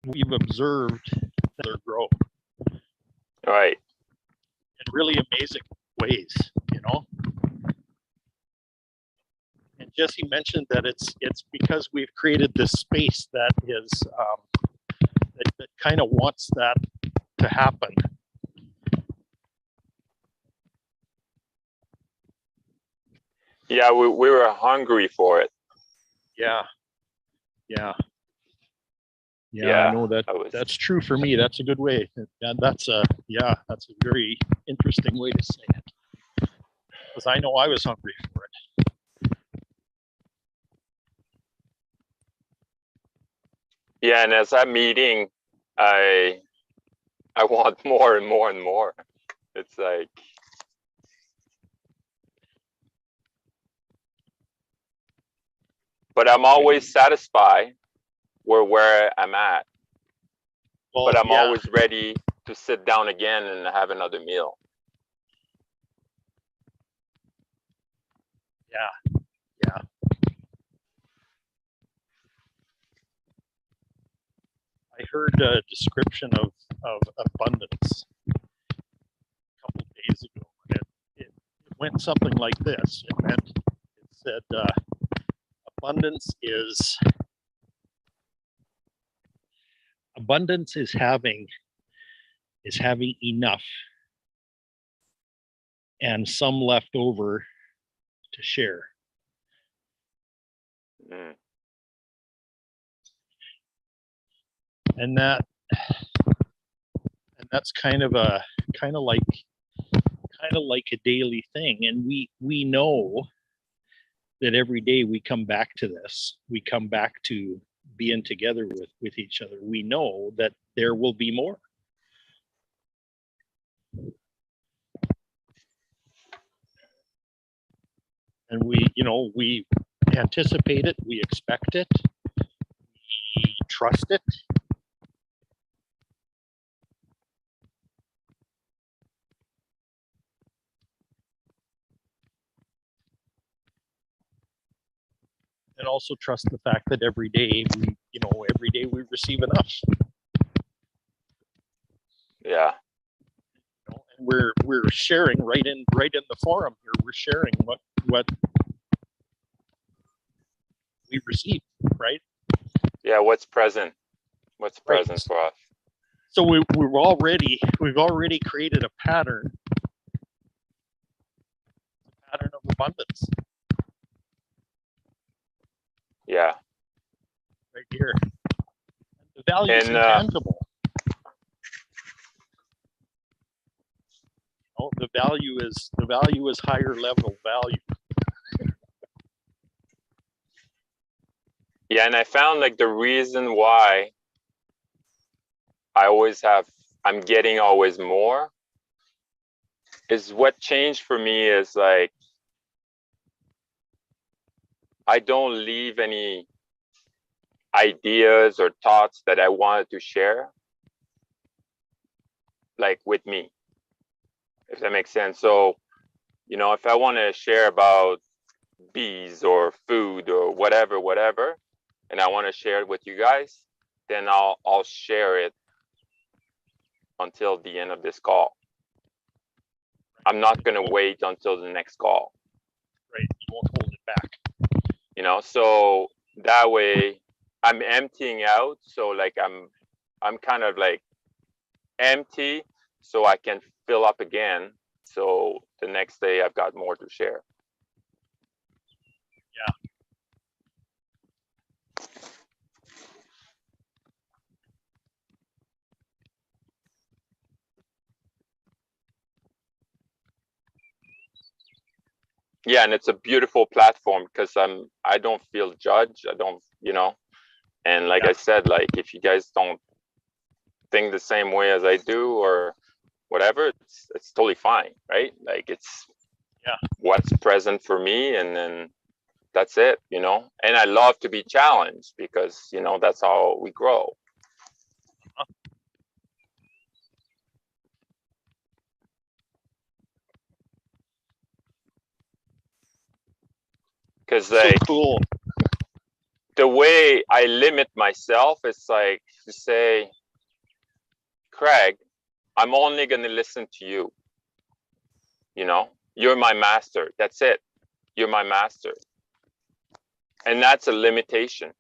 we've observed their growth Right. in really amazing ways, you know. And Jesse mentioned that it's because we've created this space that is that kind of wants that to happen. Yeah, we were hungry for it. Yeah, yeah, yeah. Yeah, I know that that's true for me. That's a good way. That's a very interesting way to say it. Because I know I was hungry for it. Yeah, and as I'm eating, I want more and more and more. It's like, but I'm always satisfied where I'm at. Well, but I'm always ready to sit down again and have another meal. Yeah, yeah. I heard a description of abundance a couple of days ago, and it went something like this. It said abundance is having enough and some left over to share. Mm. And that's kind of like a daily thing. And we know that every day we come back to this. We come back to being together with each other. We know that there will be more. And we anticipate it, we expect it, we trust it. And also trust the fact that every day we receive enough. Yeah. And we're sharing right in the forum here. We're sharing what we receive, right? Yeah, what's present for us. So we've already created a pattern of abundance. Yeah. Right here. The value is intangible. The value is higher level value. Yeah, and I found like the reason why I'm getting always more is what changed for me is like, I don't leave any ideas or thoughts that I wanted to share like with me, if that makes sense. So, if I want to share about bees or food or whatever, and I want to share it with you guys, then I'll share it until the end of this call. I'm not going to wait until the next call. Right, you won't hold it back. So that way I'm emptying out. So like I'm kind of like empty so I can fill up again. So the next day I've got more to share. Yeah. Yeah, and it's a beautiful platform because I don't feel judged. I don't, and like I said, like if you guys don't think the same way as I do or whatever, it's totally fine, right? Like it's what's present for me, and then that's it, And I love to be challenged because that's how we grow. Because like so cool. The way say I limit myself, it's like to say, Craig, I'm only going to listen to you. You know, you're my master. That's it. You're my master. And that's a limitation.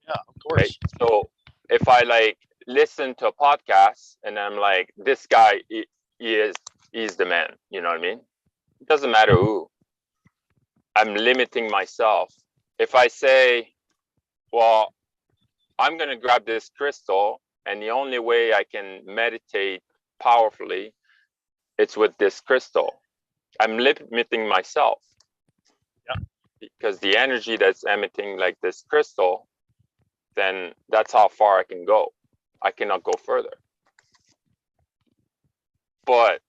Yeah, of course. Right? So if I like listen to a podcast and I'm like, this guy, he's the man. You know what I mean? It doesn't matter who. I'm limiting myself. If I say, well, I'm going to grab this crystal, and the only way I can meditate powerfully, it's with this crystal. I'm limiting myself. Yeah. Because the energy that's emitting like this crystal, then that's how far I can go. I cannot go further. But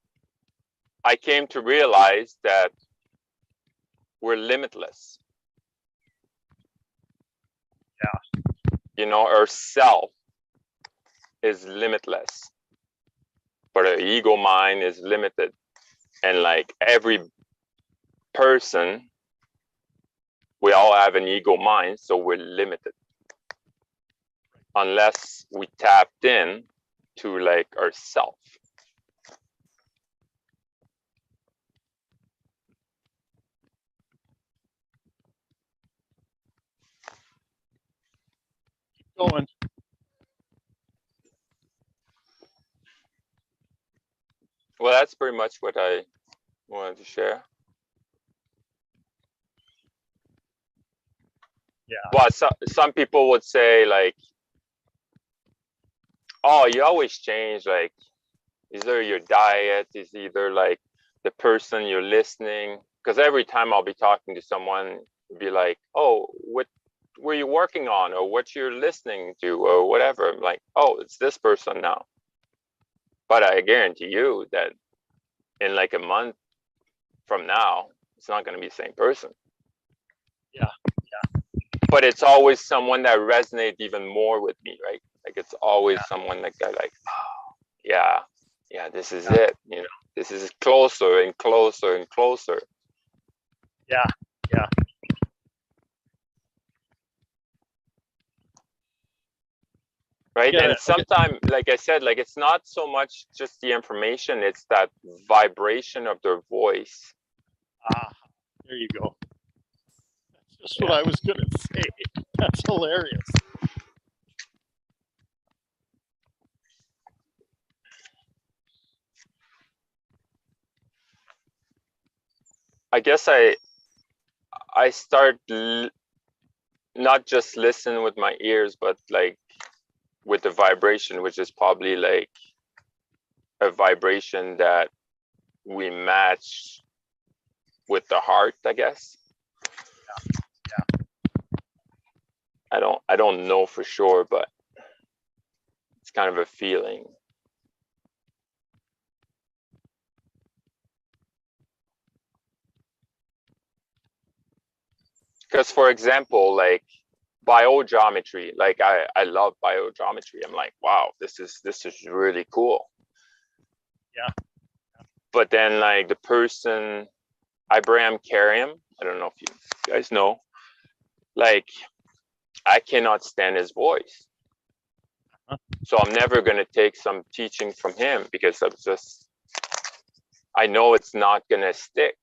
I came to realize that we're limitless. Yeah. You know, our self is limitless, but our ego mind is limited. And like every person, we all have an ego mind, so we're limited. Unless we tapped in to like ourself. Keep going. Well, that's pretty much what I wanted to share. Yeah. Well, some people would say like, oh, you always change, like either your diet is either like the person you're listening, because every time I'll be talking to someone, be like, oh, what were you working on, or what you're listening to, or whatever. I'm like, oh, it's this person now. But I guarantee you that in like a month from now, it's not going to be the same person. Yeah. Yeah. But it's always someone that resonates even more with me, right? Like it's always someone that I like, oh, yeah, this is it. You know, this is closer and closer and closer. Yeah. Yeah. Right. Yeah, And sometimes, like I said, like it's not so much just the information, it's that vibration of their voice. Ah, there you go. That's just what I was going to say. That's hilarious. I guess I start not just listen with my ears, but like with the vibration, which is probably like a vibration that we match with the heart, I guess. Yeah. I don't know for sure, but it's kind of a feeling. Because for example, like biogeometry, like I love biogeometry. I'm like, wow, this is really cool. Yeah. But then like the person, Abraham Karim, I don't know if you guys know, like I cannot stand his voice. So I'm never going to take some teaching from him because I know it's not going to stick.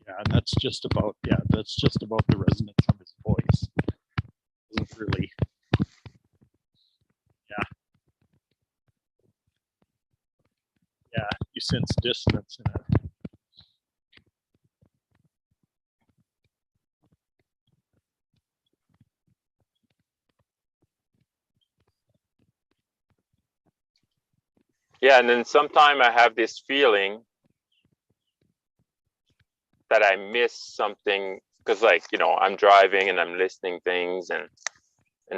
Yeah, and that's just about the resonance of his voice. Doesn't really. Yeah. Yeah, you sense dissonance in it. Yeah, and then sometime I have this feeling that I miss something because, like, you know, I'm driving and I'm listening things, and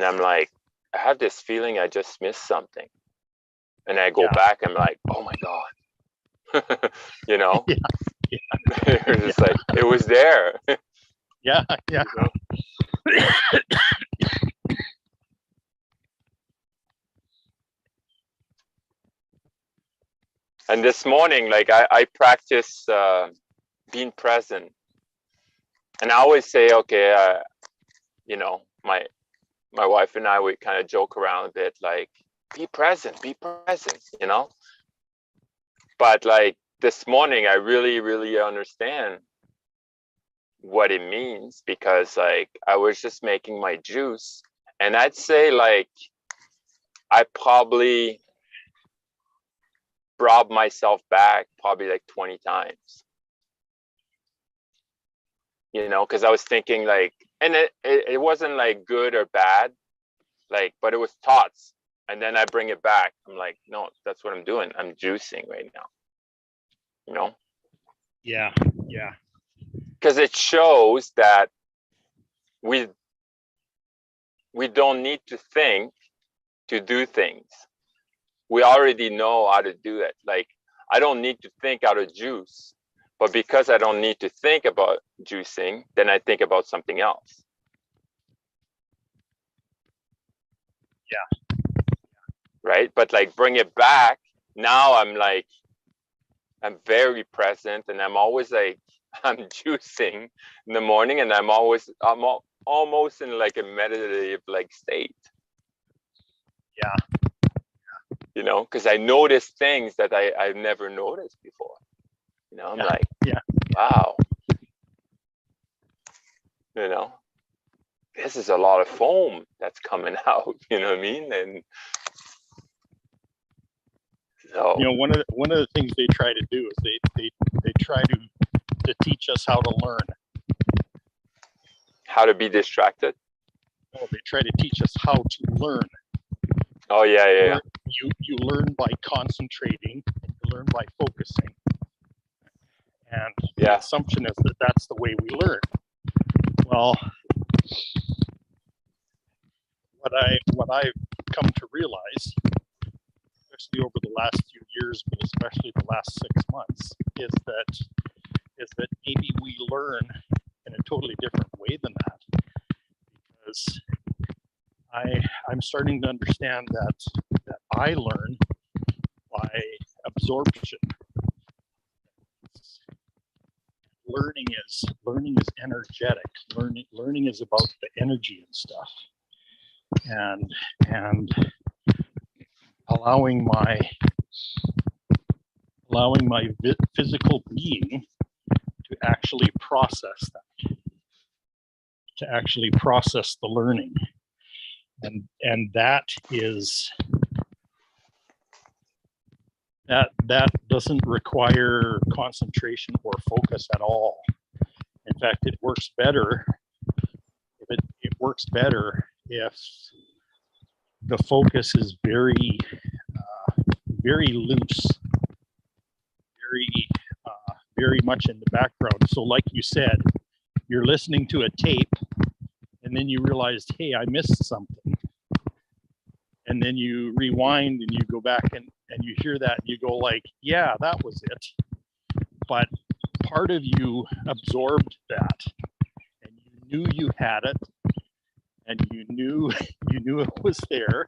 I'm like, I have this feeling I just missed something. And I go Yeah. back, I'm like, oh my God. You know? Yeah. It was just like, it was there. Yeah. Yeah. You know? And this morning, like I practice being present. And I always say, okay, you know, my wife and I, we kind of joke around a bit, like, be present, you know? But like this morning, I really, really understand what it means, because like I was just making my juice, and I'd say like I probably brought myself back probably like 20 times, you know, because I was thinking like, and it wasn't like good or bad, like, but it was thoughts. And then I bring it back. I'm like, no, that's what I'm doing. I'm juicing right now, you know? Yeah. Yeah. Because it shows that we don't need to think to do things. We already know how to do it. Like, I don't need to think how to juice, but because I don't need to think about juicing, then I think about something else. Yeah. Right? But like bring it back. Now I'm like, I'm very present, and I'm always like, I'm juicing in the morning, and I'm almost in like a meditative like state. Yeah. You know, because I notice things that I've never noticed before. You know, I'm like, yeah. Wow. You know, this is a lot of foam that's coming out. You know what I mean? And so, You know, one of the things they try to do is they try to teach us how to learn. how to be distracted. Oh, they try to teach us how to learn. Oh yeah. You learn by concentrating, and you learn by focusing. And the assumption is that that's the way we learn. Well, what I've come to realize, especially over the last few years, but especially the last 6 months, is that maybe we learn in a totally different way than that. Because I'm starting to understand that I learn by absorption. Learning is energetic. Learning is about the energy and stuff, and allowing my physical being to actually process that, to actually process the learning, and that doesn't require concentration or focus at all. In fact, it works better. It works better if the focus is very loose, very much in the background. So, like you said, you're listening to a tape, and then you realized, hey, I missed something. And then you rewind and you go back and you hear that and you go like, yeah, that was it. But part of you absorbed that, and you knew you had it, and you knew it was there.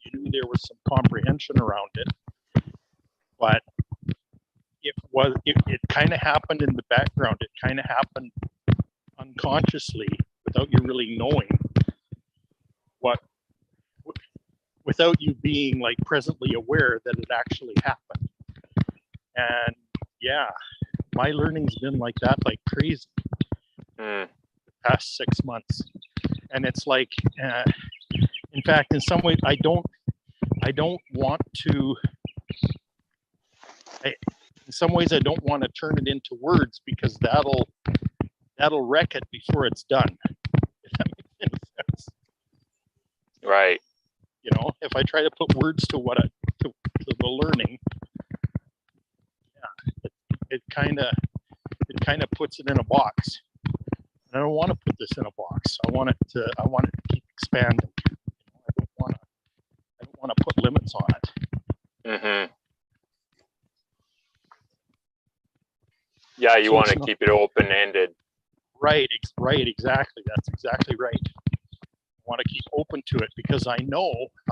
You knew there was some comprehension around it, but it kind of happened in the background. It kind of happened unconsciously without you really knowing without you being like presently aware that it actually happened. And yeah, my learning's been like that, like crazy, the past 6 months. And it's like, in fact, in some ways, I don't want to. In some ways, I don't want to turn it into words, because that'll wreck it before it's done. If that makes any sense. Right. You know, if I try to put words to to the learning, yeah, it kind of puts it in a box. And I don't want to put this in a box. I want it to keep expanding. I don't want to put limits on it. Mm-hmm. Yeah, you So want it's to not- keep it open-ended. Right, exactly. That's exactly right. I want to keep open to it because I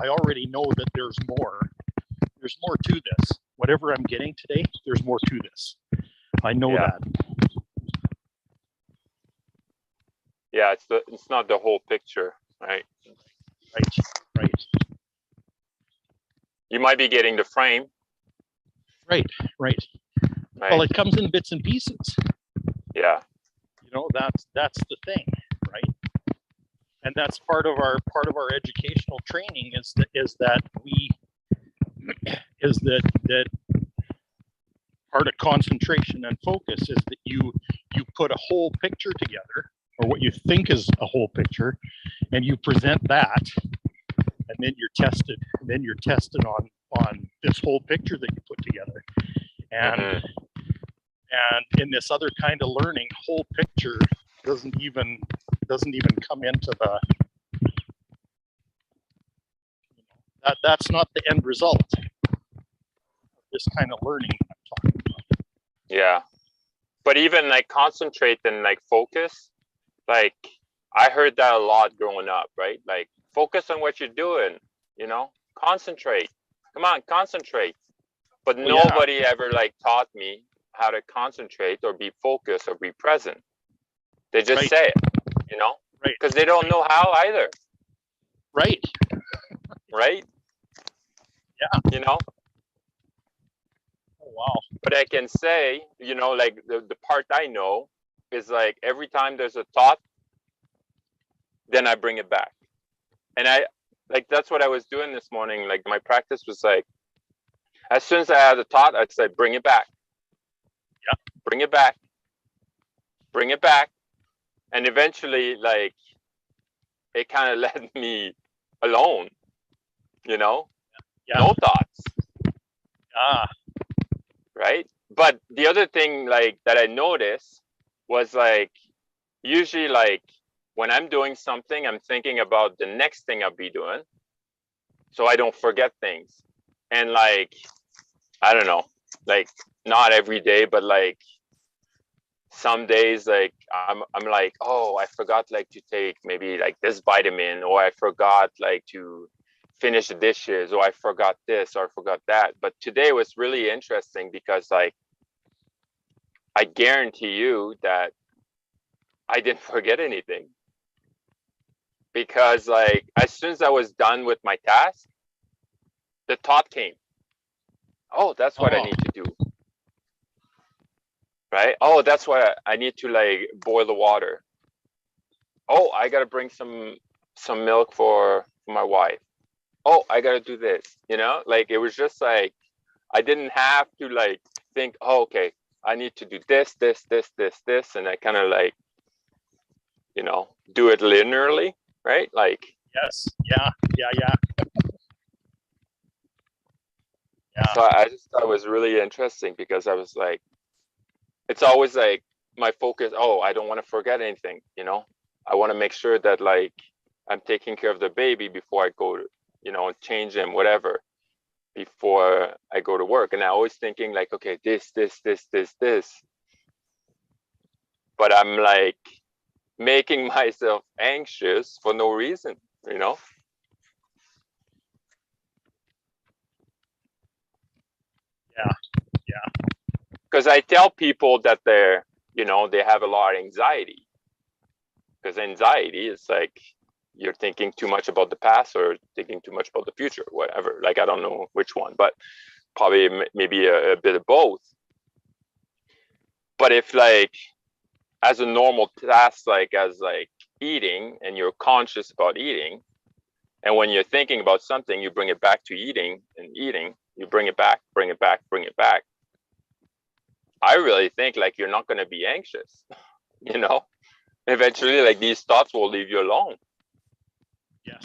already know that there's more. There's more to this. Whatever I'm getting today, there's more to this. I know Yeah. that. Yeah, it's not the whole picture, right? Right. You might be getting the frame, Right. right? Well, it comes in bits and pieces. Yeah. You know, that's the thing, right? And that's part of our educational training is that part of concentration and focus is that you put a whole picture together, or what you think is a whole picture, and you present that, and then you're tested. And then you're tested on this whole picture that you put together. And and in this other kind of learning, whole picture doesn't even come into the that's not the end result of this kind of learning I'm talking about. Yeah. But even like concentrate and like focus, like I heard that a lot growing up, right? Like focus on what you're doing, you know, concentrate. Come on, concentrate. But nobody ever like taught me how to concentrate or be focused or be present. They just say it, you know, because they don't know how either. Right. Yeah. You know. Oh, wow. But I can say, you know, like the part I know is like every time there's a thought, then I bring it back. And I like that's what I was doing this morning. Like my practice was like, as soon as I had a thought, I'd say, bring it back. Yeah. Bring it back. Bring it back. And eventually, like, it kind of left me alone, you know? Yeah. No thoughts. Right? But the other thing, like, that I noticed was, like, usually, like, when I'm doing something, I'm thinking about the next thing I'll be doing so I don't forget things. And, like, I don't know, like, not every day, but, like, some days, like, I'm like, oh, I forgot, like, to take maybe, like, this vitamin, or I forgot, like, to finish the dishes, or I forgot this, or I forgot that. But today was really interesting because, like, I guarantee you that I didn't forget anything. Because, like, as soon as I was done with my task, the thought came, oh, that's what I need to do. Right? Oh, that's why I need to, like, boil the water. Oh, I gotta bring some milk for my wife. Oh, I gotta do this. You know, like it was just like I didn't have to like think. Oh, okay, I need to do this, and I kind of like, you know, do it linearly, right? Like yes, yeah. So I just thought it was really interesting because I was like, it's always like my focus. Oh, I don't want to forget anything. You know, I want to make sure that like I'm taking care of the baby before I go to, you know, change him, whatever, before I go to work. And I always thinking like, okay, this. But I'm like making myself anxious for no reason, you know? Yeah. Because I tell people that they're, you know, they have a lot of anxiety. Because anxiety is like you're thinking too much about the past or thinking too much about the future, whatever. Like, I don't know which one, but probably maybe a bit of both. But if like, as a normal task, like as like eating, and you're conscious about eating, and when you're thinking about something, you bring it back to eating, you bring it back. I really think like you're not going to be anxious, you know? Eventually, like these thoughts will leave you alone. Yes.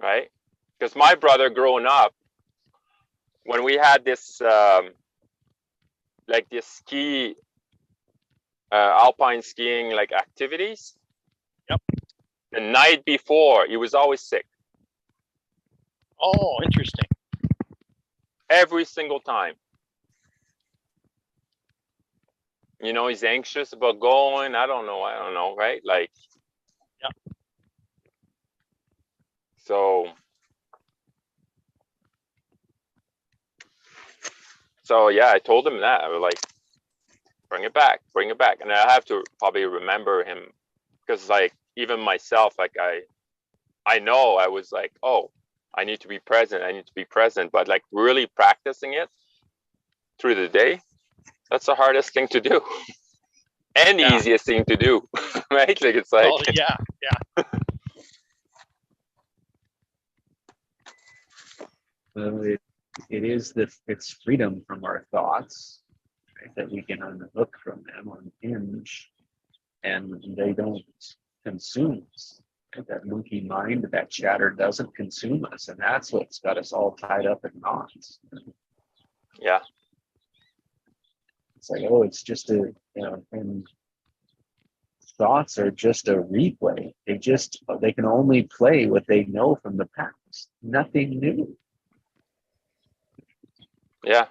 Right? Because my brother growing up, when we had this, like this ski alpine skiing like activities. Yep. The night before, he was always sick. Oh, interesting. Every single time. You know, he's anxious about going. I don't know, right? Like, yeah. So yeah, I told him that. I was like, bring it back. And I have to probably remember him, because like even myself, like I know I was like, oh, I need to be present. But like really practicing it through the day, that's the hardest thing to do. And the easiest thing to do, right? Like it's like, oh, yeah. Well, it is it's freedom from our thoughts, right, that we can unhook from them, unhinge, and they don't consume us. Right? That monkey mind, that chatter doesn't consume us, and that's what's got us all tied up in knots. yeah, It's like, oh, it's just and thoughts are just a replay. They can only play what they know from the past, nothing new. yeah.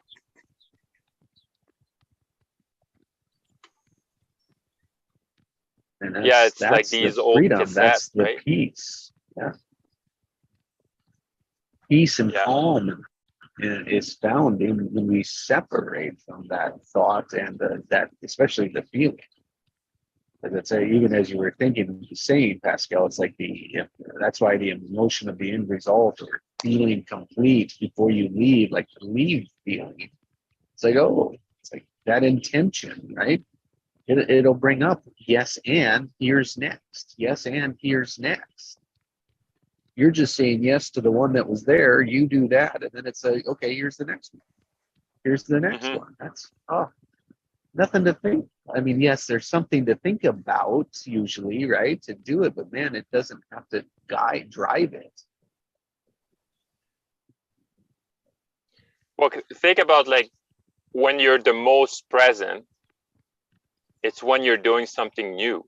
And Yeah, it's that's like these the old freedom, cassettes, that's the right? peace. Yeah. Peace and Yeah. calm is found in when we separate from that thought and that, especially the feeling. As I say, even as you were saying, Pascal, it's like that's why the emotion of the end result, or feeling complete before you leave, like the leave feeling. It's like, oh, it's like that intention, right? It'll bring up, yes, and here's next. Yes, and here's next. You're just saying yes to the one that was there. You do that, and then it's like, okay, here's the next one. Here's the next one. That's nothing to think. I mean, yes, there's something to think about usually, right, to do it, but man, it doesn't have to drive it. Well, think about like when you're the most present, it's when you're doing something new.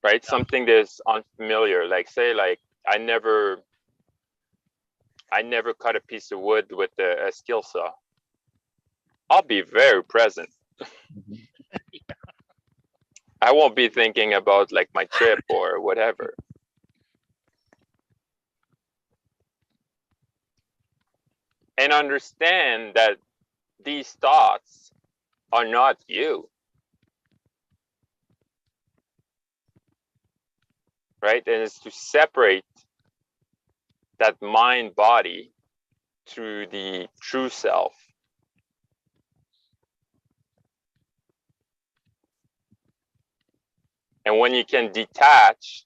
Right? Yeah. Something that's unfamiliar. Like say like I never cut a piece of wood with a skill saw. I'll be very present. I won't be thinking about like my trip or whatever. And understand that these thoughts are not you. Right? And it's to separate that mind body to the true self. And when you can detach,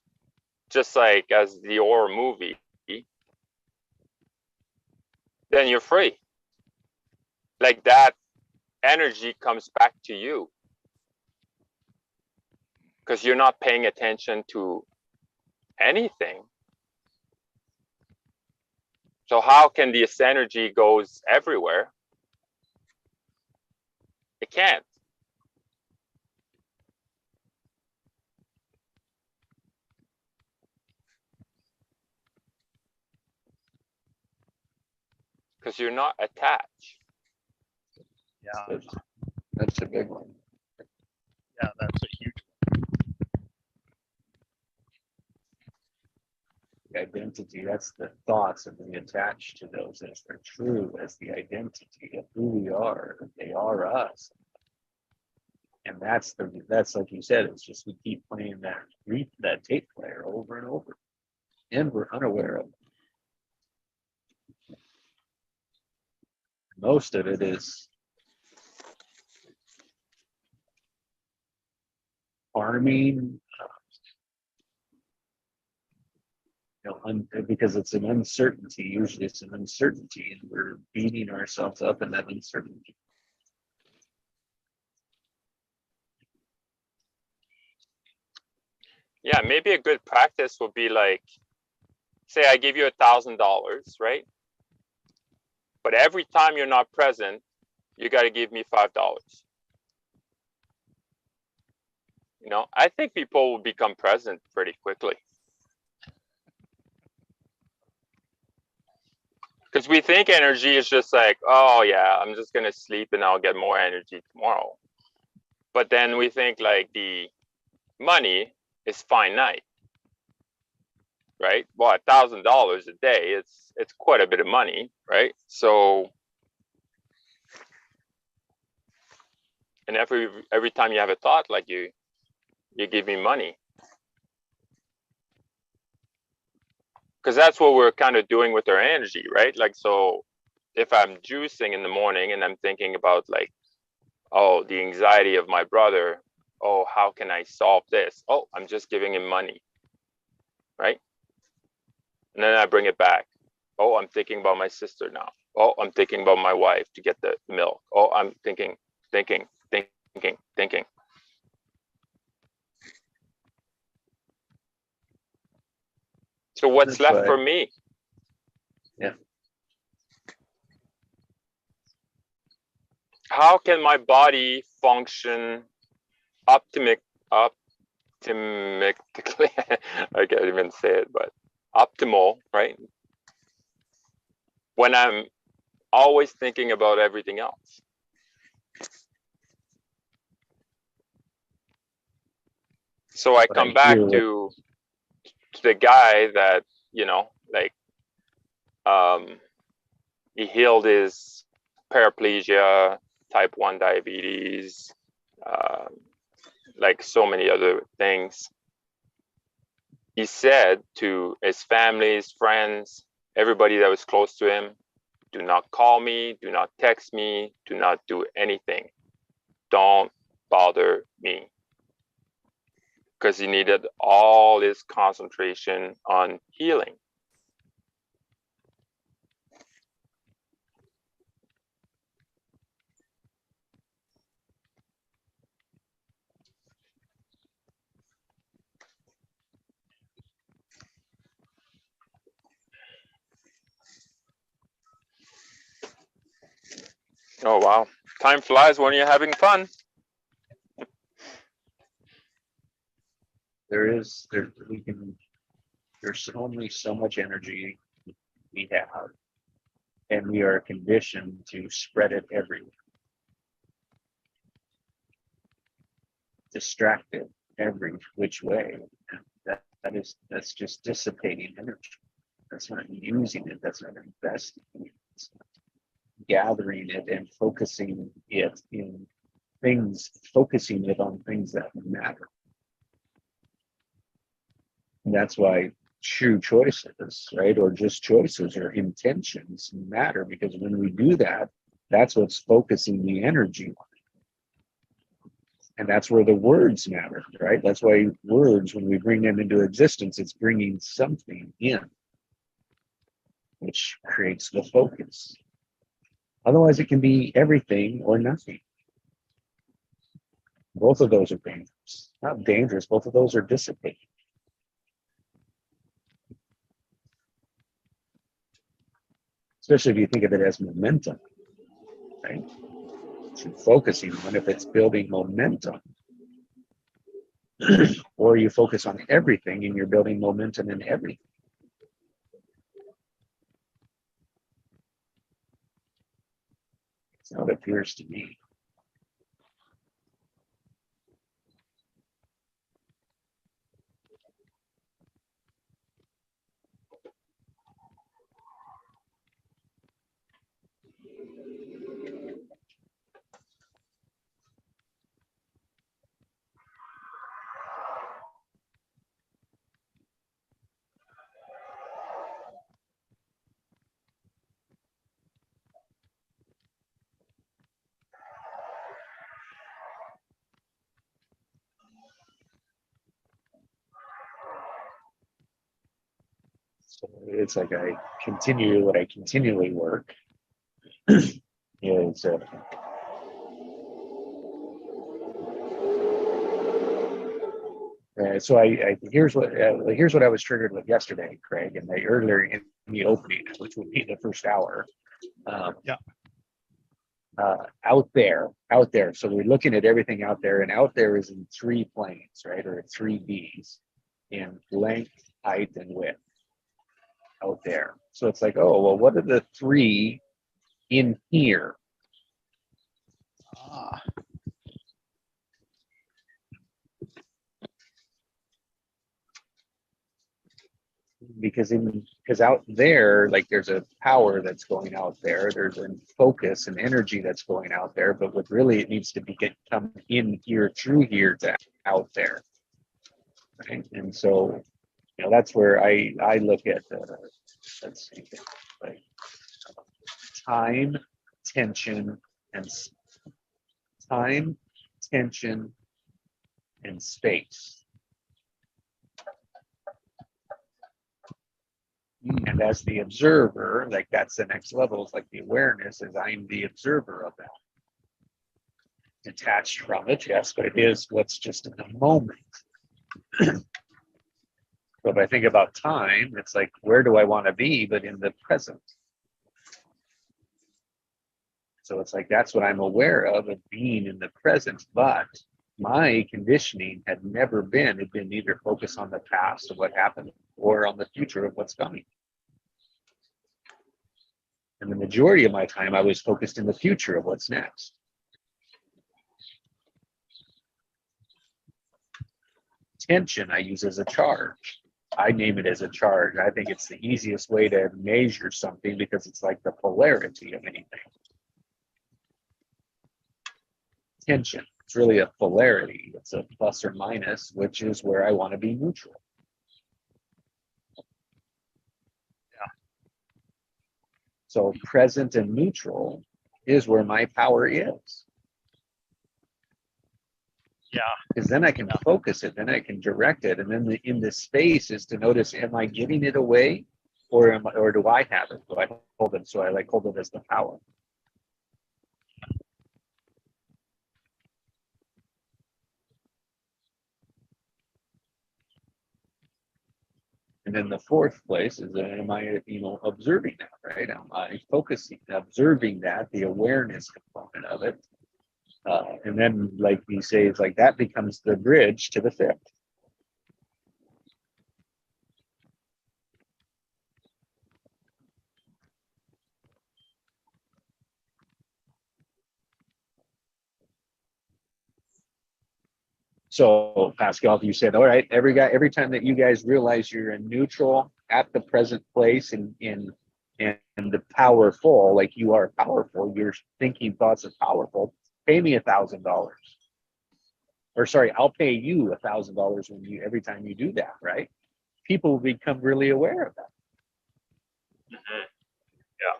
just like as the horror movie, then you're free. Like that energy comes back to you because you're not paying attention to anything. So how can this energy goes everywhere? It can't. Because you're not attached. Yeah. That's a big one. Yeah, that's a huge one. The identity, that's the thoughts, and we attach to those as they're true, as the identity of who we are. They are us. And that's like you said, it's just we keep playing that tape player over and over. And we're unaware of it. Most of it is harming, because it's an uncertainty. Usually it's an uncertainty, and we're beating ourselves up in that uncertainty. Yeah, maybe a good practice would be like, say I give you $1,000, right? But every time you're not present, you got to give me $5. You know, I think people will become present pretty quickly. Because we think energy is just like, oh yeah, I'm just gonna sleep and I'll get more energy tomorrow. But then we think like the money is finite, right? Well, $1,000 a day, it's quite a bit of money, right? So, and every time you have a thought, like you give me money. Because that's what we're kind of doing with our energy, right? Like, so if I'm juicing in the morning and I'm thinking about like, oh, the anxiety of my brother, oh, how can I solve this? Oh, I'm just giving him money, right? And then I bring it back. Oh, I'm thinking about my sister now. Oh, I'm thinking about my wife to get the milk. Oh, I'm thinking. So what's That's left for me? Yeah. How can my body function optimically? I can't even say it, but optimal, right? When I'm always thinking about everything else. So I come back to the guy that, you know, like, he healed his paraplegia, type 1 diabetes, like so many other things. He said to his family, his friends, everybody that was close to him, do not call me, do not text me, do not do anything. Don't bother me. Because he needed all his concentration on healing. Oh, wow. Time flies when you're having fun. There's only so much energy we have, and we are conditioned to spread it everywhere. Distracted every which way. That's just dissipating energy. That's not using it. That's not investing in it. It's not gathering it and focusing it in things, focusing it on things that matter. And that's why true choices, right, or just choices or intentions matter, because when we do that, that's what's focusing the energy on. And that's where the words matter, right? That's why words, when we bring them into existence, it's bringing something in, which creates the focus. Otherwise, it can be everything or nothing. Both of those are dangerous. Not dangerous, both of those are dissipating. Especially if you think of it as momentum, right? So focusing on if it's building momentum. Or you focus on everything and you're building momentum in everything. That's how it appears to me. So it's like I continually work is so here's what I was triggered with yesterday, Craig, and earlier in the opening, which would be the first hour. out there. So we're looking at everything out there, and out there is in 3 planes, right? Or 3Ds in length, height, and width out there. So it's like, oh, well, what are the 3 in here? Ah, Because out there, like there's a power that's going out there, there's a focus and energy that's going out there, but what really it needs to be come in here through here to out there, right? And so, that's where I look at let's see, like time, tension, and time, tension, and space. And as the observer, like that's the next level, is like the awareness is I'm the observer of that. Detached from it, yes, but it is what's just in the moment. So if I think about time, it's like, where do I want to be, but in the present? So it's like, that's what I'm aware of being in the present, but my conditioning had never been, it been either focus on the past of what happened or on the future of what's coming. And the majority of my time, I was focused in the future of what's next. Tension, I use as a charge. I name it as a charge. I think it's the easiest way to measure something because it's like the polarity of anything. Tension, it's really a polarity. It's a plus or minus, which is where I want to be neutral. So present and neutral is where my power is. yeah. Because then I can focus it, then I can direct it, and then in this space is to notice: am I giving it away, or do I have it? Do I hold it? So I like hold it as the power. And then the 4th place is, am I, observing that, right? Am I focusing, observing that, the awareness component of it? And then, like you say, it's like that becomes the bridge to the 5th. So Pascal, you said, all right, every time that you guys realize you're in neutral at the present place and the powerful, like you are powerful, your thinking thoughts are powerful, pay me $1,000. Or sorry, I'll pay you $1,000 every time you do that, right? People become really aware of that. Mm-hmm. Yeah.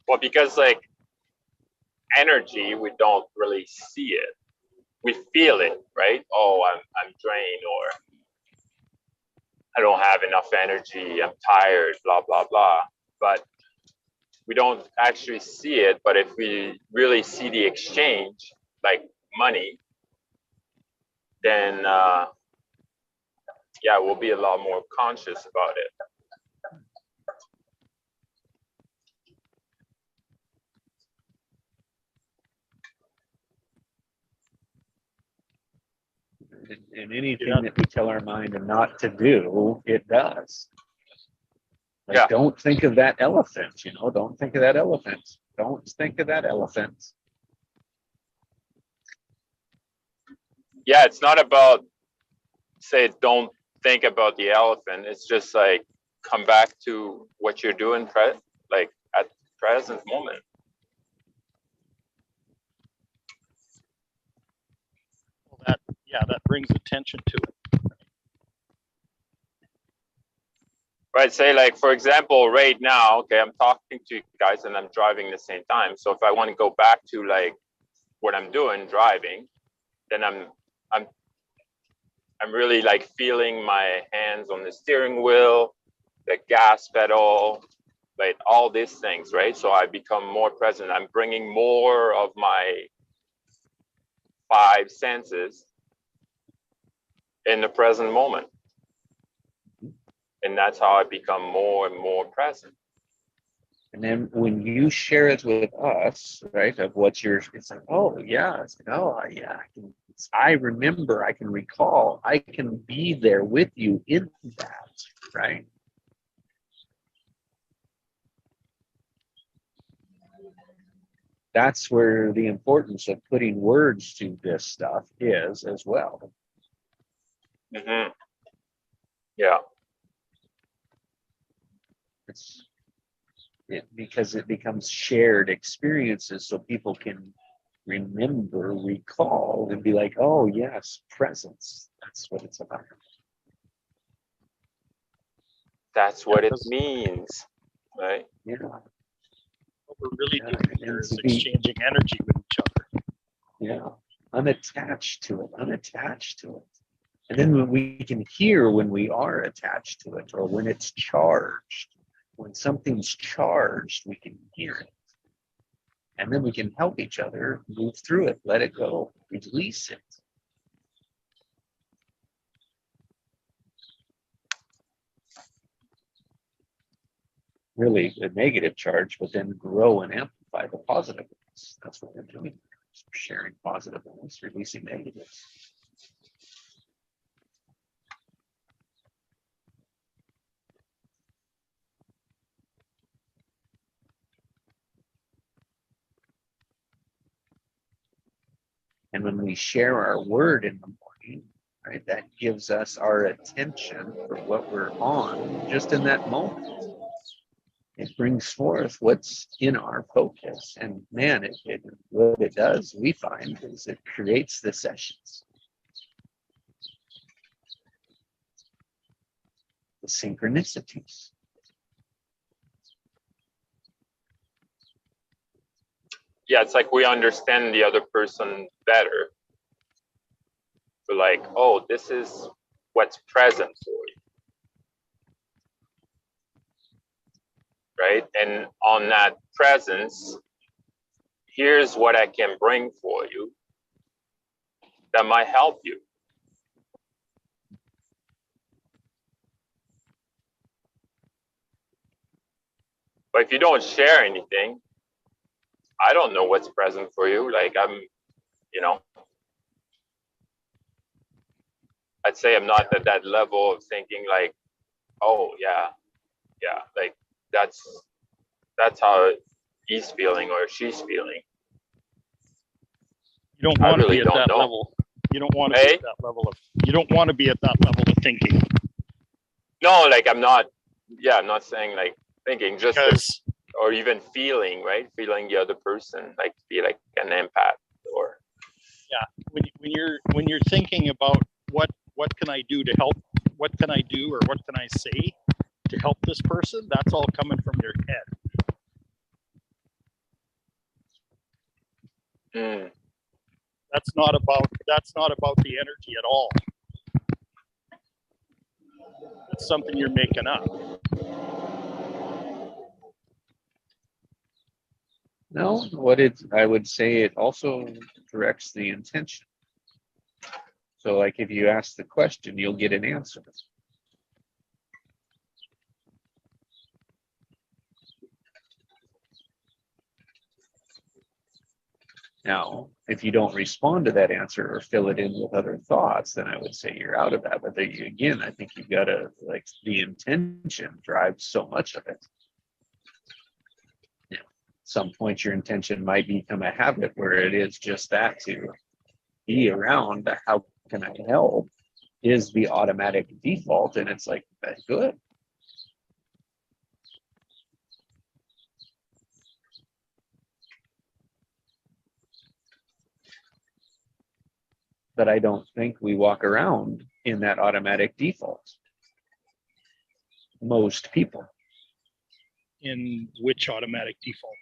Well, because like energy, we don't really see it. We feel it, right? Oh, I'm drained, or I don't have enough energy, I'm tired, blah, blah, blah. But we don't actually see it. But if we really see the exchange, like money, then yeah, we'll be a lot more conscious about it. And anything that we tell our mind not to do, it does. Like, yeah. Don't think of that elephant, don't think of that elephant. Don't think of that elephant. Yeah, it's not about, say, don't think about the elephant. It's just like, come back to what you're doing, like at present moment. Well, that brings attention to it. Right, say like, for example, right now, okay, I'm talking to you guys and I'm driving at the same time. So if I want to go back to like what I'm doing, driving, then I'm really like feeling my hands on the steering wheel, the gas pedal, like all these things, right? So I become more present. I'm bringing more of my 5 senses in the present moment. And that's how I become more and more present. And then when you share it with us, right, of what you're, it's like, oh yeah, it's like, oh yeah, I remember, I can recall, I can be there with you in that, right? That's where the importance of putting words to this stuff is as well. Mm-hmm. Yeah. Because it becomes shared experiences, so people can remember, recall, and be like, oh yes, presence. That's what it's about. That's what it means, right? Yeah. What we're really Yeah, doing here and is to be, exchanging energy with each other. yeah, unattached to it. And then when we can hear when we are attached to it, or when it's charged. When something's charged, we can hear it. And then we can help each other move through it, let it go, release it. Really a negative charge, but then grow and amplify the positive ones. That's what we're doing. Sharing positive ones, releasing negatives. And when we share our word in the morning, right, that gives us our attention for what we're on just in that moment. It brings forth what's in our focus. And man, what it does, we find, is it creates the sessions. The synchronicities. Yeah, it's like we understand the other person better. We're like, oh, this is what's present for you. Right? And on that presence, here's what I can bring for you that might help you. But if you don't share anything, I don't know what's present for you. Like I'd say I'm not at that level of thinking like, oh yeah, like that's how he's feeling or she's feeling. You don't want to be at that level. You don't want to be at that level of. You don't want to be at that level of thinking. No, like I'm not saying like thinking, just or even feeling, right? Feeling the other person, like be like an empath or. Yeah, when you're thinking about what can I do to help, what can I do or what can I say to help this person, that's all coming from your head. Mm. That's not about the energy at all. It's something you're making up. No, I would say it also directs the intention. So like if you ask the question, you'll get an answer. Now, if you don't respond to that answer or fill it in with other thoughts, then I would say you're out of that. But again, I think you've got to, like, the intention drives so much of it. At some point, your intention might become a habit where it is just that, to be around. How can I help? Is the automatic default, and it's like, that's good. But I don't think we walk around in that automatic default. Most people. In which automatic default?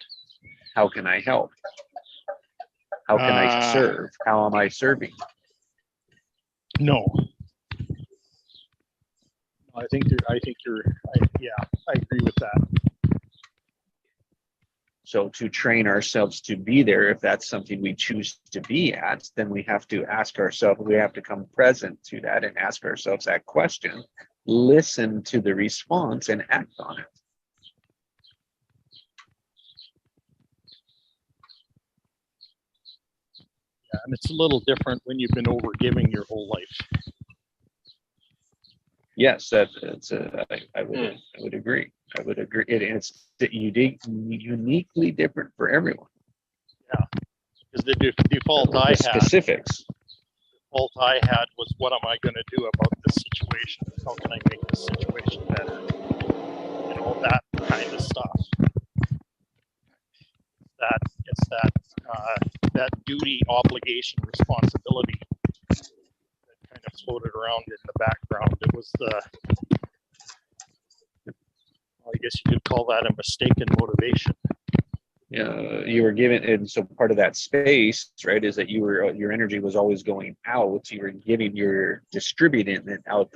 How can I help? How can I serve? How am I serving? No. I agree with that. So to train ourselves to be there, if that's something we choose to be at, then we have to ask ourselves, we have to come present to that and ask ourselves that question, listen to the response and act on it. Yeah, and it's a little different when you've been overgiving your whole life. Yes, I would agree. I would agree. It's uniquely different for everyone. Yeah, because the default The I had, specifics. default I had was, what am I going to do about this situation? How can I make this situation better? You know, that kind of stuff. That duty, obligation, responsibility that kind of floated around in the background. It was I guess you could call that a mistaken motivation. You were given, and so part of that space, right, is that your energy was always going out. You were distributing it out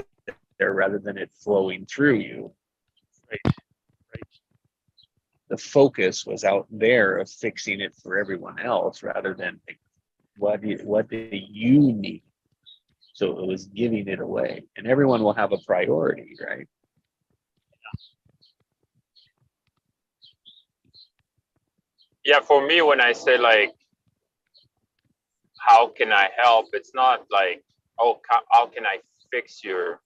there rather than it flowing through you. Right. The focus was out there of fixing it for everyone else rather than what do you need. So it was giving it away, and everyone will have a priority, right? Yeah, for me, when I say like, how can I help? It's not like, oh, how can I fix your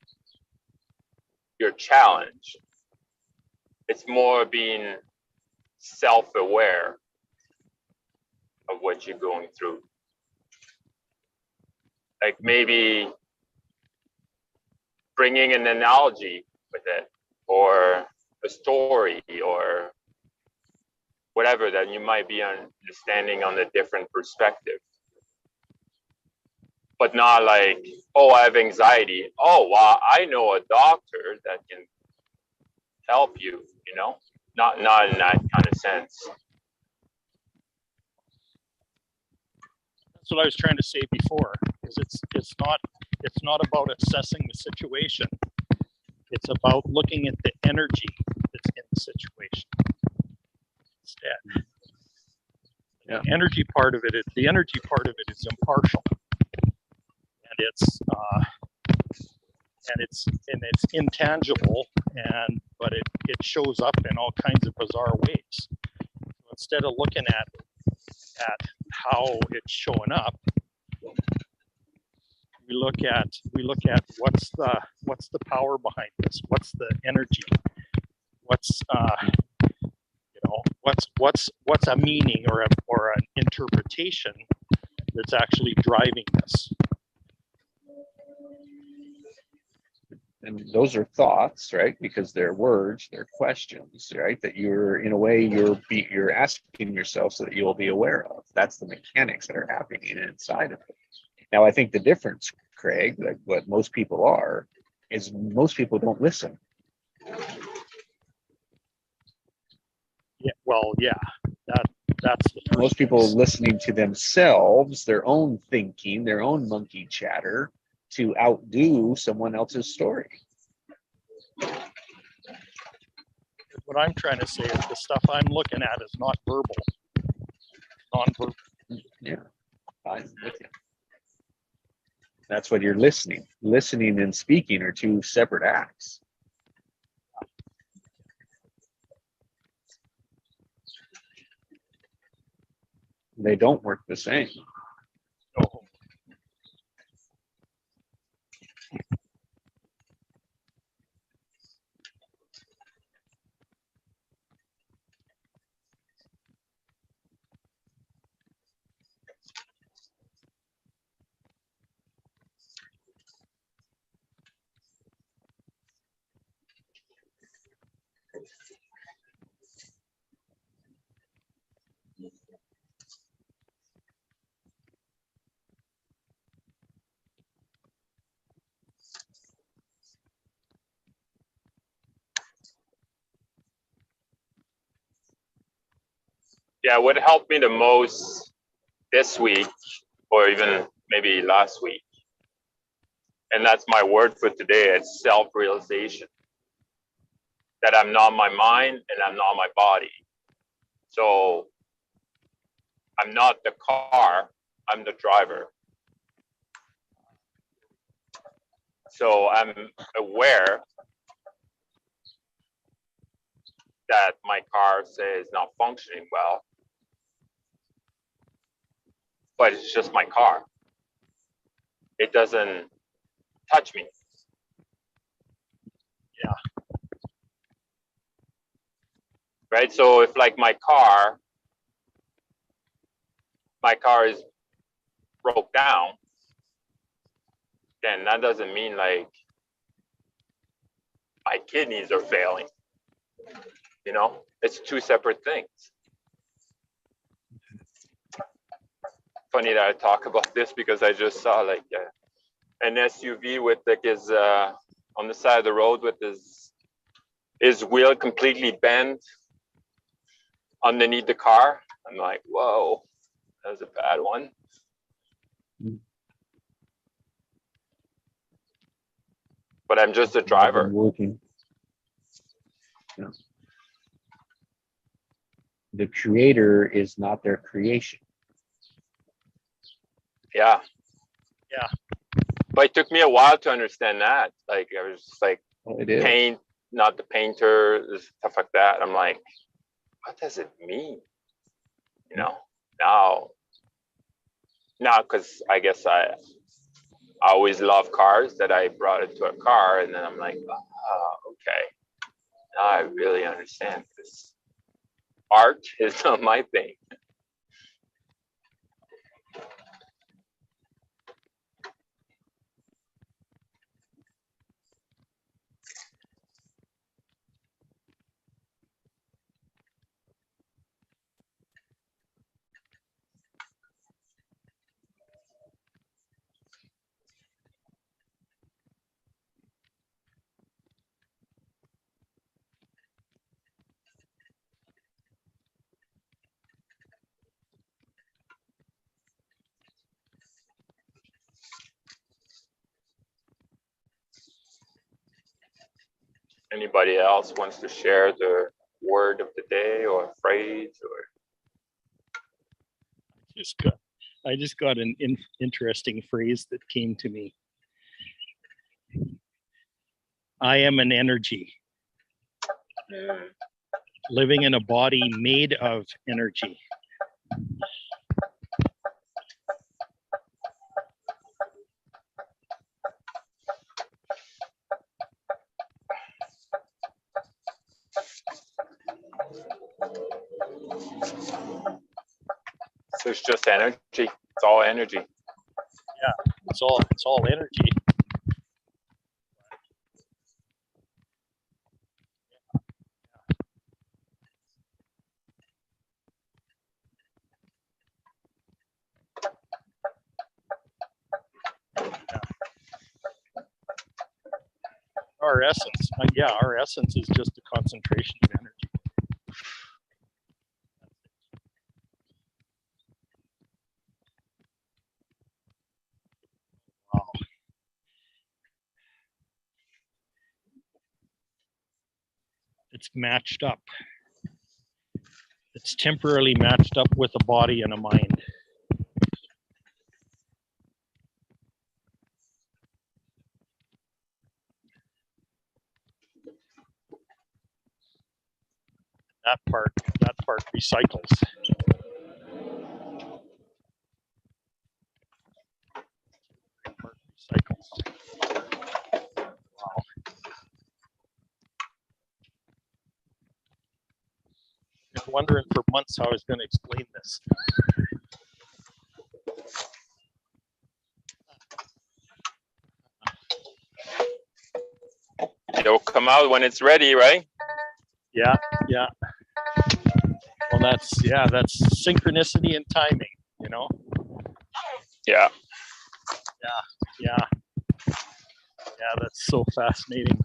challenge? It's more being self-aware of what you're going through. Like maybe bringing an analogy with it, or a story, or whatever that you might be understanding on a different perspective. But not like, oh, I have anxiety. Oh, well, I know a doctor that can help you, you know? Not in that kind of sense. That's what I was trying to say before, is it's not about assessing the situation. It's about looking at the energy that's in the situation instead. Yeah. The energy part of it is impartial, and it's intangible, but it shows up in all kinds of bizarre ways. So instead of looking at how it's showing up, we look at what's the power behind this, what's the energy, what's what's a meaning or an interpretation that's actually driving this. And those are thoughts, right? Because they're words, they're questions, right? That you're, in a way, you're asking yourself so that you'll be aware of. That's the mechanics that are happening inside of it. Now, I think the difference, Craig, like what most people are, is most people don't listen. Yeah, well, yeah, that's the first most people piece. Listening to themselves, their own thinking, their own monkey chatter, to outdo someone else's story. What I'm trying to say is the stuff I'm looking at is not verbal, non-verbal. Yeah, I'm with you. That's what you're listening. Listening and speaking are two separate acts. They don't work the same. No. Yeah, what helped me the most this week, or even maybe last week, and that's my word for today, it's self-realization. That I'm not my mind and I'm not my body. So I'm not the car, I'm the driver. So I'm aware that my car, say, is not functioning well. but it's just my car. It doesn't touch me. Yeah. Right. So if like my car is broke down, then that doesn't mean like my kidneys are failing. You know, it's two separate things. Funny that I talk about this because I just saw like an SUV with like his on the side of the road with his wheel completely bent underneath the car. I'm like, whoa, that was a bad one. But I'm just a driver. Working. Yeah. The creator is not their creation. Yeah. Yeah. But it took me a while to understand that. Like I was just like, Oh, it is. paint, not the painter, stuff like that. I'm like, what does it mean? You know, now, because I guess I always love cars, that I brought it to a car, and then I'm like, oh, okay, now I really understand this. Art is not my thing. Anybody else wants to share the word of the day or phrase or? I just got an interesting phrase that came to me. I am an energy. Living in a body made of energy. So it's just energy. It's all energy. Yeah, it's all energy. Our essence, our essence is just a concentration of energy. Wow. It's matched up. It's temporarily matched up with a body and a mind. That part recycles. Wow. Been wondering for months how I was going to explain this. It'll come out when it's ready, right? Yeah. Well, that's synchronicity and timing, you know? Yeah. Yeah, that's so fascinating.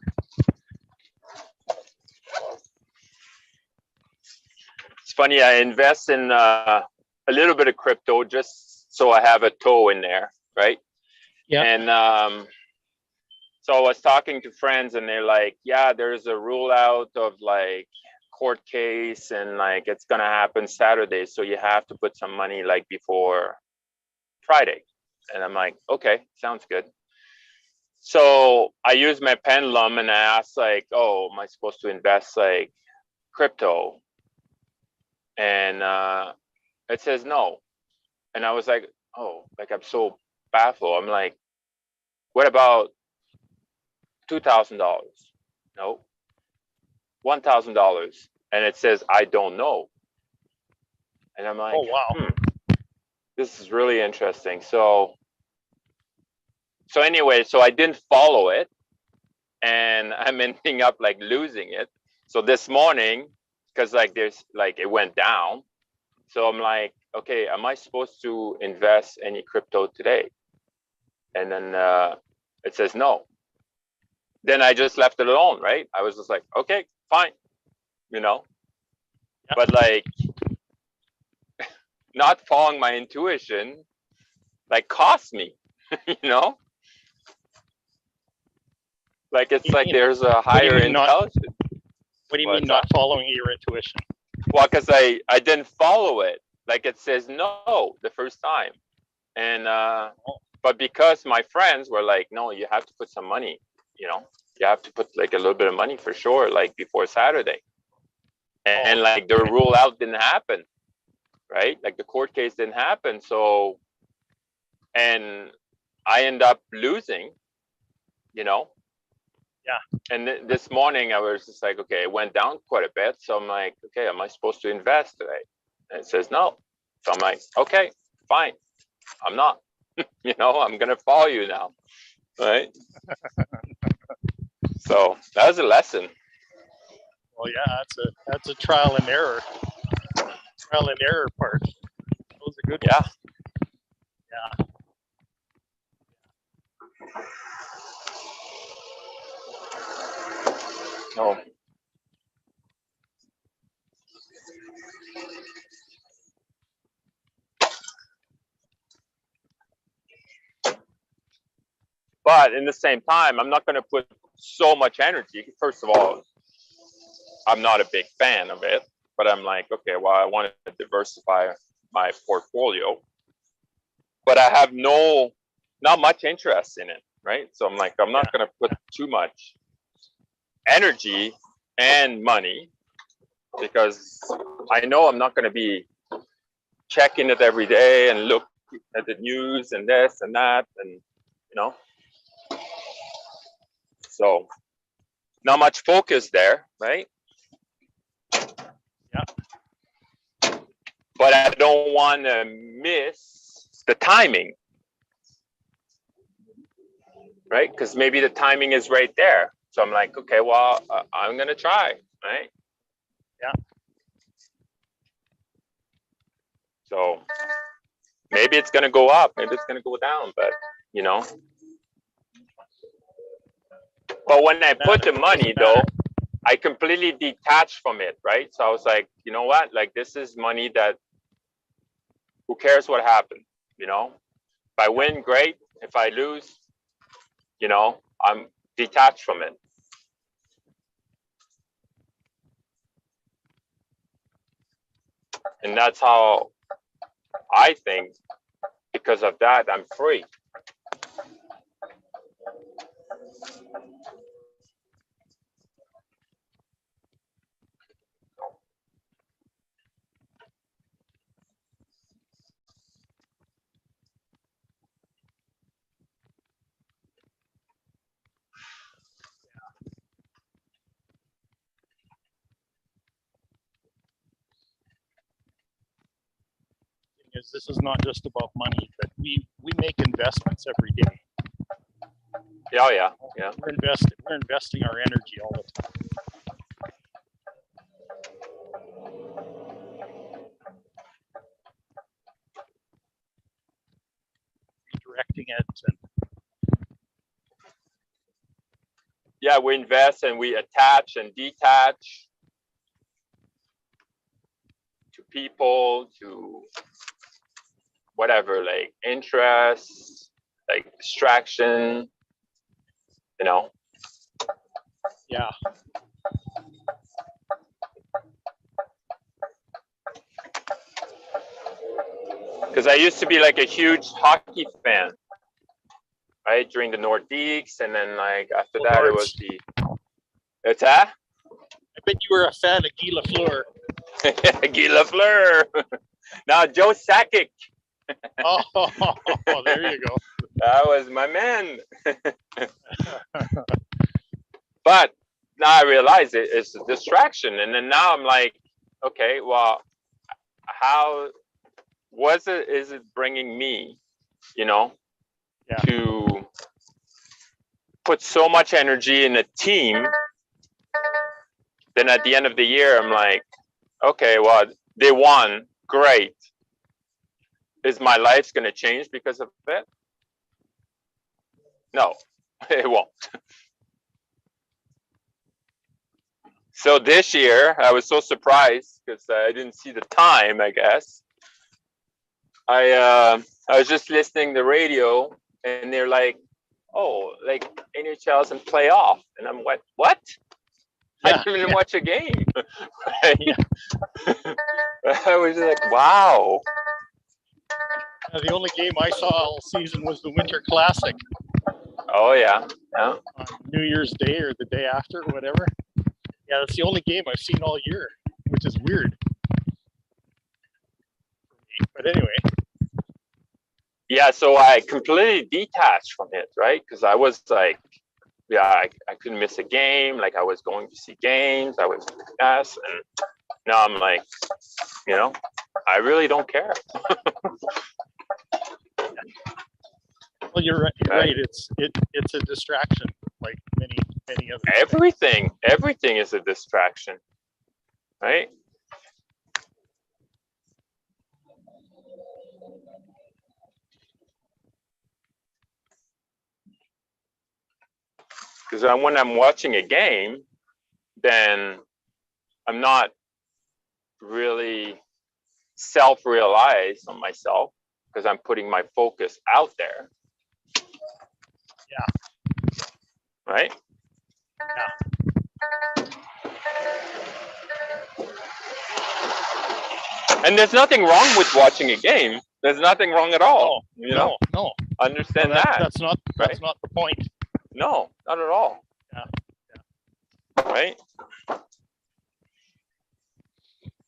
It's funny, I invest in a little bit of crypto just so I have a toe in there, right? Yeah. And so I was talking to friends and they're like, yeah, there's a rule out of like court case and like it's gonna happen Saturday. So you have to put some money like before Friday. And I'm like, okay, sounds good. So I used my pendulum and I asked like, oh, am I supposed to invest like crypto? And it says no. And I was like, oh, like I'm so baffled. I'm like, what about $2,000? No, $1,000, and it says I don't know. And I'm like, Oh, wow. this is really interesting. So anyway, so I didn't follow it, and I'm ending up like losing it. So this morning, because like there's like it went down, so I'm like, okay, am I supposed to invest any crypto today? And then it says no. Then I just left it alone, right? I was just like, okay, fine, you know. Yeah. But like, not following my intuition, like, cost me, you know. Like it's You like mean- there's a do you higher mean not- intelligence. What do you What's mean not that? following your intuition? Well, because I didn't follow it. Like it says no the first time, and but because my friends were like, no, you have to put some money. You know, you have to put like a little bit of money for sure, like before Saturday. And like the rule out didn't happen, right? Like the court case didn't happen. So, and I end up losing, you know. Yeah. And this morning I was just like, okay, it went down quite a bit. So I'm like, okay, am I supposed to invest today? And it says no. So I'm like, okay, fine. I'm not. You know, I'm gonna follow you now, right? So that was a lesson. Well, yeah, that's a trial and error. Trial and error part. That was a good one. Yeah. Yeah. No. But in the same time, I'm not going to put so much energy. First of all, I'm not a big fan of it, but I'm like, okay, well, I want to diversify my portfolio, but I have not much interest in it, right? So I'm like, I'm not going to put too much energy and money because I know I'm not going to be checking it every day and look at the news and this and that, and you know. So not much focus there, right? Yeah. But I don't want to miss the timing, right? Because maybe the timing is right there. So I'm like, okay, well, I'm gonna try, right? Yeah. So maybe it's gonna go up, maybe it's gonna go down, but you know. But when I put the money though, I completely detached from it, right? So I was like, you know what? Like this is money that who cares what happened, you know? If I win, great. If I lose, you know, I'm detached from it. And that's how I think, because of that, I'm free. Is this is not just about money, but we make investments every day. Yeah, yeah, yeah. We're investing our energy all the time. Redirecting it and Yeah, we invest and we attach and detach to people, to whatever, like interest, like distraction, you know. yeah. Because I used to be like a huge hockey fan, right? During the Nordiques, and then like after Oh, that, it was the. It's that? I bet you were a fan of Guy Lafleur. Guy Lafleur. Now Joe Sakic. Oh, there you go. That was my man. But now I realize it's a distraction. And then now I'm like, okay, well, how is it bringing me, Yeah. to put so much energy in a team? Then at the end of the year, I'm like, okay, well, they won. Great. Is my life going to change because of it? No, it won't. So this year, I was so surprised because I didn't see the time, I guess. I was just listening to the radio, and they're like, "Oh, like NHL's in playoff," and I'm like, "What? I didn't even watch a game." Right? Yeah. I was like, "Wow." The only game I saw all season was the Winter Classic Oh yeah, yeah. on New Year's Day or the day after, or whatever. Yeah, that's the only game I've seen all year, which is weird. But anyway, Yeah, so I completely detached from it, right? Because I was like, yeah, I couldn't miss a game. Like I was going to see games. I was yes, and now I'm like, I really don't care. well, you're right. You're right. It's a distraction, like many other things. Everything is a distraction, right? Because when I'm watching a game, then I'm not really self-realized on myself because I'm putting my focus out there. Yeah. Right? Yeah. And there's nothing wrong with watching a game. There's nothing wrong at all. No. Understand No, that. That's not the point. No, not at all. Yeah. Right?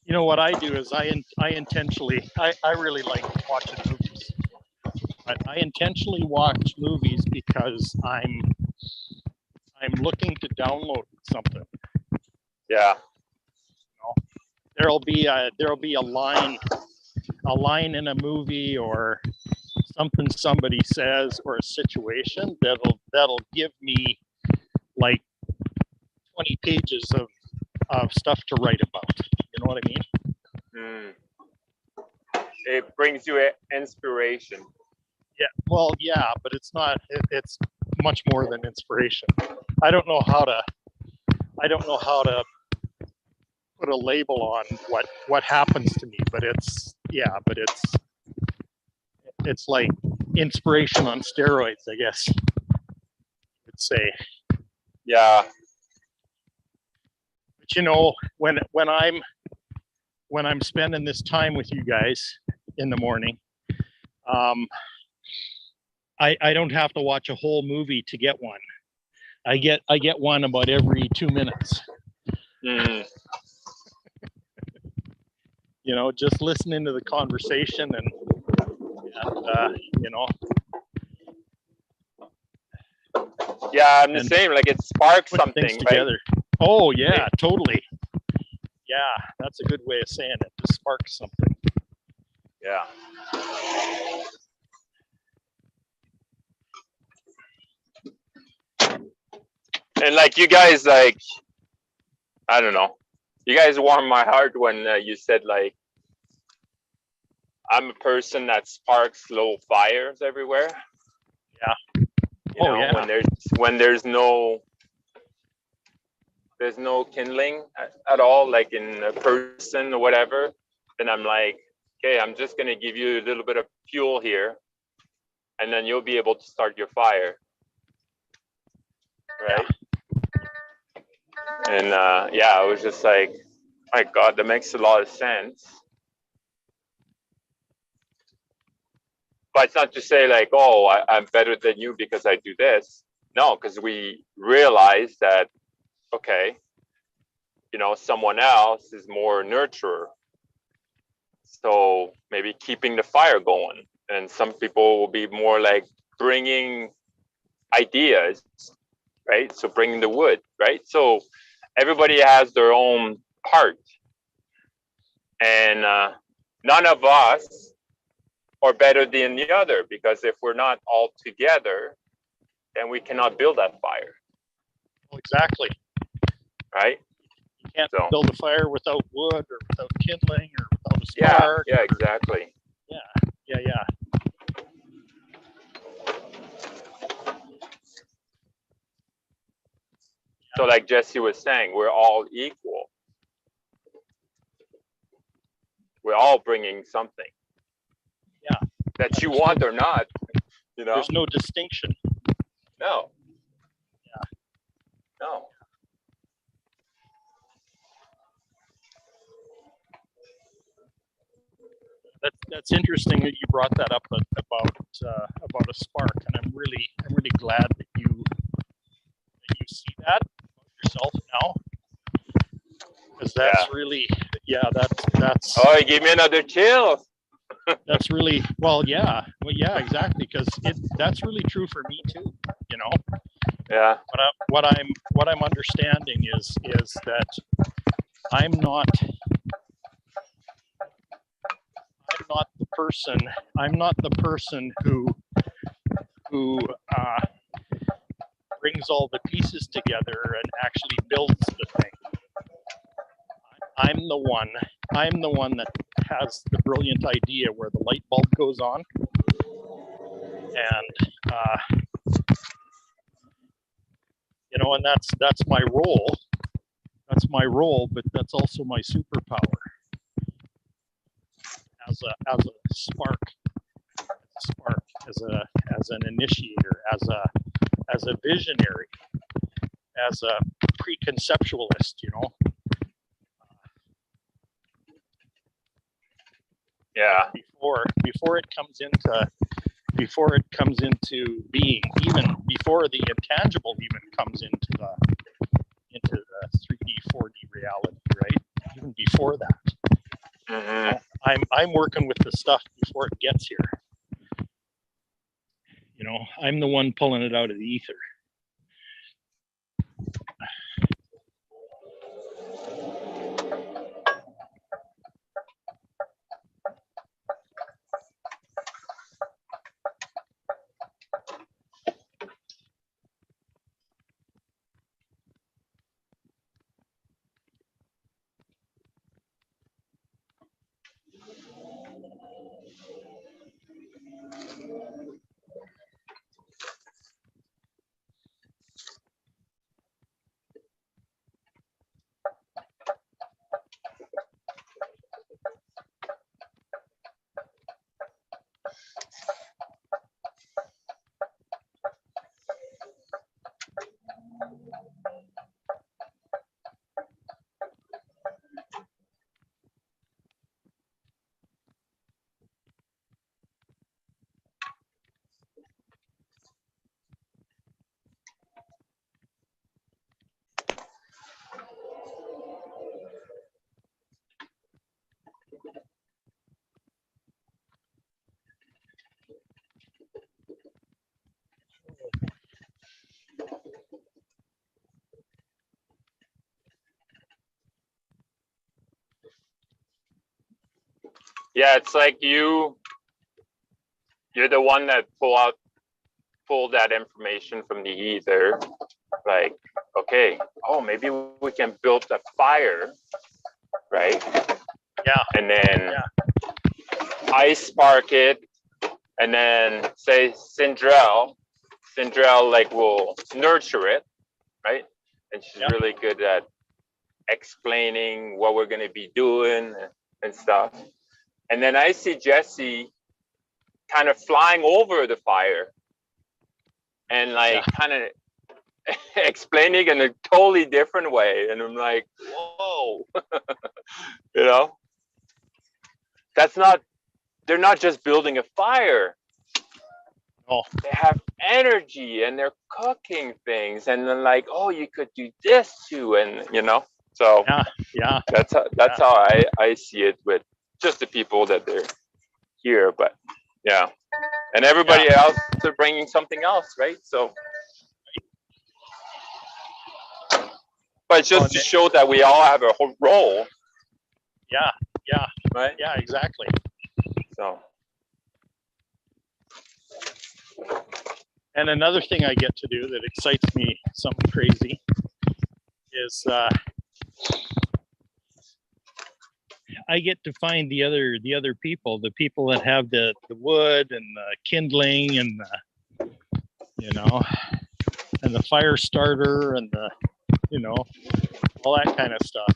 You know what I do is I intentionally I really like watching movies. But I intentionally watch movies because I'm looking to download something. Yeah. There'll be a line in a movie or something somebody says or a situation that'll give me like 20 pages of stuff to write about. You know what I mean? It brings you inspiration. Yeah. Well, yeah, but it's not. It's much more than inspiration. I don't know how to put a label on what happens to me, but it's like inspiration on steroids, I guess you'd say. Yeah. But when I'm spending this time with you guys in the morning, I don't have to watch a whole movie to get one. I get one about every 2 minutes. Just listening to the conversation and Yeah, I'm the same. Like it sparks something together. Right? Oh yeah, totally. Yeah, that's a good way of saying it. To spark something. Yeah. And like you guys, like, I don't know, you guys warmed my heart when you said like, I'm a person that sparks little fires everywhere. Yeah. Yeah. When there's no kindling at all, like in a person or whatever, then I'm like, okay, I'm just gonna give you a little bit of fuel here, and then you'll be able to start your fire. Right? And I was just like, my God, that makes a lot of sense. But it's not to say like, oh, I'm better than you because I do this. No, because we realize that, okay, someone else is more nurturer. So maybe keeping the fire going, and some people will be more like bringing ideas, right? So bringing the wood, right? So everybody has their own part, and none of us are better than the other, because if we're not all together, then we cannot build that fire, Well, exactly. right? You can't So- build a fire without wood or without kindling or without a Yeah, spark. yeah, exactly. Yeah. So like Jesse was saying, we're all equal. We're all bringing something. Yeah. That you there's want no- or not, you know? There's no distinction. No. Yeah. No. That's interesting that you brought that up about a spark, and I'm really glad that you see that about yourself now, because that's really that's Oh, you gave me another chill. that's really yeah exactly, because that's really true for me too, you know. Yeah. What I'm understanding is that I'm not the person who brings all the pieces together and actually builds the thing. I'm the one that has the brilliant idea where the light bulb goes on, and you know, and that's my role. That's my role, but that's also my superpower as a spark, as an initiator, as a visionary, as a preconceptualist, you know. Yeah. Before it comes into being, even before the intangible even comes into the 3D, 4D reality, right? Even before that, Mm-hmm. I'm working with the stuff before it gets here. You know, I'm the one pulling it out of the ether. Yeah, it's like you're the one that pull that information from the ether. Like, okay, oh, maybe we can build a fire, right? Yeah. And then I spark it, and then say Sindrell like will nurture it, right? And she's really good at explaining what we're gonna be doing and stuff. And then I see Jesse kind of flying over the fire and like kind of explaining in a totally different way. And I'm like, whoa, you know, they're not just building a fire. Oh. They have energy and they're cooking things. And then like, oh, you could do this too. And, you know, so that's how I see it with just the people that they're here. But Yeah. And everybody else are bringing something else, right? So, but it's just to show that we all have a whole role. Yeah, yeah, right. Yeah, exactly. So. And another thing I get to do that excites me something crazy is I get to find the other people, the people that have the wood and the kindling and the, you know, and the fire starter and the, you know, all that kind of stuff.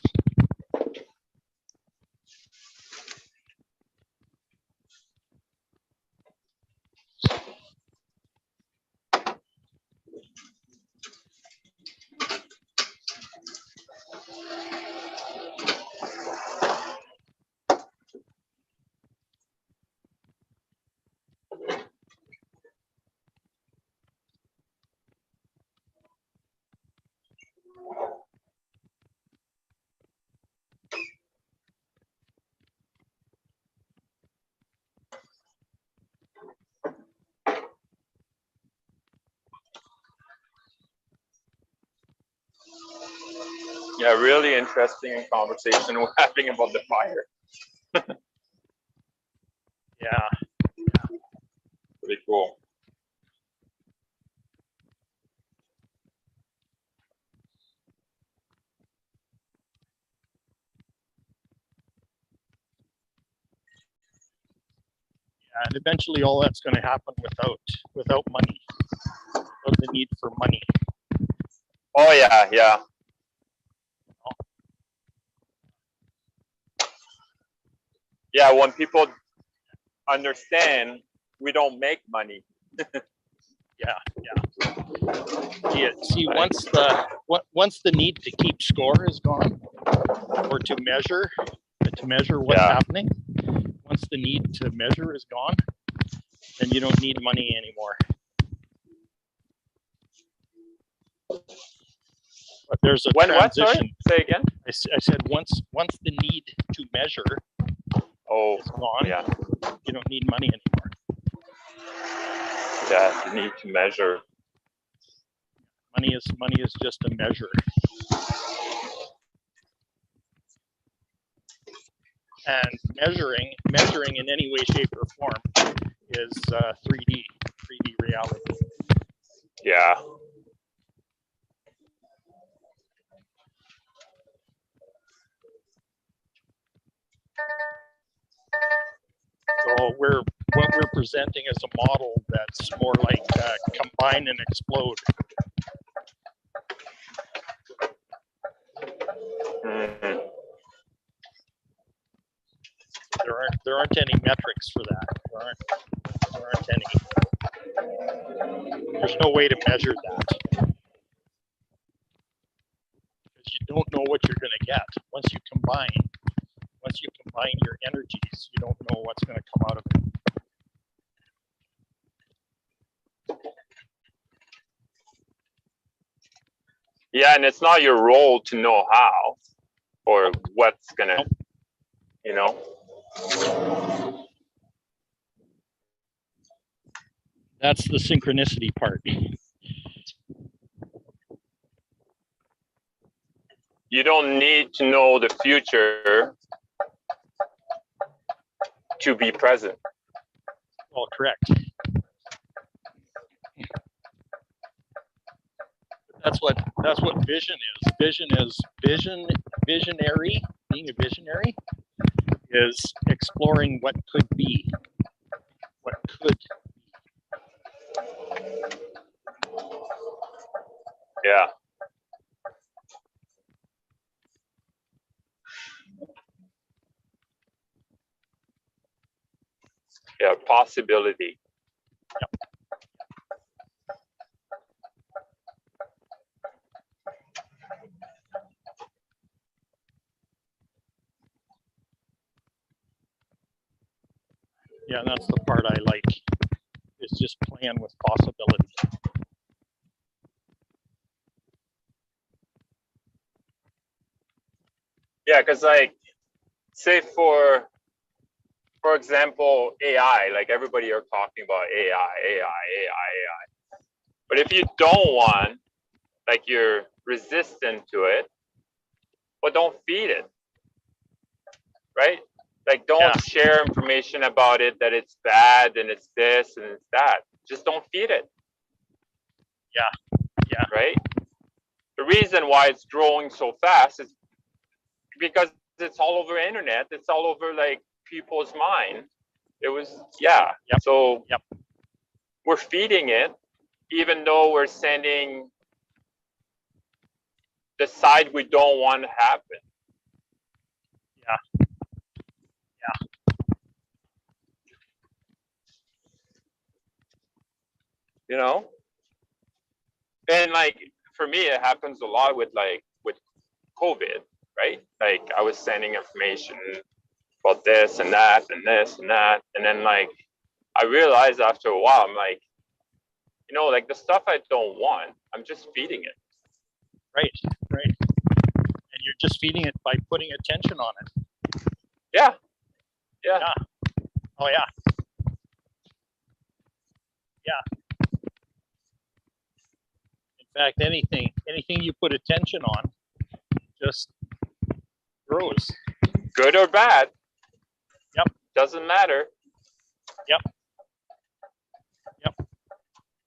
Yeah, really interesting conversation we're having about the fire. Yeah. Pretty cool. Yeah, and eventually all that's going to happen without money, without the need for money. Oh yeah, yeah. Yeah, when people understand we don't make money. Yeah. See, once the need to keep score is gone, or to measure what's happening, once the need to measure is gone, then you don't need money anymore. But there's a transition. What? Sorry? Say again. I said once the need to measure is gone, you don't need money anymore. Yeah, you need to measure. Money is just a measure. And measuring in any way, shape, or form is 3D reality. Yeah. So what we're presenting is a model that's more like combine and explode. Mm-hmm. There aren't any metrics for that. There aren't any. There's no way to measure that because you don't know what you're going to get once you combine your energies. You don't know what's going to come out of it. Yeah, and it's not your role to know how or what's gonna, you know. That's the synchronicity part. You don't need to know the future to be present. Well, correct. That's what vision is. Visionary. Being a visionary is exploring what could be. What could. Yeah. Yeah, possibility. Yep. Yeah, that's the part I like. Is just playing with possibility. Yeah, because like, say for for example, AI, like everybody are talking about AI. But if you don't want, like you're resistant to it, well, don't feed it, right? Like don't share information about it that it's bad and it's this and it's that. Just don't feed it. Yeah. Right? The reason why it's growing so fast is because it's all over internet. It's all over like people's mind. It was, So we're feeding it, even though we're sending the side we don't want to happen. Yeah. You know? And like, for me, it happens a lot with COVID, right? Like I was sending information about this and that and this and that. And then like, I realized after a while, I'm like, you know, like the stuff I don't want, I'm just feeding it. Right. And you're just feeding it by putting attention on it. Yeah. Oh yeah. In fact, anything you put attention on just grows. Good or bad. Yep. Doesn't matter. Yep.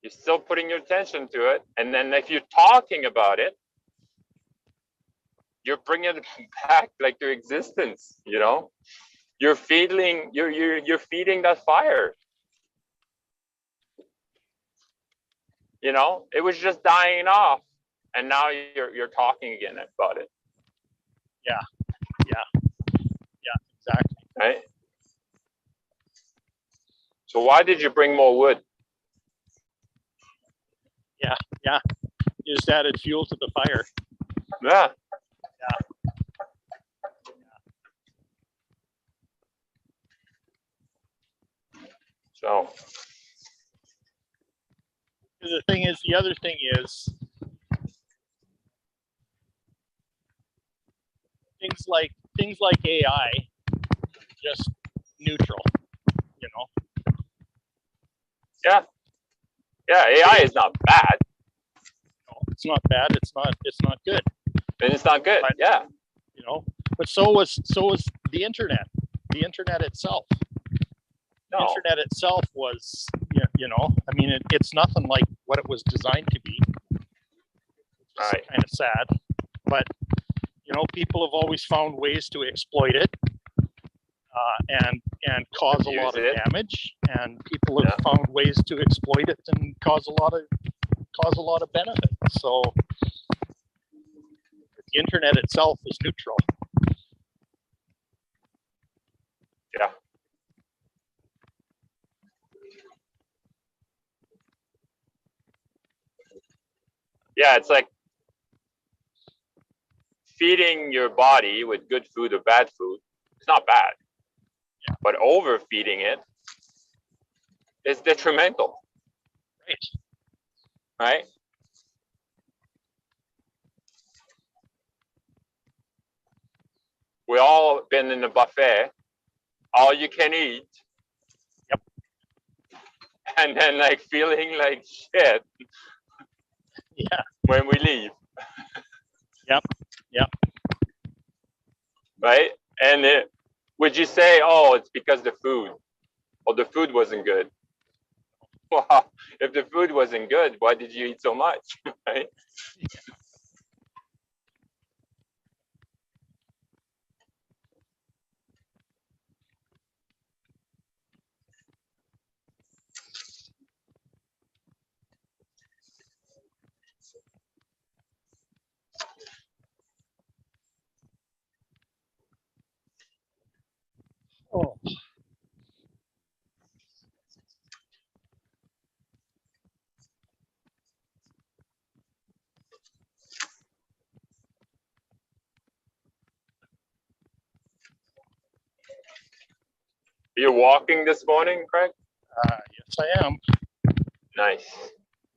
You're still putting your attention to it. And then if you're talking about it, you're bringing it back like to existence, you know? You're feeding that fire. You know, it was just dying off, and now you're talking again about it. Yeah, exactly. Right. So why did you bring more wood? Yeah. You just added fuel to the fire. Yeah. So the other thing is things like AI, just neutral, you know. Yeah, AI is not bad. No, it's not bad. It's not good. And it's not good. But, yeah. You know, but so was the internet. The internet itself. No. The internet itself was, you know, I mean, it's nothing like what it was designed to be. It's right. Kind of sad, but you know, people have always found ways to exploit it and cause a lot of damage. And people have found ways to exploit it and cause a lot of benefit. So the internet itself is neutral. Yeah. Yeah, it's like feeding your body with good food or bad food. It's not bad. Yeah. But overfeeding it is detrimental. Right? We all been in a buffet, all you can eat. Yep. And then like feeling like shit. Yeah. When we leave. Yep. Right? And would you say, oh, it's because the food, or the food wasn't good? Well, if the food wasn't good, why did you eat so much? Right? Oh. You're walking this morning, Craig? Yes, I am. Nice.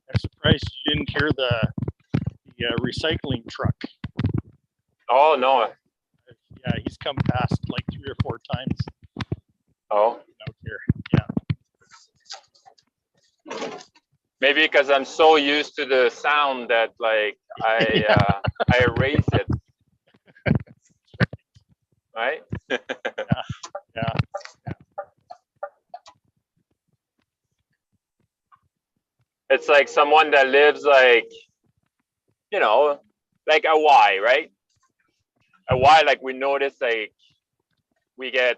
I'm surprised you didn't hear the recycling truck. Oh, no. Yeah, he's come past like 3 or 4 times. Oh, out here. maybe because I'm so used to the sound that like I erase it. Right? Yeah. It's like someone that lives like, you know, like Hawaii, right? Hawaii, like we notice like we get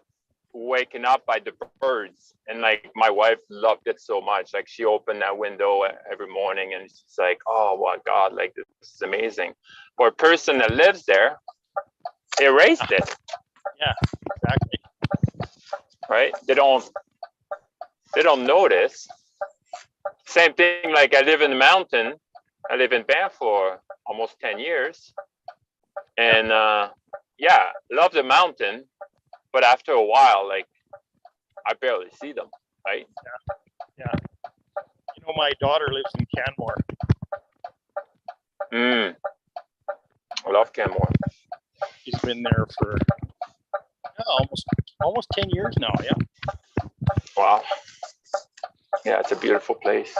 waken up by the birds, and like my wife loved it so much. Like she opened that window every morning and she's like, oh my God, like this is amazing. For a person that lives there, erased it, Yeah, exactly. right? They don't notice. Same thing, like I live in the mountain. I live in Banff for almost 10 years. And yeah, love the mountain. But after a while, like I barely see them, right? Yeah. You know, my daughter lives in Canmore. I love Canmore. She's been there for almost 10 years now. Yeah. Wow. Yeah, it's a beautiful place.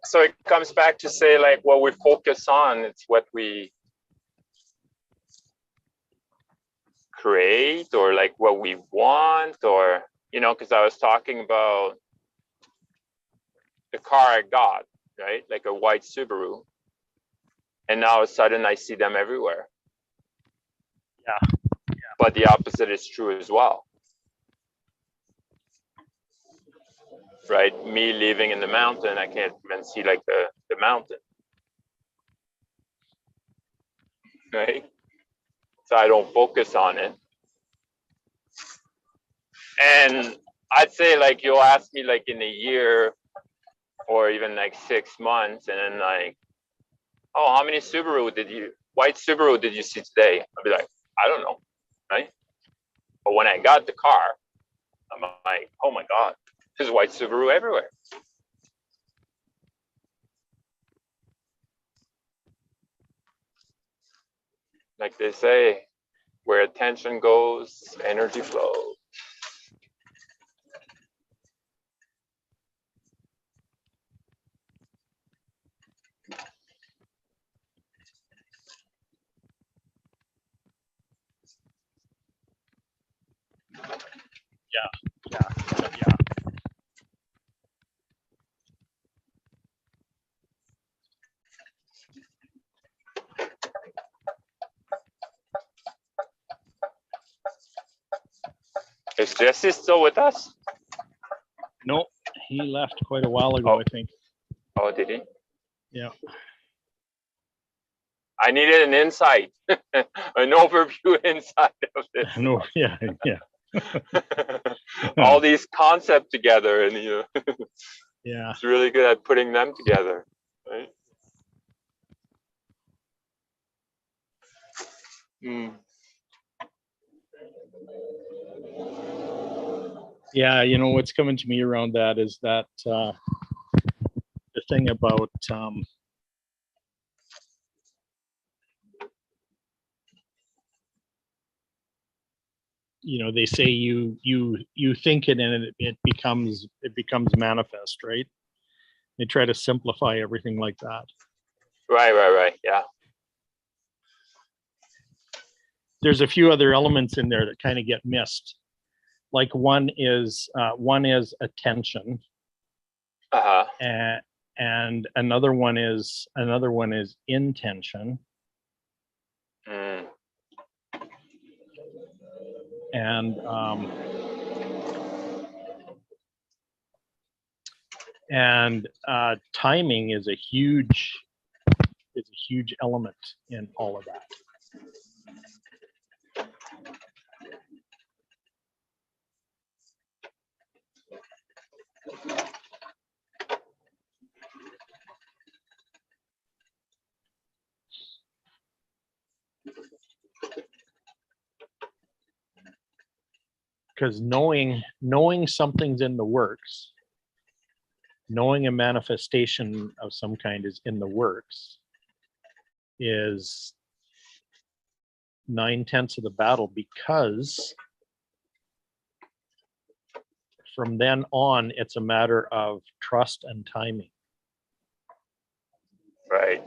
So it comes back to say like what we focus on, it's what we create, or like what we want, or, you know, because I was talking about the car I got, right? Like a white Subaru. And now all of a sudden I see them everywhere. Yeah. But the opposite is true as well. Right? Me living in the mountain, I can't even see like the mountain. Right? So I don't focus on it. And I'd say like you'll ask me like in a year or even like 6 months, and then like, oh, how many white Subaru did you see today? I'll be like, I don't know, right? But when I got the car, I'm like, oh my God, there's white Subaru everywhere. Like they say, where attention goes, energy flows. Yeah. Is Jesse still with us? No, he left quite a while ago, I think. Oh, did he? Yeah. I needed an insight, an overview inside of this. No, yeah. All these concepts together, and you know, Yeah. it's really good at putting them together, right? Yeah, you know what's coming to me around that is that the thing about you know, they say you think it and it becomes manifest, right? They try to simplify everything like that. Right. Yeah. There's a few other elements in there that kind of get missed. Like one is attention, and another one is intention, and timing is a huge element in all of that. because knowing something's in the works, knowing a manifestation of some kind is in the works is 9/10 of the battle, because from then on, it's a matter of trust and timing. Right.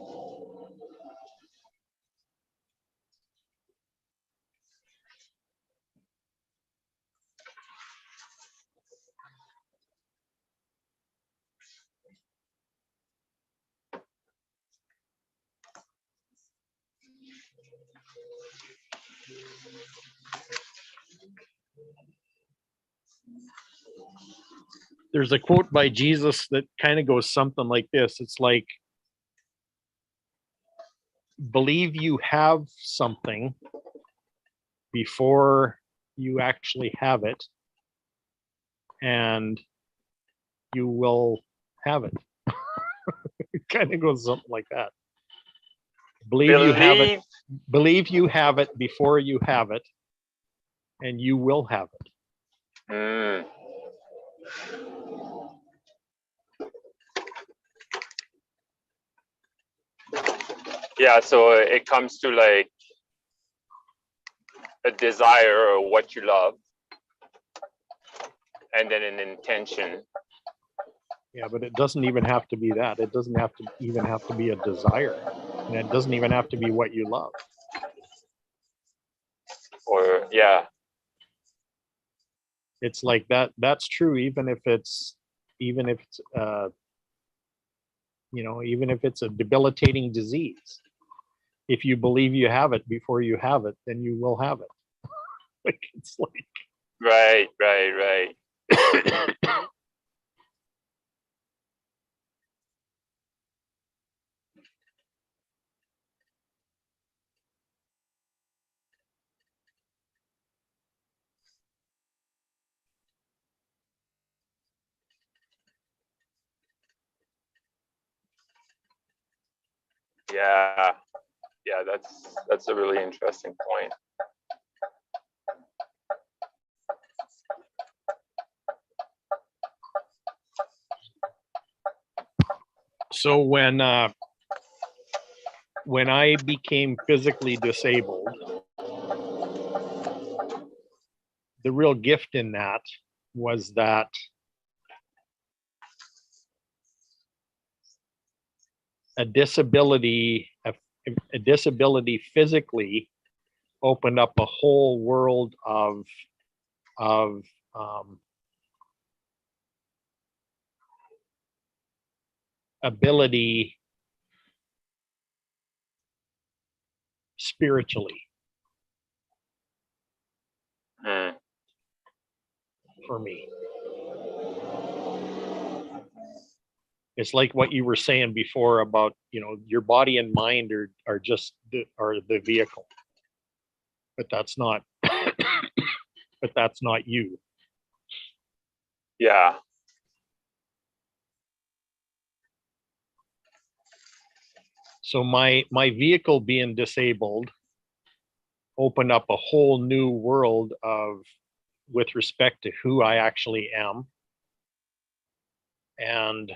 There's a quote by Jesus that kind of goes something like this. It's like, believe you have something before you actually have it, and you will have it. It kind of goes something like that. Believe you have it. Believe you have it before you have it, and you will have it. Mm. Yeah, so it comes to like a desire or what you love, and then an intention. Yeah, but it doesn't even have to be that. It doesn't have to even have to be a desire, and it doesn't even have to be what you love. Or yeah. It's like that. That's true, even if it's even if it's a debilitating disease. If you believe you have it before you have it, then you will have it. Like, it's like Right. Yeah. Yeah, that's a really interesting point. so when I became physically disabled, the real gift in that was that a disability physically opened up a whole world of ability spiritually Mm. for me. It's like what you were saying before about, your body and mind are just the vehicle, but that's not you. Yeah. So my vehicle being disabled opened up a whole new world with respect to who I actually am. And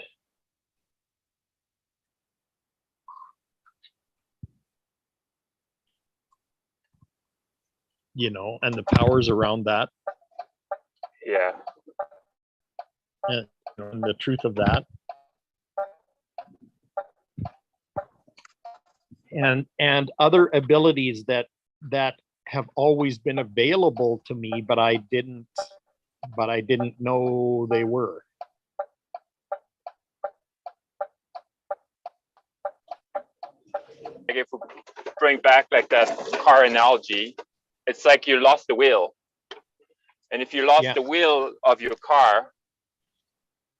and the powers around that. Yeah. And the truth of that. And other abilities that have always been available to me, but I didn't know they were. Like if we bring back like that car analogy, it's like you lost the wheel. And if you lost the wheel of your car,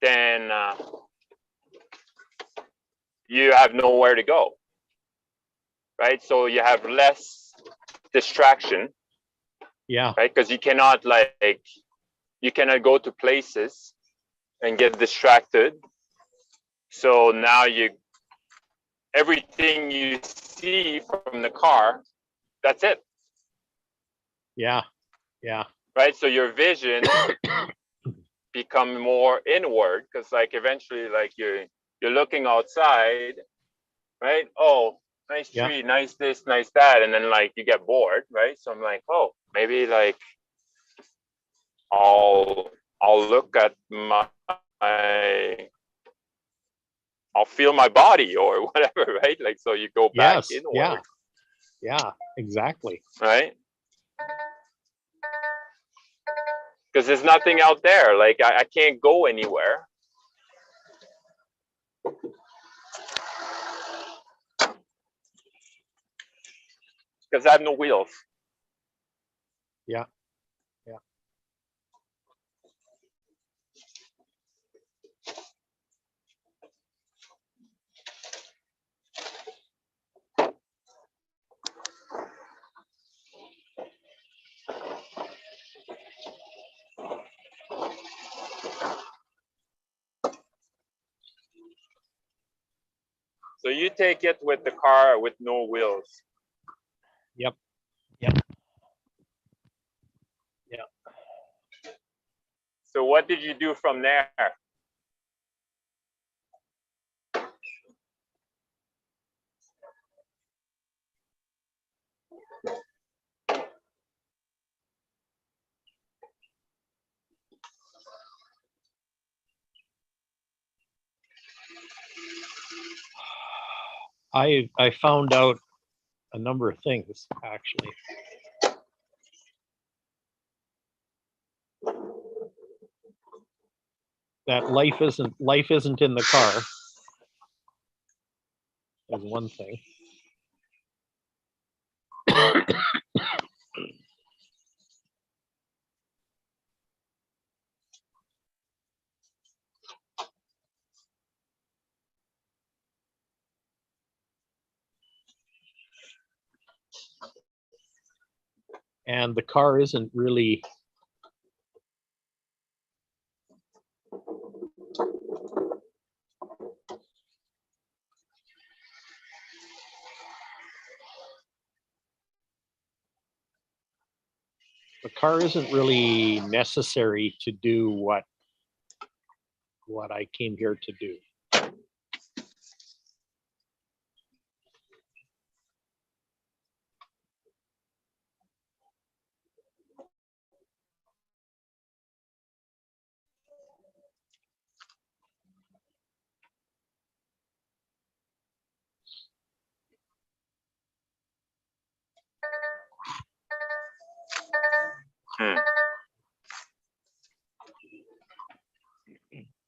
then you have nowhere to go, right? So you have less distraction, right? Because you cannot go to places and get distracted. So now everything you see from the car, that's it. Yeah. right? So your vision become more inward, because like eventually like you're looking outside, right? Oh, nice Yeah. tree, nice this, nice that, and then like you get bored, right? So I'm like, oh, maybe like I'll look at I'll feel my body or whatever, right? Like, so you go back Yes. inward, Yeah. Yeah. Exactly. right? Because there's nothing out there. Like I can't go anywhere. Because I have no wheels. Yeah. Yeah. So you take it with the car with no wheels. Yep. Yep. Yeah. So what did you do from there? I found out a number of things actually. That life isn't in the car. Is one thing. And the car isn't really necessary to do what I came here to do.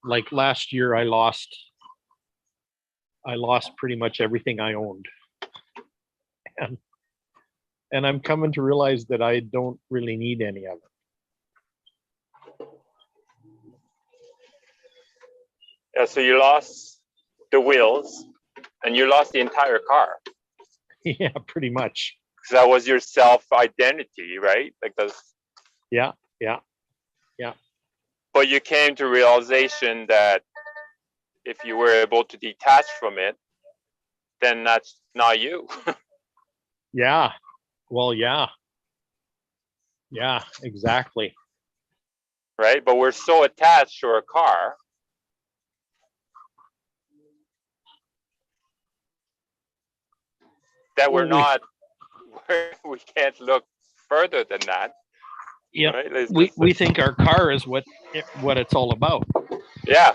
Like last year, I lost pretty much everything I owned. And I'm coming to realize that I don't really need any of it. Yeah, so you lost the wheels and you lost the entire car. Yeah, pretty much. Because that was your self-identity, right? Like that's. Yeah. But you came to realization that if you were able to detach from it, then that's not you. Yeah. Well, yeah. Yeah, exactly. Right? But we're so attached to our car that we're not, we can't look further than that. Yeah, right? we think our car is what it's all about. Yeah.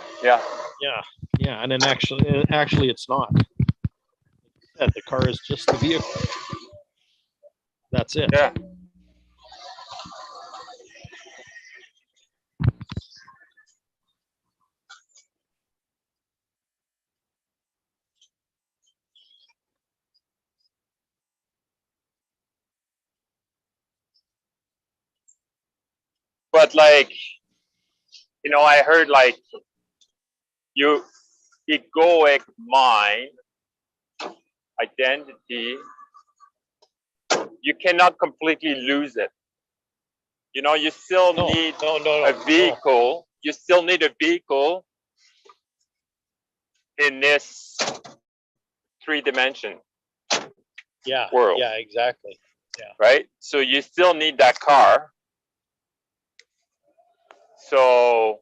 And then actually it's not. The car is just the vehicle. That's it. Yeah. But like, I heard like you egoic mind, identity, you cannot completely lose it. You still need a vehicle. You still need a vehicle in this 3-dimension world. Yeah, exactly. Yeah. Right? So you still need that car. So,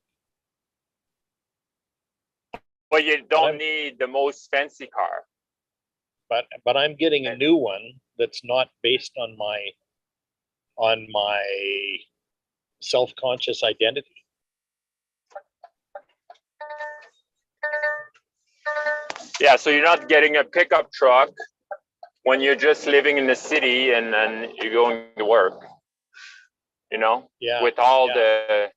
but you I'm- don't need the most fancy car. but I'm getting a new one that's not based on my self-conscious identity. Yeah, so you're not getting a pickup truck when you're just living in the city and then you're going to work, you know, Yeah. with all yeah. the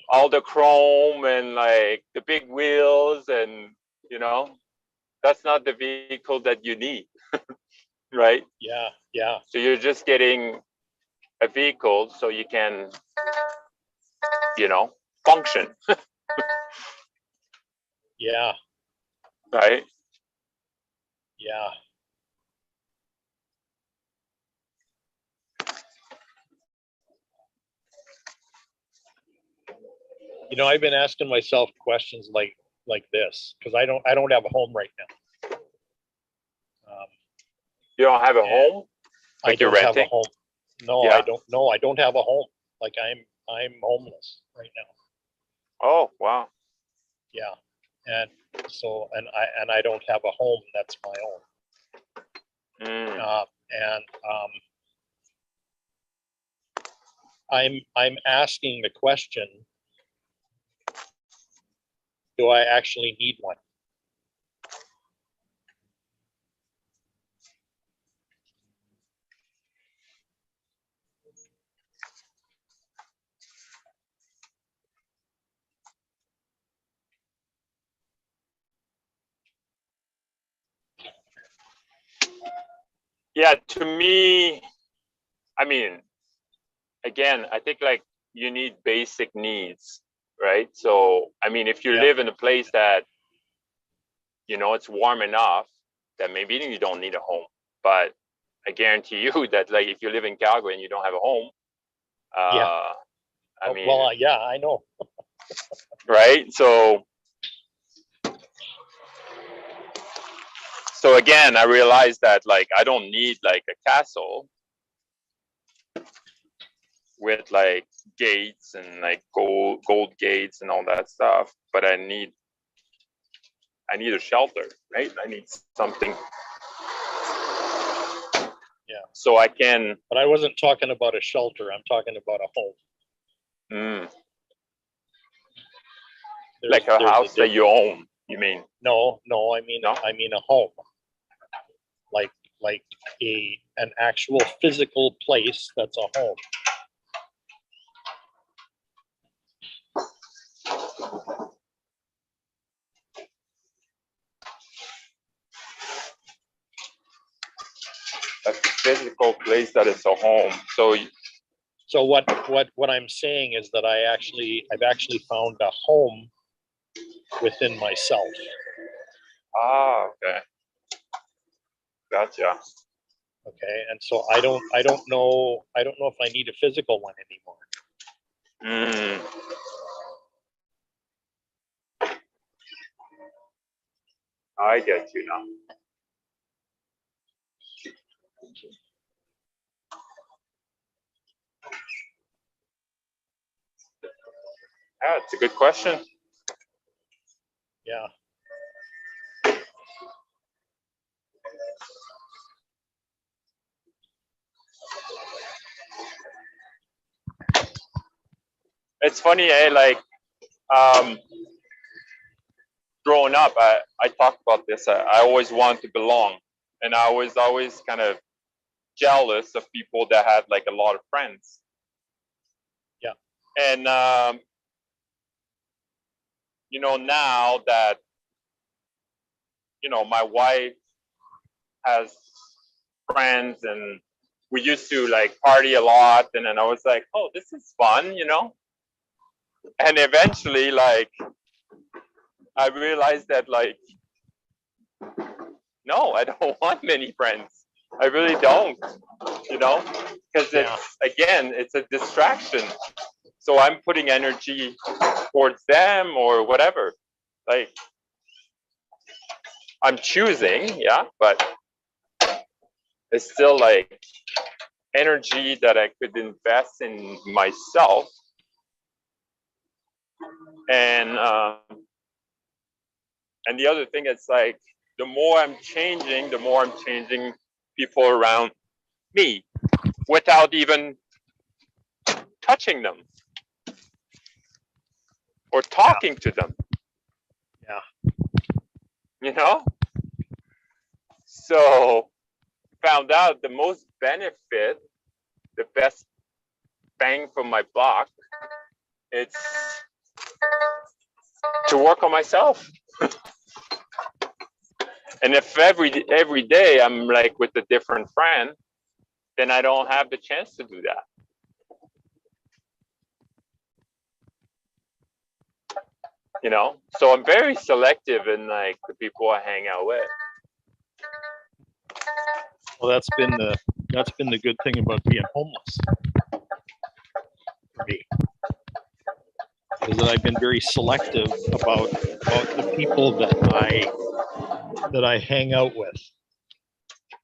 all the chrome and like the big wheels, and you know, that's not the vehicle that you need, right? Yeah. Yeah. So you're just getting a vehicle so you can, you know, function, Yeah. right? Yeah. You know, I've been asking myself questions like this because I don't have a home right now. You don't have a And home, I like you're don't have a renting. home. No, Yeah. I don't. No, I don't have a home. Like I'm homeless right now. Oh, wow. Yeah, and so and I don't have a home that's my own. Mm. And I'm asking the question: do I actually need one? Yeah, to me, I mean, again, I think like you need basic needs, right? So, I mean, if you Yeah. live in a place that, you know, it's warm enough, then maybe you don't need a home. But I guarantee you that, like, if you live in Calgary and you don't have a home, Yeah. I mean, Well, yeah, I know. right? So again, I realized that like I don't need like a castle with like gates and like gold gates and all that stuff, but I need a shelter, right? I need something. Yeah. So I can. But I wasn't talking about a shelter. I'm talking about a home. Like a house that you own, you mean? No, I mean No? I mean a home. Like an actual physical place that's a home. A physical place that is a home. So what I'm saying is that I've actually found a home within myself. Okay. Gotcha. Okay, and so I don't know if I need a physical one anymore. I get you now. Yeah, it's a good question. Yeah. It's funny, like growing up, I talked about this. I always wanted to belong, and I was always kind of jealous of people that had like a lot of friends. Yeah. And you know, now that you know my wife has friends and we used to like party a lot, and then I was like, oh, this is fun, you know. And eventually, like, I realized that like, no, I don't want many friends. I really don't, you know, because it's again, it's a distraction. So I'm putting energy towards them or whatever. Like, I'm choosing, yeah, but it's still like energy that I could invest in myself. And the other thing is like, the more I'm changing, the more I'm changing people around me without even touching them or talking to them. Yeah. You know? So found out the most benefit, the best bang for my buck, it's to work on myself. And if every day I'm like with a different friend, then I don't have the chance to do that. You know, so I'm very selective in like the people I hang out with. Well, that's been the good thing about being homeless for me, is that I've been very selective about the people that I hang out with,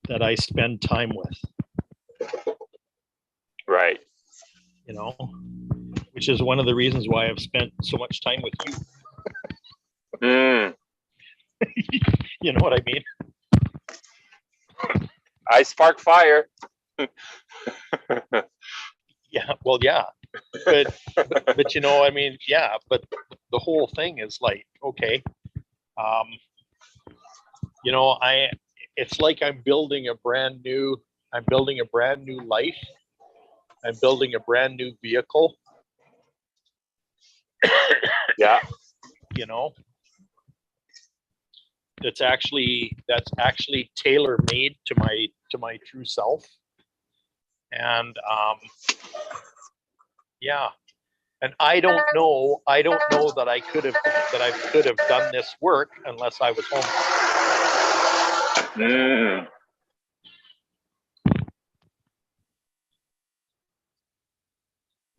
that I spend time with. Right. You know, which is one of the reasons why I've spent so much time with you. You know what I mean? I spark fire. Yeah, well, yeah, but you know, I mean, yeah, but the whole thing is like, okay, you know, it's like I'm building a brand new life. I'm building a brand new vehicle. Yeah. You know, that's actually tailor made to my true self. And yeah, and I don't know that I could have done this work unless I was homeless.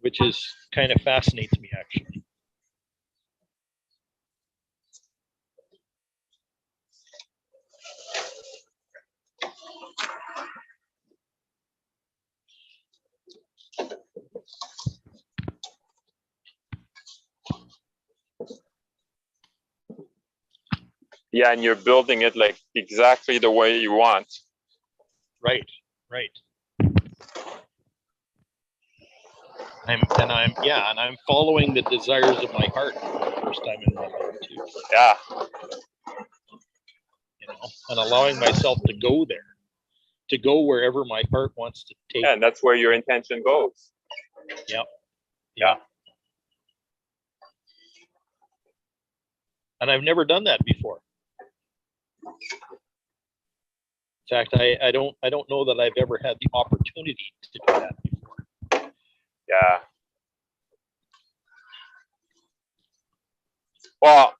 Which is kind of fascinates me, actually. Yeah, and you're building it like exactly the way you want. Right. I'm following the desires of my heart for the first time in my life too. Yeah. You know, and allowing myself to go there, to go wherever my heart wants to take. Yeah, and that's where your intention goes. Yep. Yeah. And I've never done that before. In fact, I don't know that I've ever had the opportunity to do that before. Yeah. Well,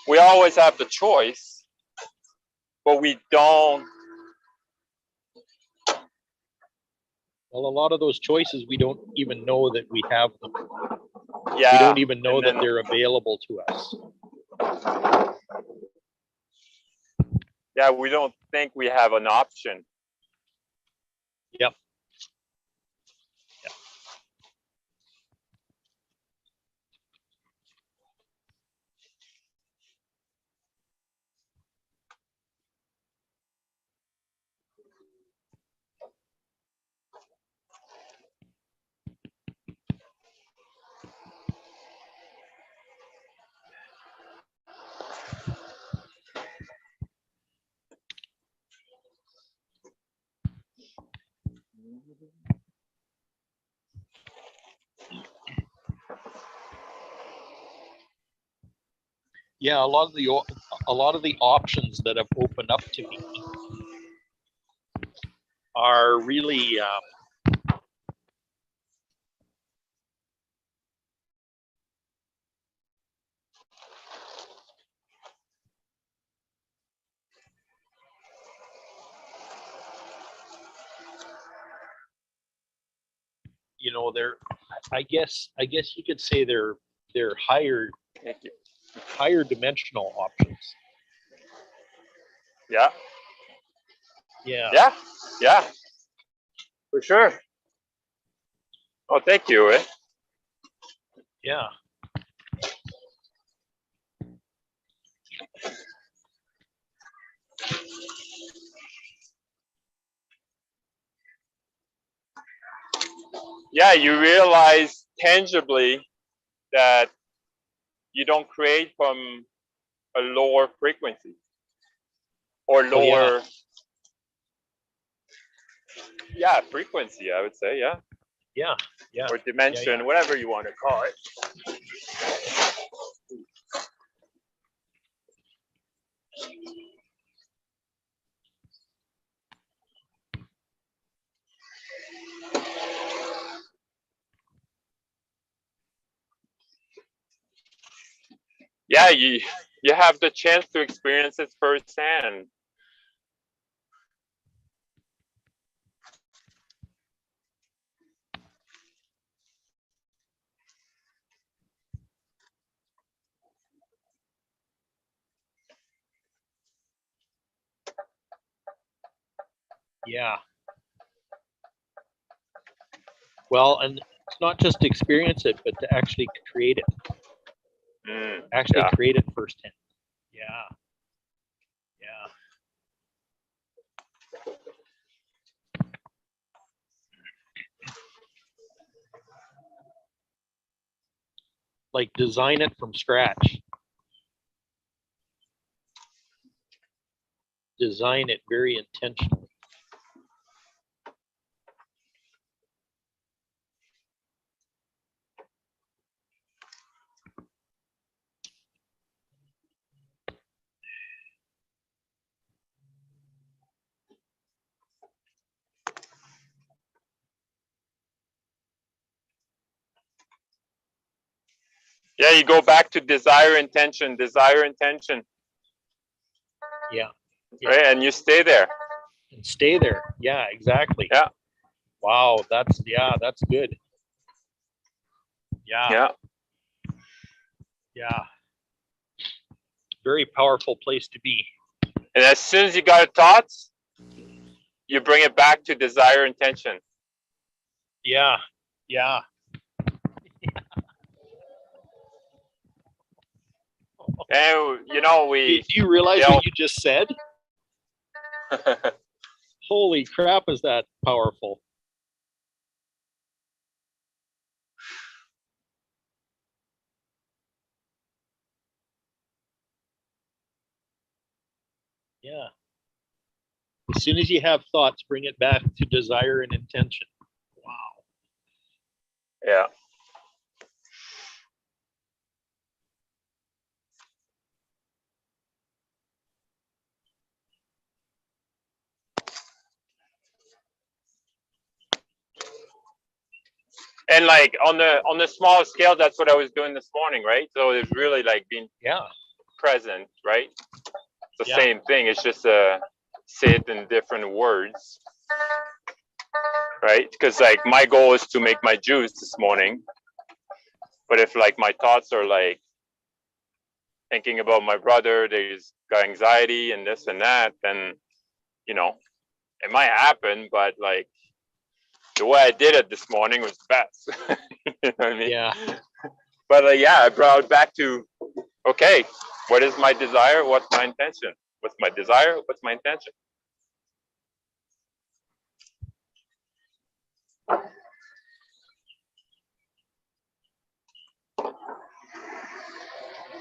we always have the choice, but we don't. Well, a lot of those choices, we don't even know that we have them. Yeah. We don't even know that they're available to us. Yeah, we don't think we have an option. Yep. Yeah, a lot of the options that have opened up to me are really you know, they're, I guess you could say they're higher dimensional options. Yeah. Yeah. Yeah. Yeah. For sure. Oh, thank you. Yeah. Yeah, you realize tangibly that you don't create from a lower frequency or Oh, yeah. lower, yeah, frequency, I would say, yeah, Yeah. Yeah. or dimension, yeah. whatever you want to call it. Yeah, you have the chance to experience it firsthand. Yeah. Well, and it's not just to experience it, but to actually create it. Actually Yeah. create it firsthand. Yeah. Yeah. Like design it from scratch. Design it very intentionally. Yeah, you go back to desire, intention, Yeah. right? And you stay there. And stay there. Yeah, exactly. Yeah. Wow, that's good. Yeah. Yeah. Yeah. Very powerful place to be. And as soon as you got a thoughts, you bring it back to desire, intention. Yeah. Yeah. And you know, Do you realize what you just said? Holy crap, is that powerful? Yeah. As soon as you have thoughts, bring it back to desire and intention. Wow. Yeah. And like on the small scale, that's what I was doing this morning, right? So it's really like being present, right? It's the same thing. It's just say it in different words, right? Because like my goal is to make my juice this morning, but if like my thoughts are like thinking about my brother, there's got anxiety and this and that, then you know it might happen, but like the way I did it this morning was the best. You know what I mean? Yeah. But yeah, I brought it back to, okay, what is my desire? What's my intention? What's my desire? What's my intention?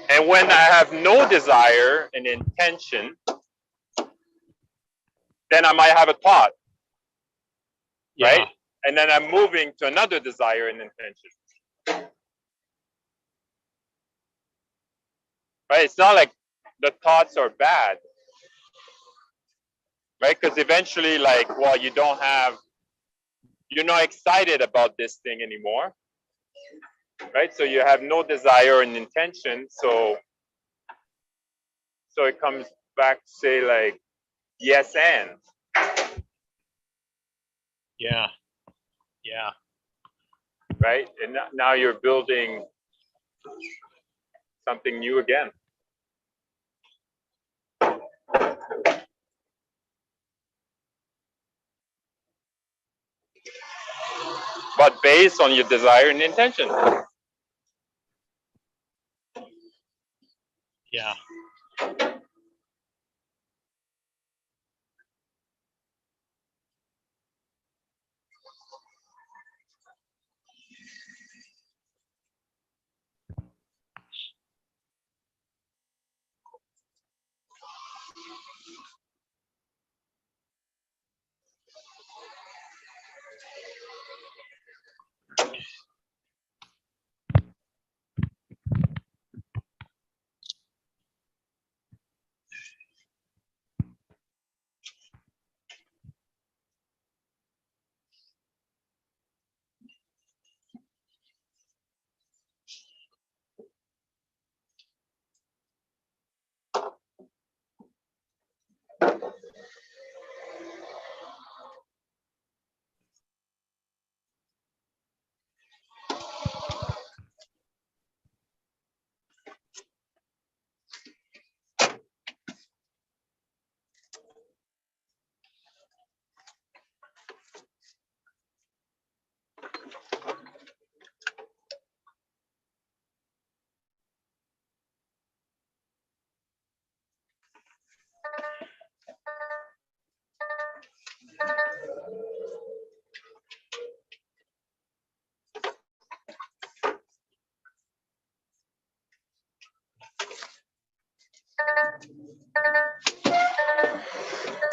And when I have no desire and intention, then I might have a thought, right? And then I'm moving to another desire and intention. Right? It's not like the thoughts are bad, right? Because eventually, like, well, you're not excited about this thing anymore, right? So you have no desire and intention. So it comes back to say like, yes and. Yeah. Yeah. Right? And now you're building something new again. but based on your desire and intention. Yeah.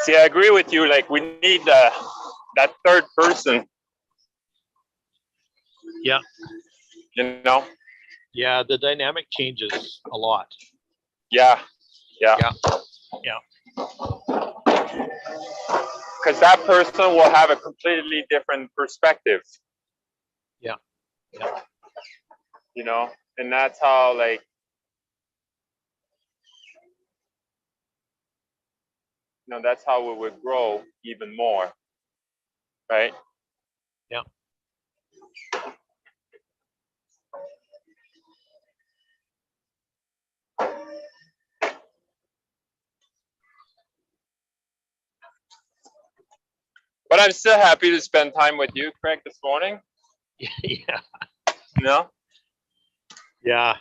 See, I agree with you. Like, we need that third person. Yeah. You know? Yeah, the dynamic changes a lot. Yeah. Yeah. Because that person will have a completely different perspective. Yeah. You know? And that's how, like, that's how we would grow even more. Right? Yeah. But I'm still happy to spend time with you, Craig, this morning. Yeah. You know? Yeah.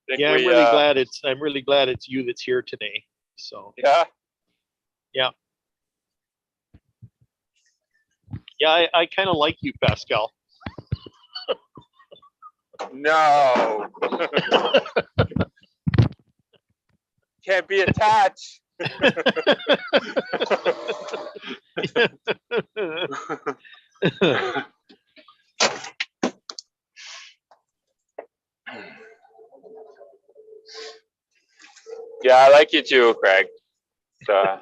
Think Yeah, we, I'm really glad it's you that's here today. So Yeah. yeah, I kind of like you, Pascal. No. Can't be attached. Yeah, I like you too, Craig. So,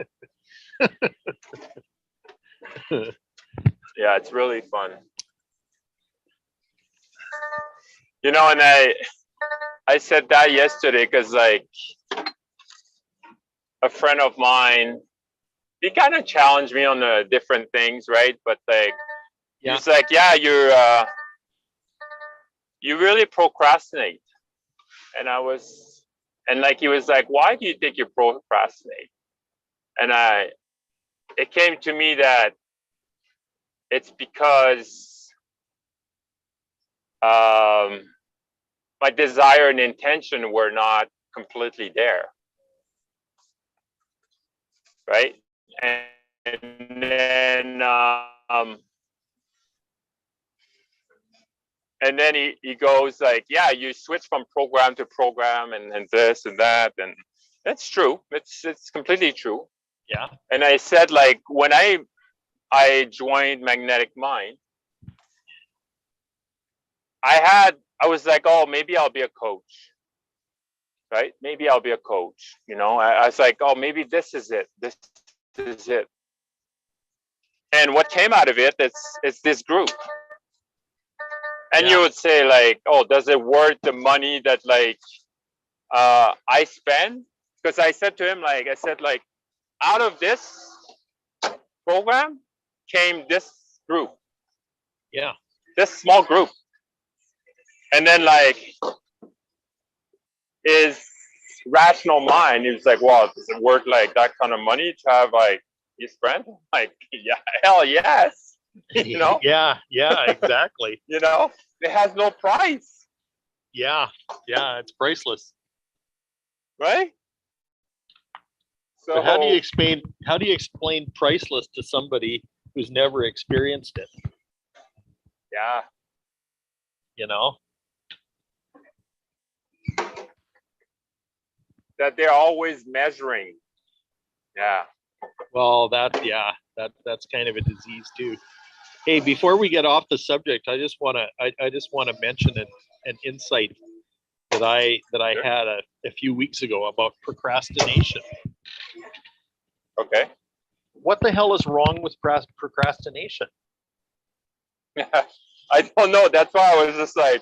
yeah, it's really fun. You know, and I said that yesterday because, like, a friend of mine, he kind of challenged me on the different things, right? But like, Yeah. he's like, yeah, you really procrastinate. And like, he was like, why do you think you procrastinate? And it came to me that it's because my desire and intention were not completely there, right? And then he goes like, yeah, you switch from program to program and this and that, and that's true. It's completely true. Yeah. And I said, like, when I joined Magnetic Mind, I was like, oh, maybe I'll be a coach, right? Maybe I'll be a coach. You know, I was like, oh, maybe this is it. This is it. And what came out of it, it's this group. And you would say, like, oh, does it worth the money that, like, I spend? Because I said to him, like, out of this program came this group. Yeah. This small group. And then, like, is rational mind is like, well, does it worth like that kind of money to have like his friend? Like, yeah, hell yes. You know? Yeah, exactly. You know, it has no price, Yeah, it's priceless. right? So But how do you explain priceless to somebody who's never experienced it? yeah, You know? that they're always measuring. Yeah. Well, that's kind of a disease too. Hey, before we get off the subject, I just want to mention an insight that I Sure. had a few weeks ago about procrastination. Okay. What the hell is wrong with procrastination? I don't know. That's why I was just like,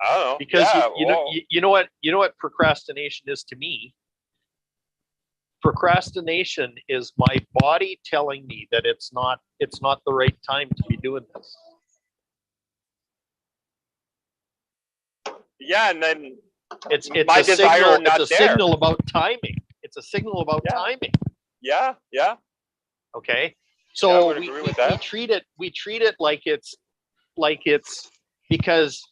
I don't know. Because Yeah, you know what procrastination is to me. Procrastination is my body telling me that it's not the right time to be doing this. yeah, and then It's my a desire signal. not It's a there. signal about timing. It's a signal about Yeah. timing. yeah, Okay, Yeah, I so would agree with that. we treat it like it's because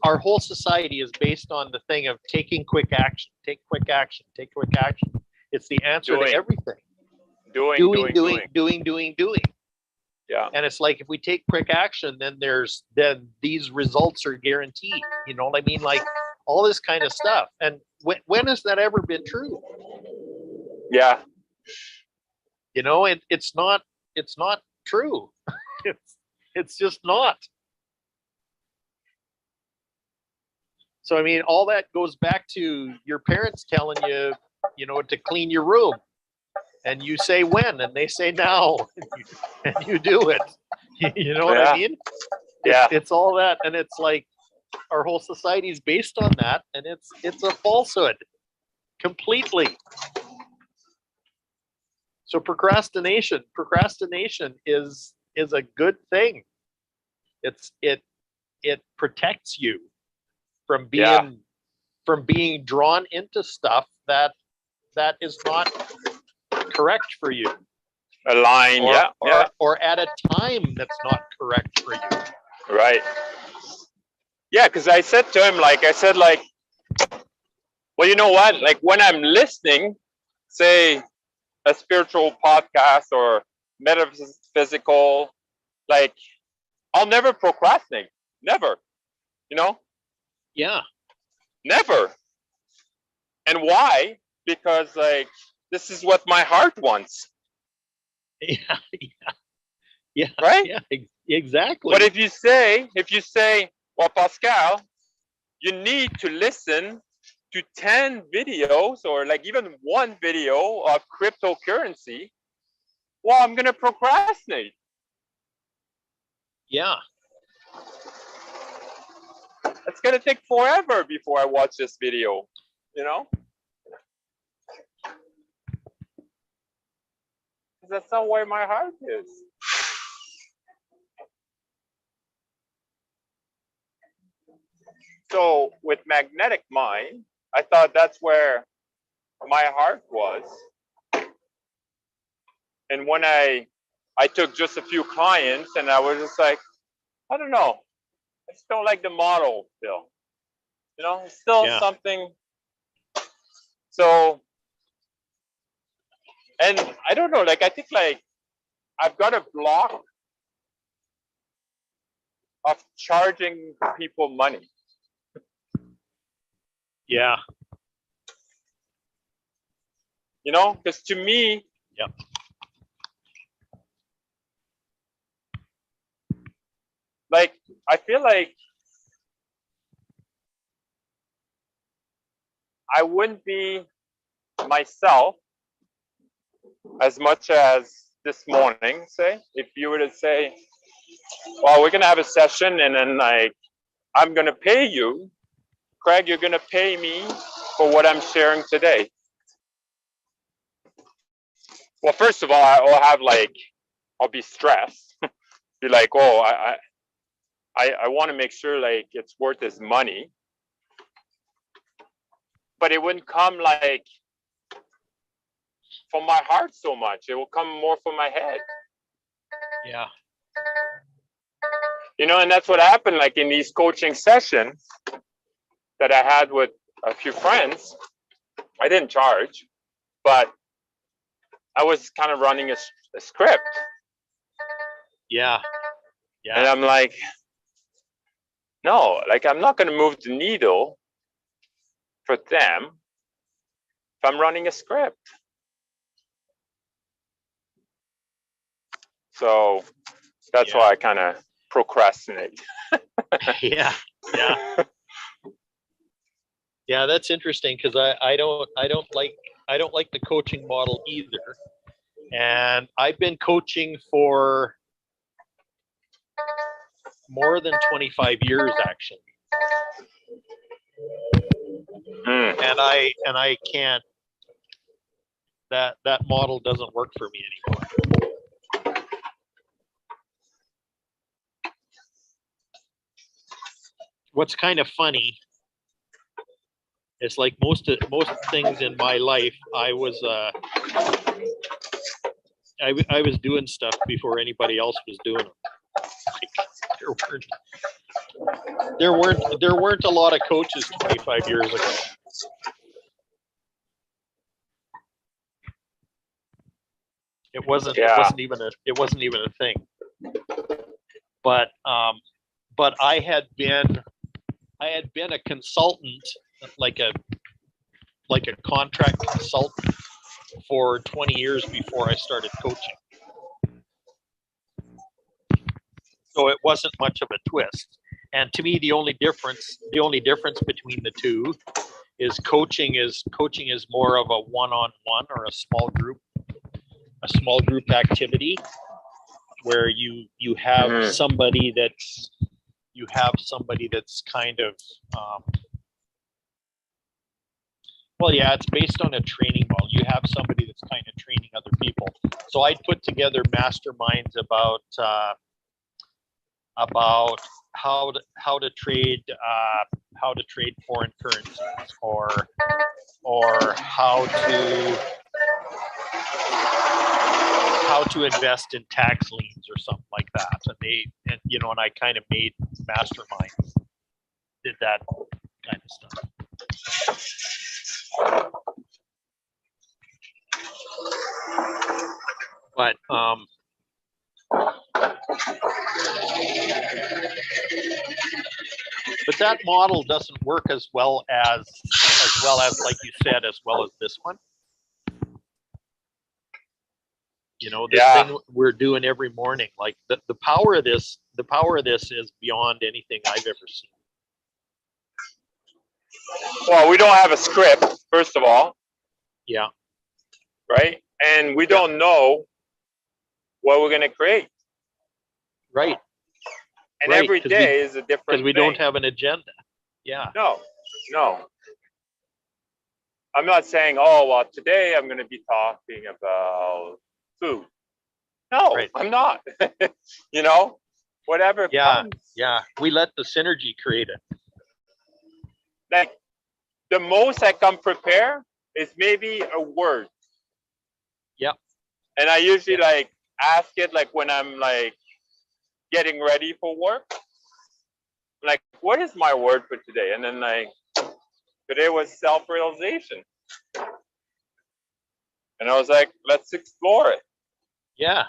our whole society is based on the thing of taking quick action, take quick action, take quick action. It's the answer Doing. to everything. Doing. Yeah, And it's like if we take quick action, then these results are guaranteed. You know what I mean? Like all this kind of stuff. And when has that ever been true? yeah, You know, it's not true. it's just not. So I mean, all that goes back to your parents telling you, you know, to clean your room, and you say when, and they say now, and you do it. You know what I mean? yeah. It's all that, and it's like our whole society is based on that, and it's a falsehood, completely. So procrastination is a good thing. It protects you from being drawn into stuff that is not correct for you. A line, or at a time that's not correct for you. Right. Yeah, because I said to him, like, well, you know what? Like when I'm listening, say, a spiritual podcast or metaphysical, like, I'll never procrastinate. Never. You know? Yeah. Never. And why? Because, like, this is what my heart wants. Yeah. Right? Yeah, exactly. But if you say, well, Pascal, you need to listen to 10 videos or like even one video of cryptocurrency, well, I'm going to procrastinate. Yeah. It's going to take forever before I watch this video, you know? Because that's not where my heart is. So with Magnetic Mind, I thought that's where my heart was. And when I took just a few clients and I was just like, I don't know. I just don't like the model still. You know, it's still something. So, and I don't know, like, I think like I've got a block of charging people money. Yeah. You know, because to me, like, I feel like I wouldn't be myself as much as this morning, say, if you were to say, well, we're going to have a session and then like, I'm going to pay you. Craig, you're going to pay me for what I'm sharing today. Well, first of all, I'll be stressed. Be like, oh, I want to make sure like it's worth his money. but it wouldn't come like from my heart so much. It will come more from my head. Yeah. You know, and that's what happened like in these coaching sessions that I had with a few friends. I didn't charge, but I was kind of running a script. Yeah. And I'm like, no, like I'm not going to move the needle for them if I'm running a script. So that's why I kind of procrastinate. Yeah. Yeah, that's interesting because I don't like the coaching model either. And I've been coaching for more than 25 years actually. And I can't, that model doesn't work for me anymore. What's kind of funny is like most things in my life, I was doing stuff before anybody else was doing them. Like, there weren't a lot of coaches 25 years ago. It wasn't even a thing. But I had been a consultant, like a contract consultant for 20 years before I started coaching. So it wasn't much of a twist. And to me, the only difference between the two is coaching is more of a one-on-one or a small group activity where you have somebody that's kind of it's based on a training model. You have somebody that's kind of training other people. So I'd put together masterminds about how to trade foreign currencies or how to invest in tax liens or something like that. And I kind of made masterminds, did that kind of stuff. But that model doesn't work as well as like you said, as well as this one. This thing we're doing every morning, like the power of this is beyond anything I've ever seen. Well, we don't have a script, first of all. Yeah. Right? And we don't know what we're going to create. Right. And every day is a different thing. Because we don't have an agenda. Yeah. No. I'm not saying, oh, well, today I'm going to be talking about food. No, I'm not. Whatever comes. Yeah. We let the synergy create it. Like, the most I can prepare is maybe a word. Yep. And I usually like ask it like when I'm like getting ready for work. Like, what is my word for today? And then like today was self-realization. And I was like, let's explore it. Yeah.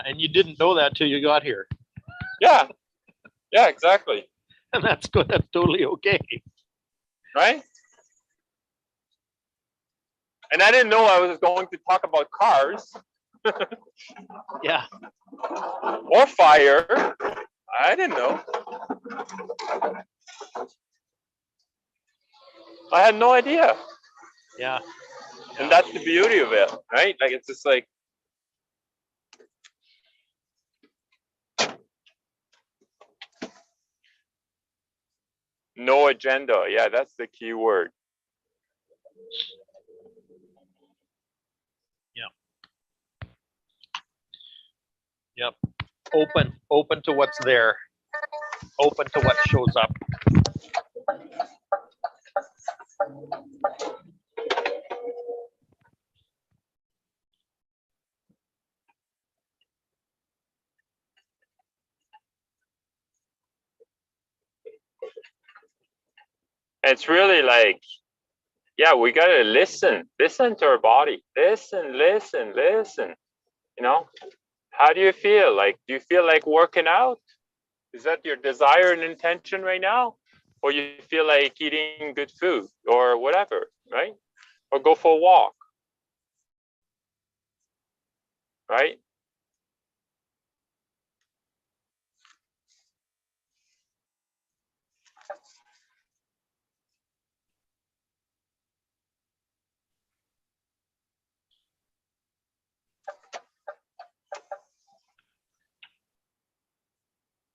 And you didn't know that till you got here. Yeah, exactly. And that's good. That's totally okay. Right? And I didn't know I was going to talk about cars. Yeah. Or fire. I didn't know. I had no idea. Yeah. And that's the beauty of it, right? Like, it's just like, no agenda. Yeah, that's the key word. Yep. Open to what's there. Open to what shows up. It's really like, yeah, we gotta listen to our body. Listen. You know, how do you feel? Like, do you feel like working out? Is that your desire and intention right now? Or you feel like eating good food or whatever, right? Or go for a walk, right?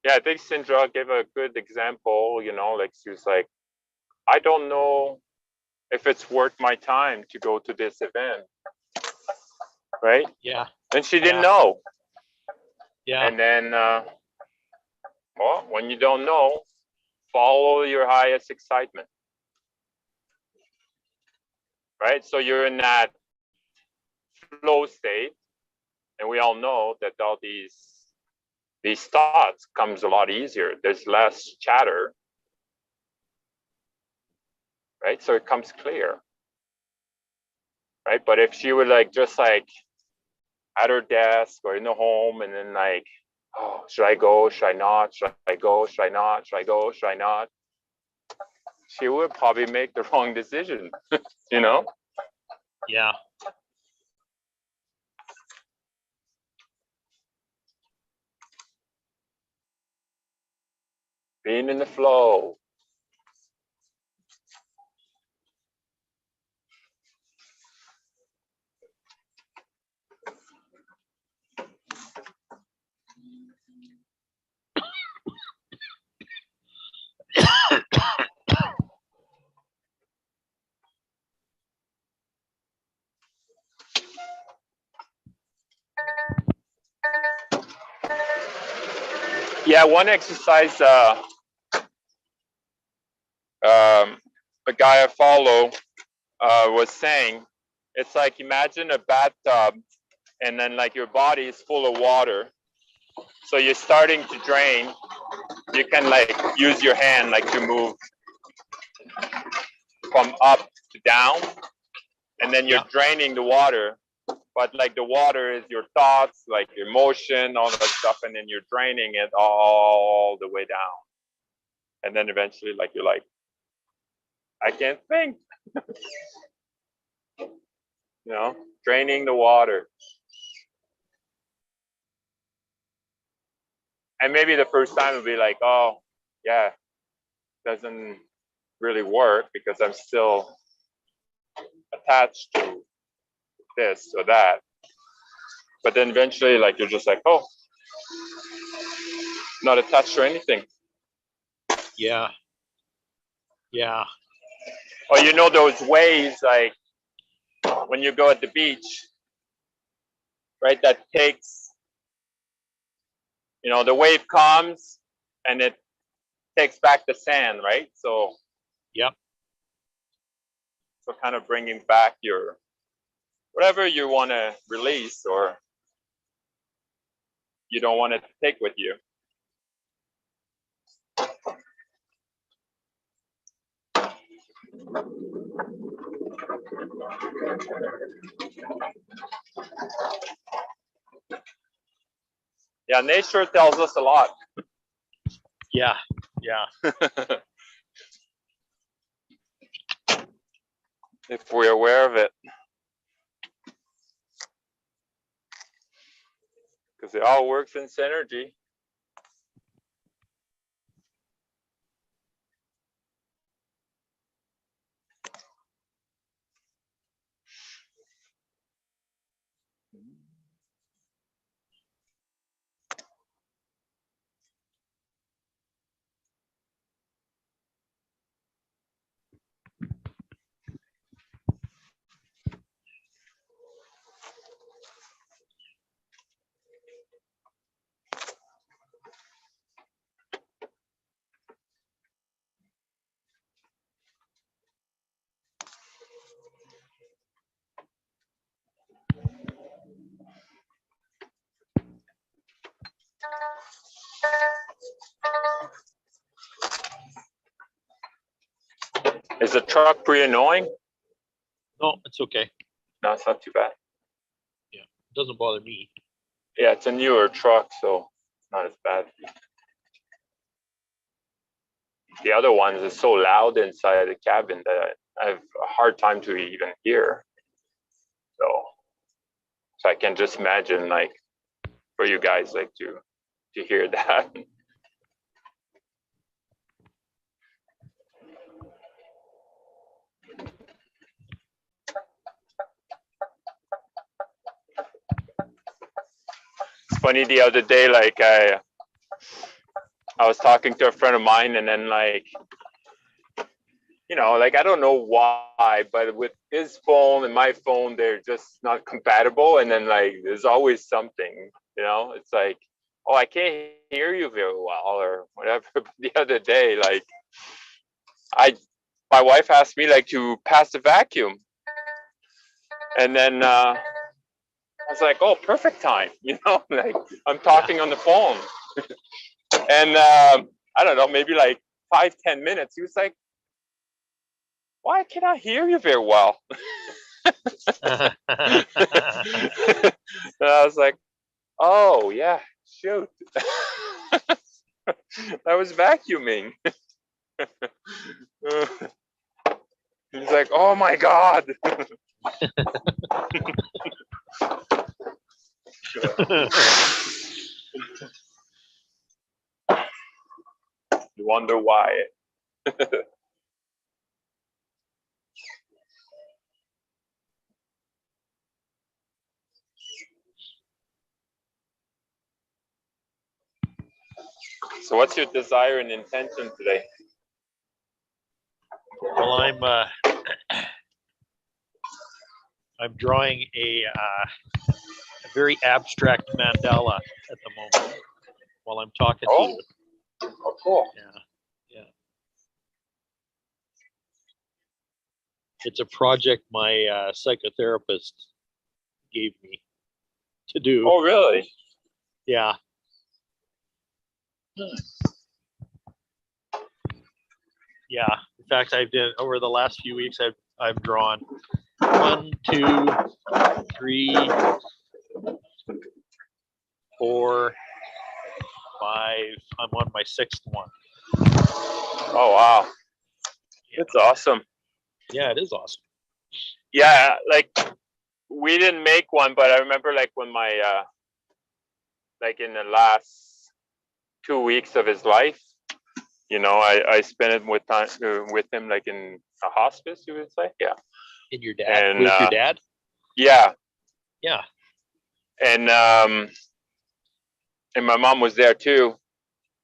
Yeah, I think Sindra gave a good example, you know, like she was like, I don't know if it's worth my time to go to this event, right? Yeah. And she didn't Yeah. know. Yeah. And then, well, when you don't know, follow your highest excitement, right? So you're in that flow state, and we all know that all these thoughts comes a lot easier. There's less chatter, right? So it comes clear, right? But if she would like just like at her desk or in the home, and then like, oh, should I go? Should I not? Should I go? Should I not? Should I go? Should I not? She would probably make the wrong decision, you know? Yeah. Being in the flow. Yeah, one exercise a guy I follow was saying, it's like imagine a bathtub and then like your body is full of water. So you're starting to drain. You can like use your hand like to move from up to down, and then you're draining the water. But like the water is your thoughts, like your emotion, all that stuff, and then you're draining it all the way down. And then eventually, like you're like, I can't think. You know, draining the water. And maybe the first time it'll be like, oh, yeah, doesn't really work because I'm still attached to this or that. But then eventually, like, you're just like, oh, not attached to anything. Yeah. Yeah. Or you know those waves, like when you go at the beach, right? That takes, you know, the wave comes and it takes back the sand, right? So, Yep. So kind of bringing back your whatever you want to release or you don't want it to take with you. Yeah, nature tells us a lot. Yeah. Yeah. If we're aware of it. Because it all works in synergy. Is the truck pretty annoying? No, it's okay. No, it's not too bad. It doesn't bother me. Yeah, it's a newer truck, so not as bad. The other ones is so loud inside the cabin that I have a hard time to even hear. So I can just imagine, like, for you guys, like, to hear that. It's funny, the other day, like, I was talking to a friend of mine, and then, like, you know, like, I don't know why, but with his phone and my phone, they're just not compatible. And then, like, there's always something, you know, it's like, oh, I can't hear you very well or whatever. But the other day, like, my wife asked me, like, to pass the vacuum. And then I was like, oh, perfect time, you know, like, I'm talking on the phone. And I don't know, maybe like 5-10 minutes, he was like, why can't I hear you very well? And I was like, oh, yeah, shoot. I was vacuuming. He's like, oh my God. You wonder why. So what's your desire and intention today? Well, I'm drawing a very abstract mandala at the moment while I'm talking to you. Oh, cool. Yeah. It's a project my psychotherapist gave me to do. Oh, really? Yeah. Yeah. In fact, I've done over the last few weeks. I've drawn 1, 2, 3, 4, 5. I'm on my 6th one. Oh, wow. It's awesome. Yeah, it is awesome. Yeah, like, we didn't make one, but I remember, like, when my like, in the last 2 weeks of his life, you know, I spent it with him, like, in a hospice, you would say. Yeah. And your dad? And, With your dad? Yeah. Yeah. And my mom was there too.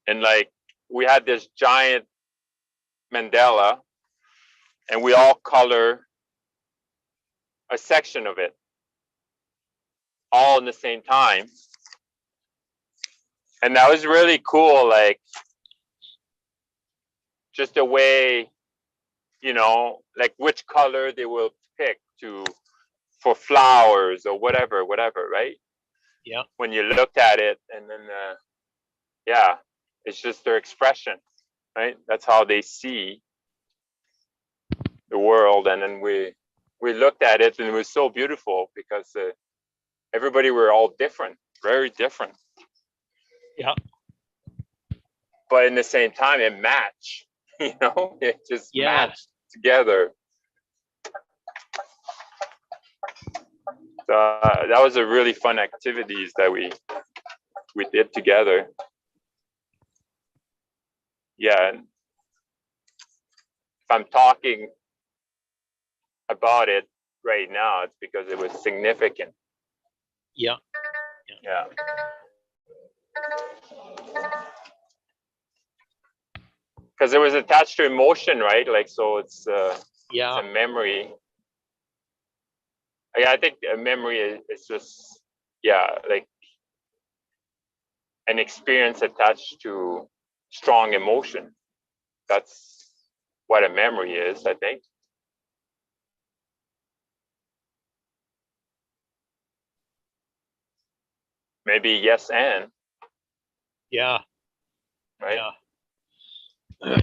And, like, we had this giant mandala, and we all color a section of it all in the same time. And that was really cool, like, just the way, you know, like, which color they will pick for flowers or whatever, right? Yeah. When you looked at it, and then yeah, it's just their expression, right? That's how they see the world. And then we looked at it, and it was so beautiful because everybody were all different, very different. Yeah. But in the same time, it matched, you know, it just matched together. So, that was a really fun activities that we did together. Yeah. And if I'm talking about it right now, it's because it was significant. Yeah. Yeah. Because it was attached to emotion, right? Like, so it's it's a memory. I think a memory is just, yeah, like an experience attached to strong emotion. That's what a memory is, I think. Maybe yes and. Yeah. Right? Yeah.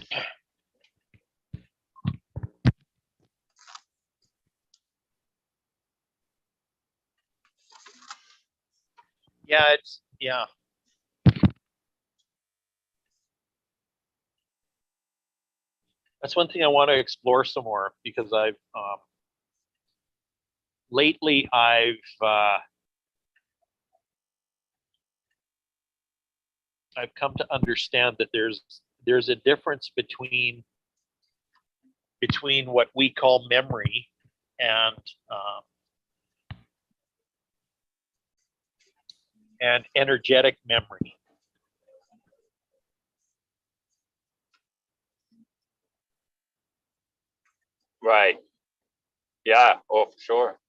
Yeah. That's one thing I want to explore some more, because lately I've come to understand that there's a difference between what we call memory and energetic memory. Right. Yeah. Oh, for sure.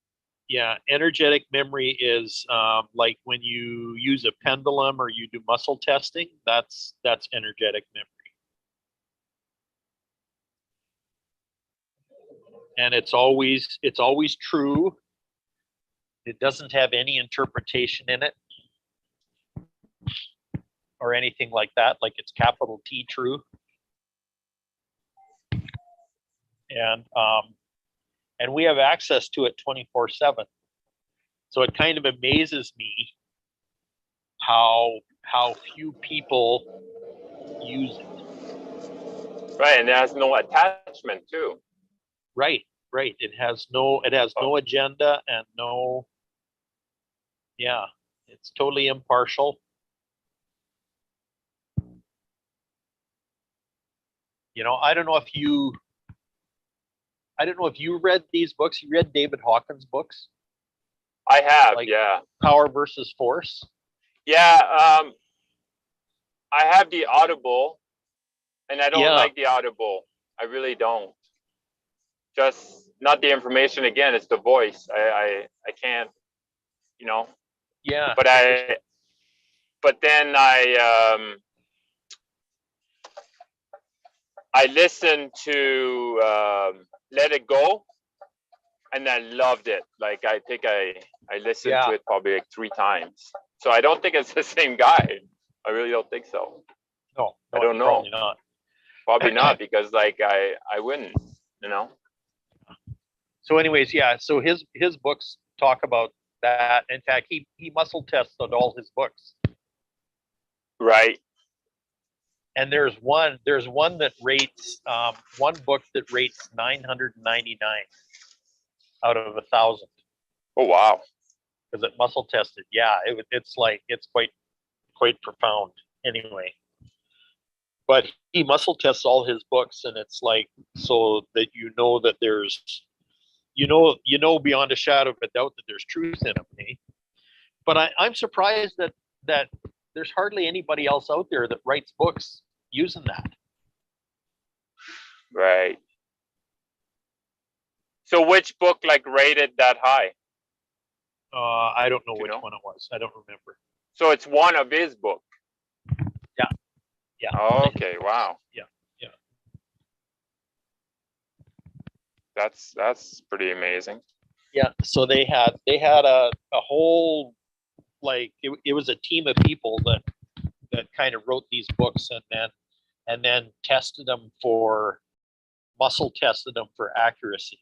Yeah, energetic memory is like when you use a pendulum or you do muscle testing. That's energetic memory, and it's always true. It doesn't have any interpretation in it or anything like that. Like, it's capital T true. And we have access to it 24/7. So it kind of amazes me how few people use it. Right, and it has no attachment too. Right. It has no agenda and no. Yeah, it's totally impartial. I don't know if you read these books. You read David Hawkins' books? I have, Like yeah. Power versus Force? Yeah, I have the Audible, and I don't like the Audible. I really don't. Just not the information again, it's the voice. I can't, Yeah. But then I listened to Let It Go, and I loved it. Like, I think I listened to it probably like 3 times. So I don't think it's the same guy. I really don't think so. No, I don't know. Probably not. Probably not, because like I wouldn't, So anyways, yeah. So his books talk about that. In fact, he muscle tested all his books. Right. And there's one that rates one book that rates 999 out of 1,000. Oh wow. Because it muscle tested. Yeah, it's quite profound. Anyway. But he muscle tests all his books, and it's like, so that that there's beyond a shadow of a doubt that there's truth in them. Eh? But I'm surprised that there's hardly anybody else out there that writes books using that. Right. So which book like rated that high? I don't know which one it was. I don't remember. So it's one of his books. Yeah. Oh, okay. Wow. Yeah. That's pretty amazing. Yeah. So they had a whole, like, it was a team of people that kind of wrote these books, and then tested them for accuracy.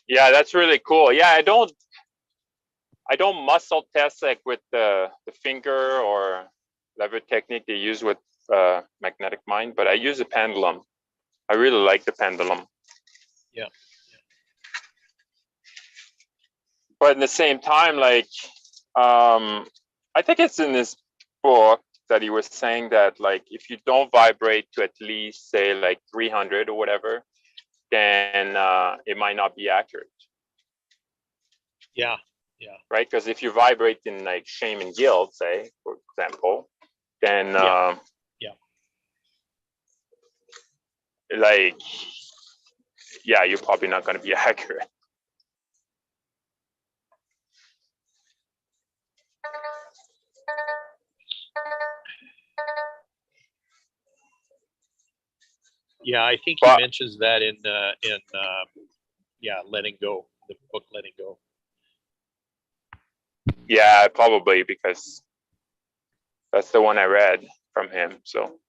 Yeah, that's really cool. Yeah, I don't muscle test like with the finger or lever technique they use with magnetic mind, but I use a pendulum. I really like the pendulum. Yeah. But at the same time, like, I think it's in this book that he was saying that, like, if you don't vibrate to at least say like 300 or whatever, then it might not be accurate. Yeah. Right? Because if you vibrate in like shame and guilt, say, for example, then Yeah. like, yeah, you're probably not going to be accurate. Yeah, I think he But- mentions that in Letting Go, the book Letting Go. Yeah, probably, because that's the one I read from him. So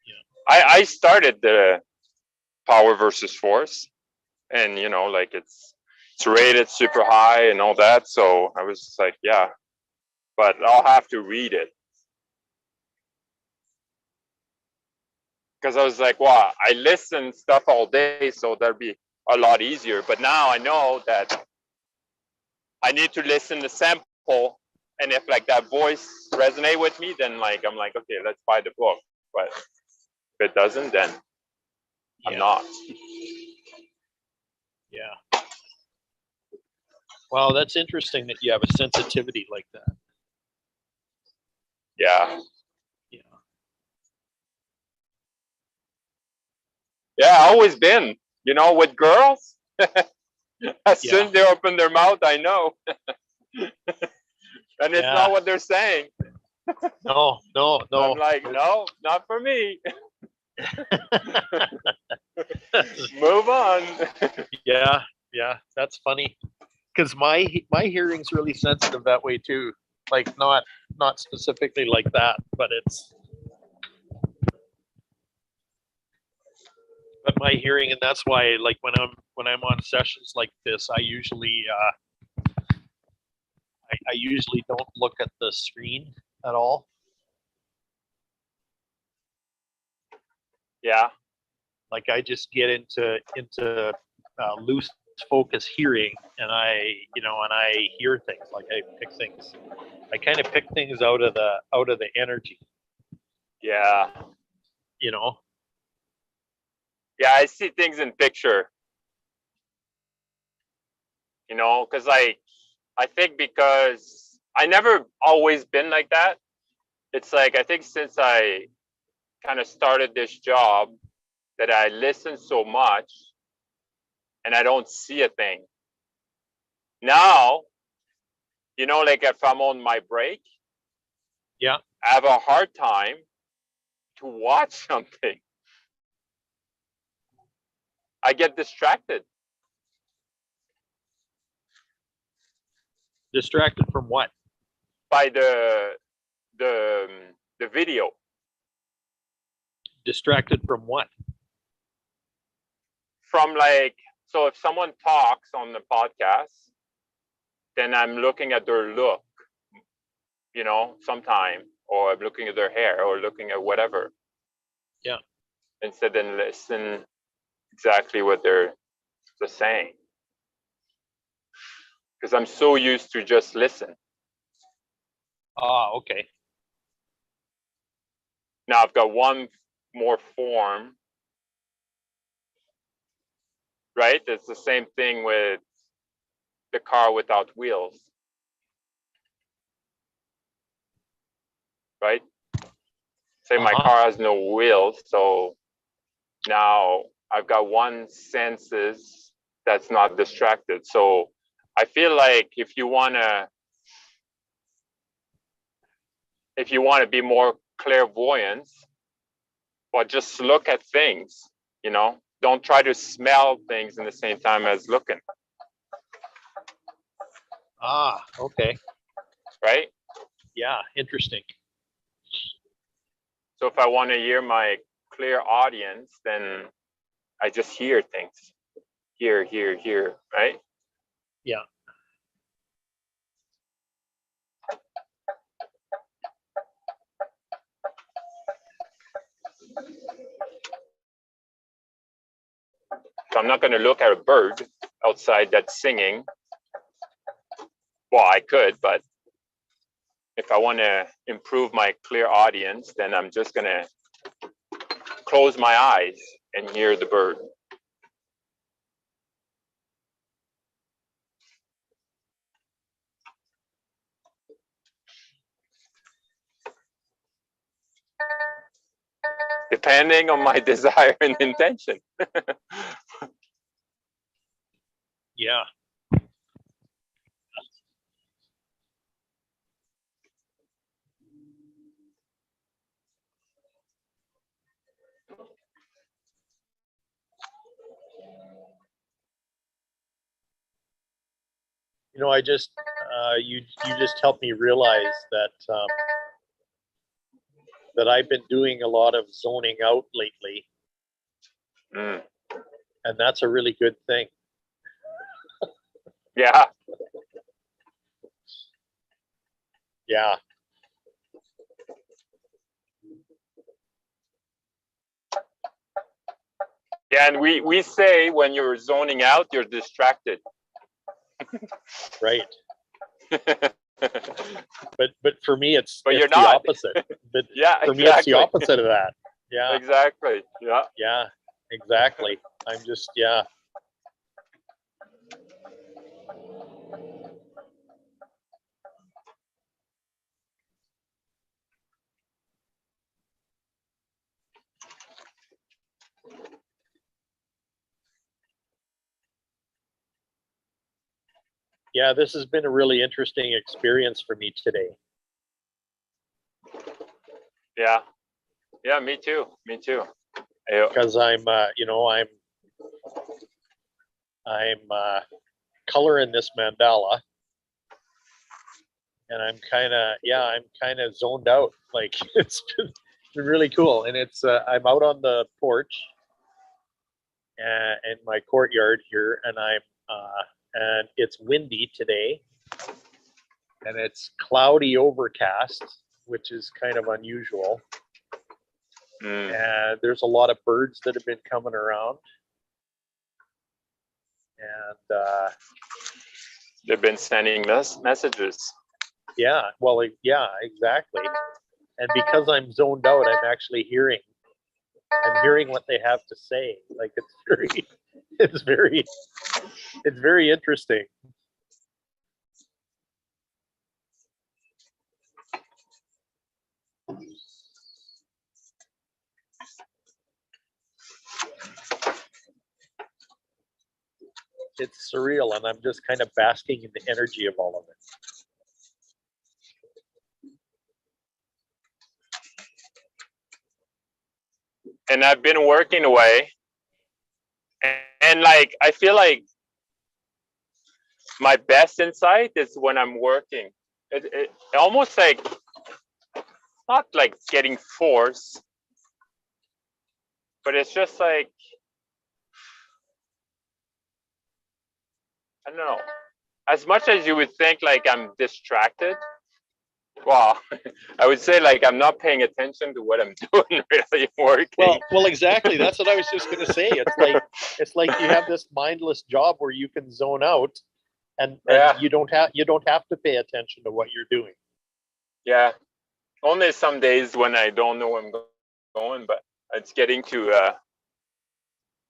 Yeah. I started the Power versus Force, and you know, like it's rated super high and all that. So I was just like, yeah, but I'll have to read it. Because I was like, wow, I listen stuff all day, so that'd be a lot easier. But now I know that I need to listen to sample, and if like that voice resonate with me, then like I'm like, okay, let's buy the book. But if it doesn't, then I'm Yeah. not. Yeah. Wow, that's interesting that you have a sensitivity like that. Yeah. Yeah. Yeah, always been. You know, with girls, as soon as they open their mouth, I know. And it's not what they're saying. No. I'm like, no, not for me. Move on. Yeah, that's funny. Because my hearing's really sensitive that way too. Like not specifically like that, but it's. But my hearing, and that's why, like when I'm on sessions like this, I usually I usually don't look at the screen at all. Yeah. Like I just get into loose focus hearing, and I hear things. Like I pick things. I kind of pick things out of the energy. Yeah. You know. Yeah, I see things in picture. You know, because like I think because I never always been like that. It's like I think since I kind of started this job that I listen so much and I don't see a thing. Now, you know, like if I'm on my break, Yeah. I have a hard time to watch something. I get distracted. Distracted from what? By the video. Distracted from what? From like, so if someone talks on the podcast, then I'm looking at their look, you know, sometime, or I'm looking at their hair, or looking at whatever. Yeah. Instead of listen exactly what they're saying. Because I'm so used to just listen. Ah, okay. Now I've got one more form, right? It's the same thing with the car without wheels, right? Say my car has no wheels, so now I've got one senses that's not distracted. So I feel like if you wanna be more clairvoyant, well, just look at things, you know? Don't try to smell things in the same time as looking. Ah, okay. Right? Yeah, interesting. So if I want to hear my clear audience, then I just hear things. Hear, right? Yeah. So I'm not going to look at a bird outside that's singing. Well, I could, but if I want to improve my clear audience, then I'm just going to close my eyes and hear the bird. depending on my desire and intention. Yeah. You know, I just you just helped me realize that that I've been doing a lot of zoning out lately, Mm. and that's a really good thing. Yeah. Yeah. Yeah, and we say when you're zoning out, you're distracted. Right. But for me, it's But it's you're the not. opposite. But Yeah, for me, it's exactly. the opposite of that. Yeah. Exactly. Yeah. Yeah. Exactly. I'm just yeah. Yeah, this has been a really interesting experience for me today. Yeah. Yeah, me too. Me too. Yeah. Because I'm you know, I'm coloring this mandala, and I'm kind of zoned out. Like it's been really cool, and it's I'm out on the porch in my courtyard here, and and it's windy today, and it's cloudy overcast, which is kind of unusual. Mm. And there's a lot of birds that have been coming around, and They've been sending messages. yeah, well, yeah, exactly. And because I'm zoned out, I'm actually hearing what they have to say. Like it's very interesting. It's surreal, and I'm just kind of basking in the energy of all of it. And I've been working away, and like I feel like my best insight is when I'm working. It almost like not like getting forced, but it's just like I don't know. As much as you would think like I'm distracted, well, I would say like I'm not paying attention to what I'm doing, really working. Well, exactly. That's what I was just going to say. It's like you have this mindless job where you can zone out, and Yeah. you don't have to pay attention to what you're doing. Yeah. Only some days when I don't know where I'm going, but it's getting to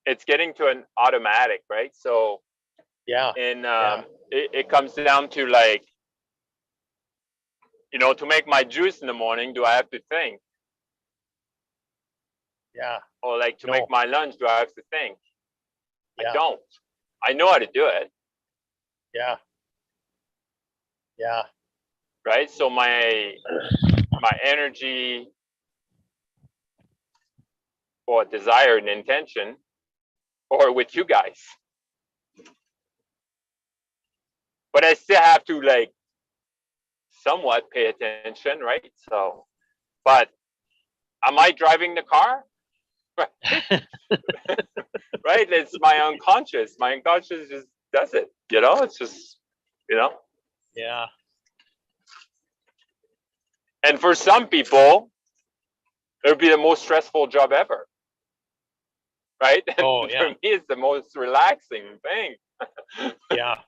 an automatic, right? So Yeah. and Yeah. it comes down to like, you know, to make my juice in the morning, do I have to think? Yeah. Or like to No. make my lunch, do I have to think? Yeah. I don't. I know how to do it. Yeah. Yeah. Right. So my energy or desire and intention, or with you guys. But I still have to like somewhat pay attention, right? So, but am I driving the car? Right? It's my unconscious. My unconscious just does it. You know, it's just, you know. Yeah. And for some people, it would be the most stressful job ever. Right? And Oh, yeah. for me, it's the most relaxing thing. Yeah.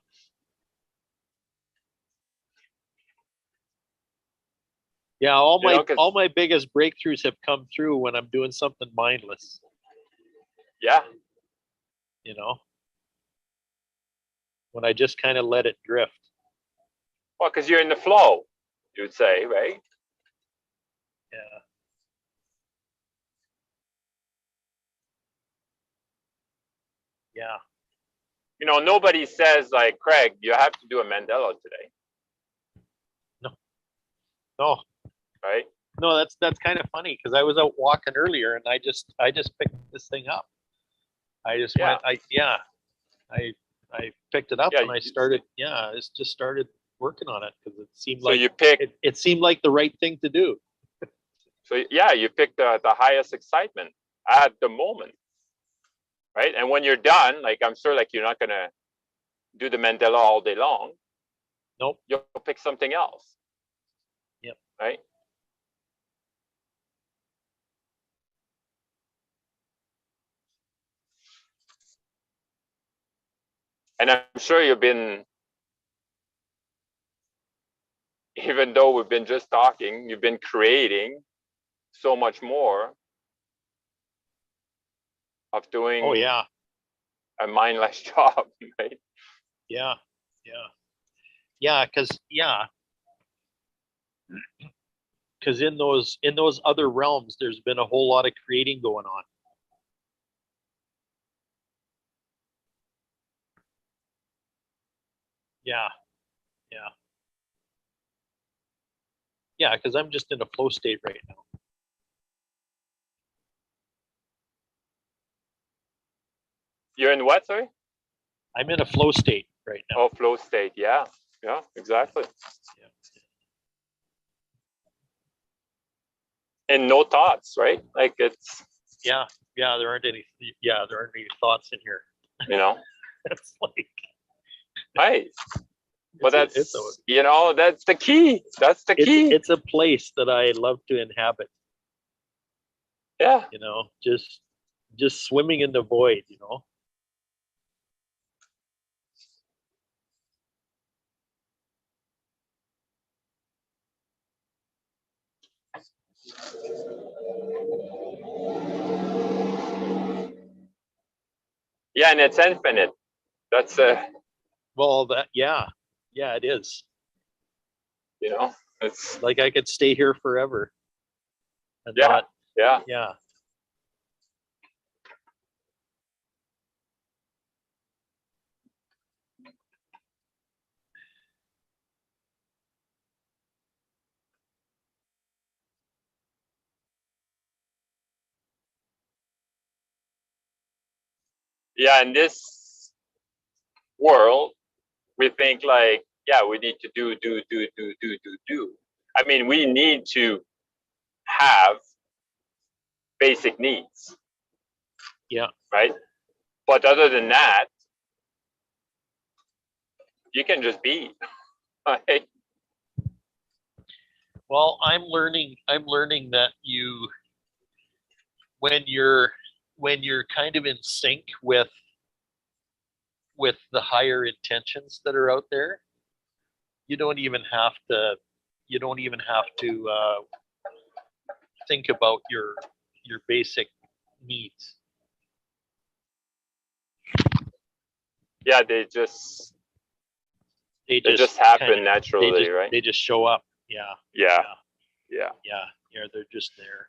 Yeah, all my biggest breakthroughs have come through when I'm doing something mindless. Yeah. You know, when I just kind of let it drift. Well, because you're in the flow, you would say, right? Yeah. Yeah. You know, nobody says like, Craig, you have to do a Mandela today, No, right? no, that's kind of funny because I was out walking earlier and I just picked this thing up. I just Yeah. I picked it up Yeah, and I started, I just started working on it because it seemed So like you pick, it seemed like the right thing to do. so yeah, you pick the highest excitement at the moment, right? And when you're done, like I'm sure, like you're not gonna do the Mandela all day long. Nope. You'll pick something else. Yep. Right. And I'm sure you've been, even though we've been just talking, you've been creating so much more of doing Oh yeah. a mindless job, right? Yeah. Yeah. Because in those other realms, there's been a whole lot of creating going on. Yeah. Yeah. Yeah. Because I'm just in a flow state right now. You're in what, sorry? I'm in a flow state right now. Oh, flow state. Yeah. Yeah, exactly. Yeah. And no thoughts, right? Like it's, Yeah. There aren't any. Yeah. There aren't any thoughts in here. you know, It's like. right. But that's, it's you know, that's the key. That's the key. it's a place that I love to inhabit. Yeah. You know, just swimming in the void. You know. Yeah, and it's infinite. That's Well, yeah, it is. you know, it's Like I could stay here forever. And yeah, not, yeah. yeah. Yeah, in this world, we think like, yeah, we need to do. I mean, we need to have basic needs. Yeah. Right. But other than that, you can just be. Right? Well, I'm learning that when you're kind of in sync with the higher intentions that are out there, you don't even have to think about your basic needs. Yeah, they just happen naturally, right? They just show up. Yeah. Yeah. They're just there.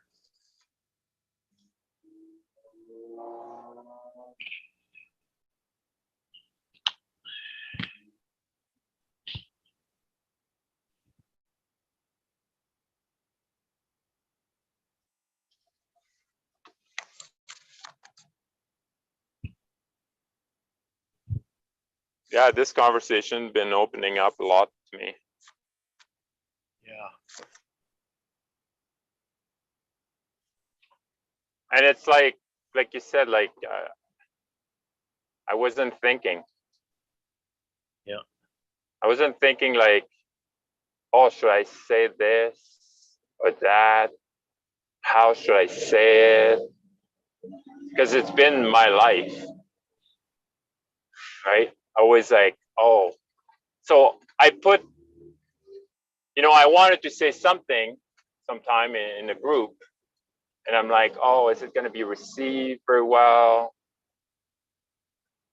Yeah, this conversation been opening up a lot to me. Yeah. And it's like you said, like I wasn't thinking. Yeah. I wasn't thinking like, oh, should I say this or that? How should I say it? Because it's been my life, right? Always like, oh, so I put, you know, I wanted to say something sometime in a group, and I'm like, oh, is it going to be received very well?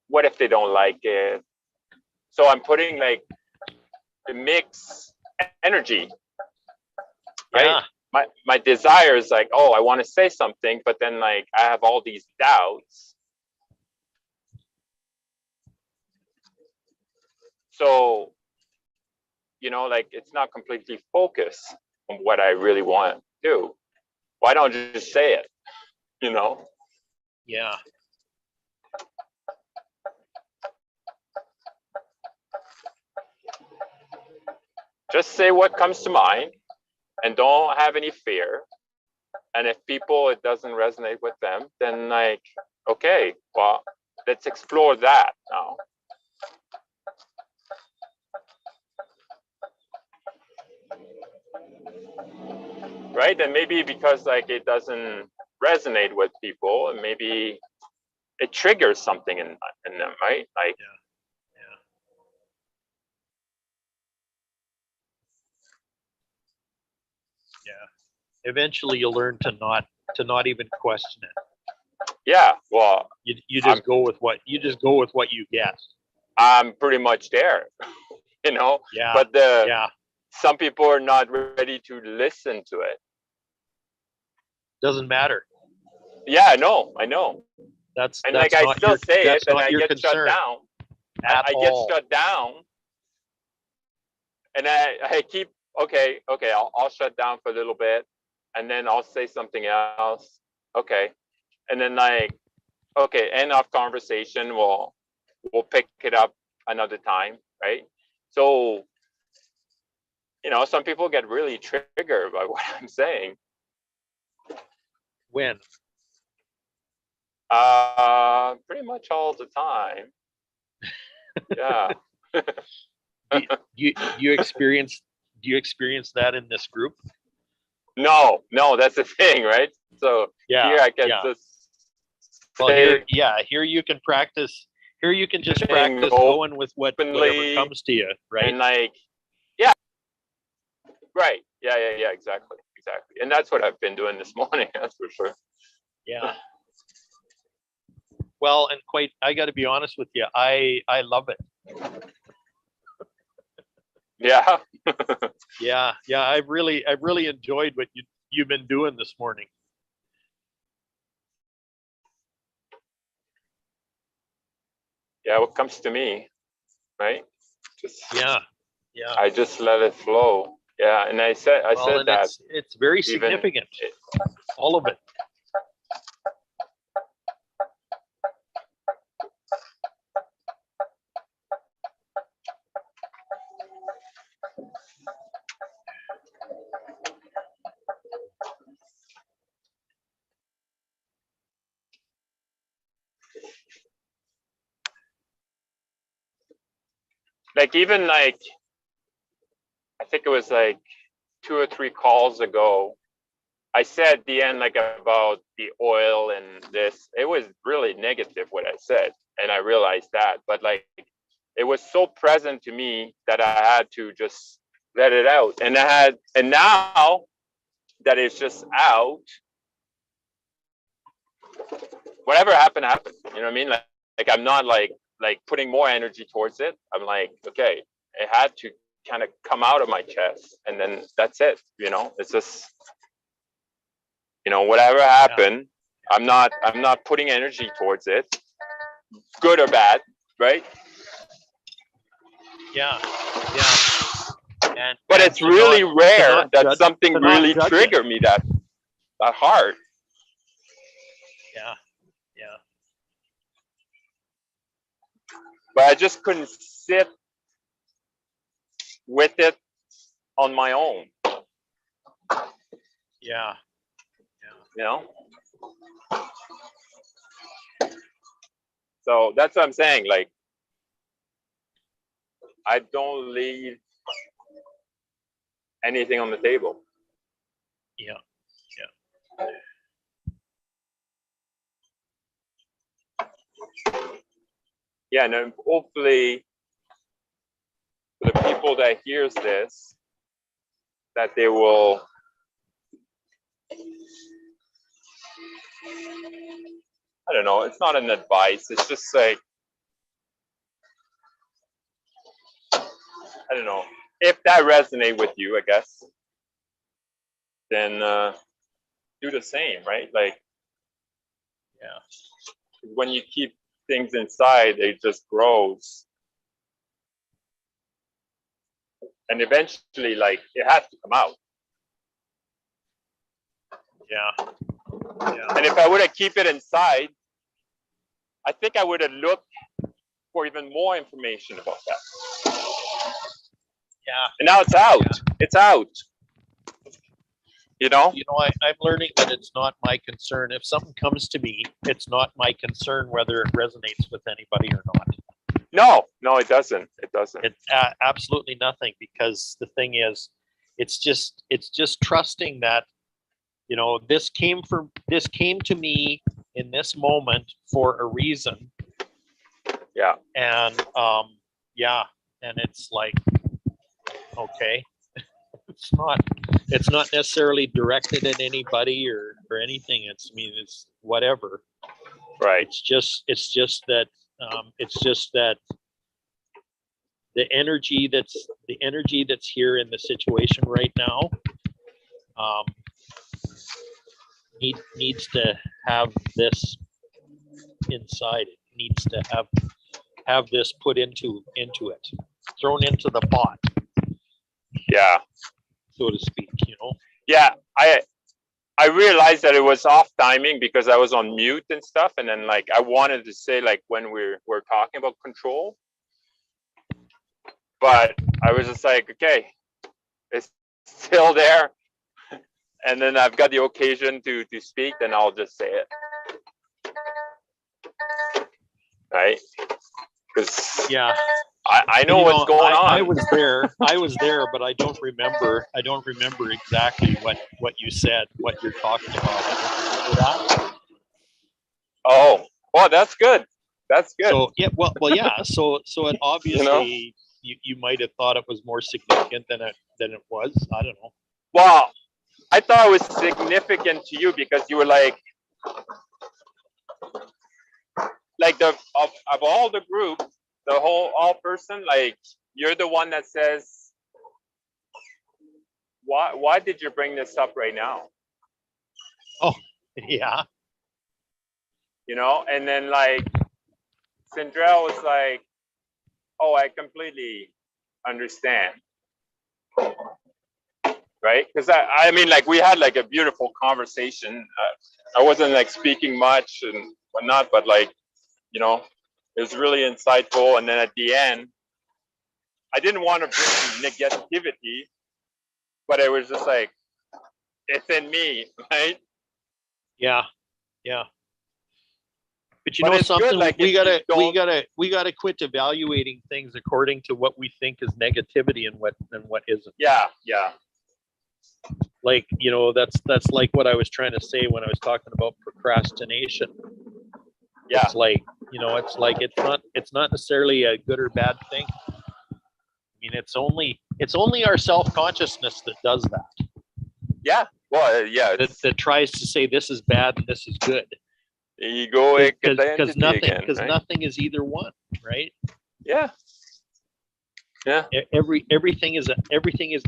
What if they don't like it? So I'm putting like the mix energy, right? Yeah. My desire is like, oh, I want to say something, but then like I have all these doubts. So, like it's not completely focused on what I really want to do. Why don't you just say it? Yeah. Just say what comes to mind and don't have any fear. And if it doesn't resonate with them, then like, okay, well, let's explore that now. Right? And maybe because like it doesn't resonate with people, and maybe it triggers something in them, right? Like, Yeah. Eventually you'll learn to not even question it. yeah, well, You just go with what you get. I'm pretty much there, Yeah. but Yeah. some people are not ready to listen to it. Doesn't matter. Yeah, I know. That's And like I still say it, and I get shut down. I get shut down, and I keep okay. I'll shut down for a little bit, and then I'll say something else. Okay, and then like, okay, end of conversation. We'll pick it up another time, right? So, some people get really triggered by what I'm saying. When? Pretty much all the time. Yeah. do you experience that in this group? No, that's the thing, right? So here I can just here you can practice. Here you can just practice going with whatever comes to you, right? And like, yeah, right, yeah, exactly. And that's what I've been doing this morning. That's for sure. Yeah. Well, and I got to be honest with you, I love it. Yeah. yeah. I've really enjoyed what you've been doing this morning. Yeah, what comes to me, right? Yeah. I just let it flow. Yeah, and I said that it's very significant. All of it. Like even like, I think it was like 2 or 3 calls ago, I said at the end like about the oil and this. It was really negative what I said, and I realized that. But like, it was so present to me that I had to just let it out. And now that it's just out, whatever happened. You know what I mean? Like I'm not like putting more energy towards it. I'm like, okay, it had to kind of come out of my chest, and then that's it. It's just, whatever happened, I'm not putting energy towards it, good or bad, right? Yeah. But it's really rare that something really triggered me that hard. Yeah. But I just couldn't sit with it on my own. Yeah. So that's what I'm saying. Like, I don't leave anything on the table. Yeah. Yeah, and hopefully the people that hears this, that they will I don't know, it's not an advice, it's just like, I don't know, if that resonates with you, I guess, then do the same, right? Like, when you keep things inside, it just grows. And eventually, like, it has to come out. Yeah. And if I would have keep it inside, I think I would have looked for even more information about that. Yeah. And now it's out. Yeah. It's out. You know? I'm learning that it's not my concern. If something comes to me, it's not my concern whether it resonates with anybody or not. No, it doesn't. It doesn't. It's absolutely nothing, because the thing is, it's just trusting that, this came to me in this moment for a reason. Yeah. And and it's like, okay, it's not necessarily directed at anybody or anything. It's whatever. Right. It's just that the energy that's here in the situation right now needs to have this inside. It needs to have this put into it, thrown into the pot, Yeah. so to speak. Yeah. I realized that it was off timing because I was on mute and stuff, and then like I wanted to say like when we're talking about control, but I was just like, okay, it's still there, and then I've got the occasion to speak, then I'll just say it, right? Because Yeah. I know what's going on. I was there, but I don't remember exactly what you said, what you're talking about. I don't remember that. Oh, well, that's good. That's good. So yeah, yeah. So it obviously you might have thought it was more significant than it was. I don't know. Well, I thought it was significant to you because you were like of all the group, the all person, like you're the one that says, why did you bring this up right now? Oh, yeah. And then like Sindrell was like, oh, I completely understand. Right? Because I mean, like we had like a beautiful conversation. I wasn't like speaking much and whatnot, but like, it was really insightful. And then at the end, I didn't want to bring negativity, but it was just like, it's in me, right? Yeah. Yeah. But But it's something, good, like, we if you gotta quit evaluating things according to what we think is negativity and what isn't. Yeah. Like, that's like what I was trying to say when I was talking about procrastination. Yeah. It's like, it's not necessarily a good or bad thing. I mean, it's only our self-consciousness that does that. Yeah. Well, yeah. That tries to say this is bad and this is good. Egoic Because right? nothing is either one, right? Yeah. Yeah. Everything is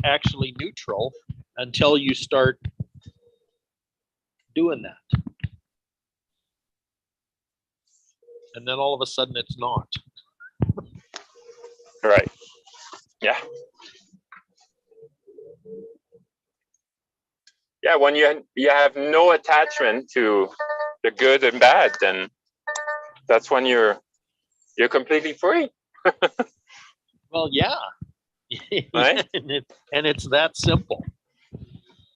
actually neutral until you start doing that, and then all of a sudden it's not. Right. Yeah. Yeah. When you have no attachment to the good and bad, then that's when you're completely free. Well, yeah. Right? and it's that simple.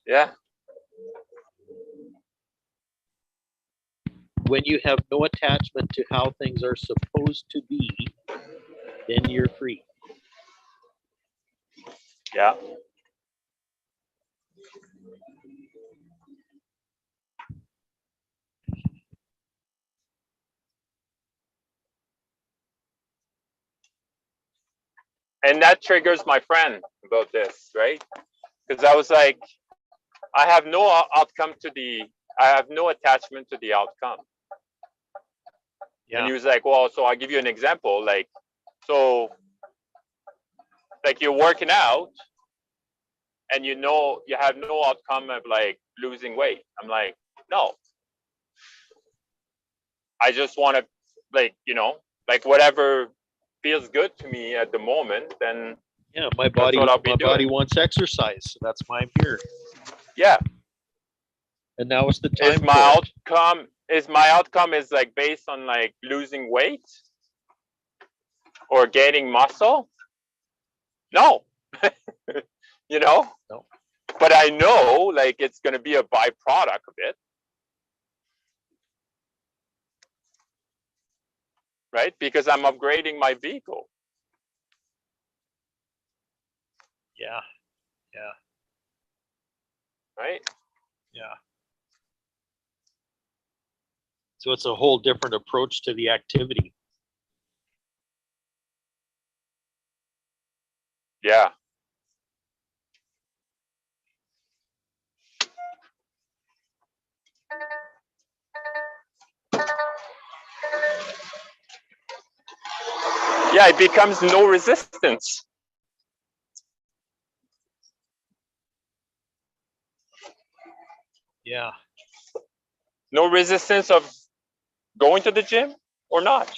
Yeah. When you have no attachment to how things are supposed to be, then you're free. Yeah. And that triggers my friend about this, right? Because I was like, I have no attachment to the outcome. Yeah. And he was like, well, so I'll give you an example. Like, so like you're working out and you have no outcome of like losing weight. I'm like, no. I just want to like, like whatever feels good to me at the moment, then Yeah, my body, what I'll be my body doing. wants exercise, so that's why I'm here. Yeah. And now is the time Is for my it. outcome is like based on like losing weight or gaining muscle? No. You know? No. But I know like it's gonna be a byproduct of it. Right? Because I'm upgrading my vehicle. Yeah, yeah, Right? yeah. So it's a whole different approach to the activity. Yeah. Yeah, it becomes no resistance. Yeah, No resistance of going to the gym or not.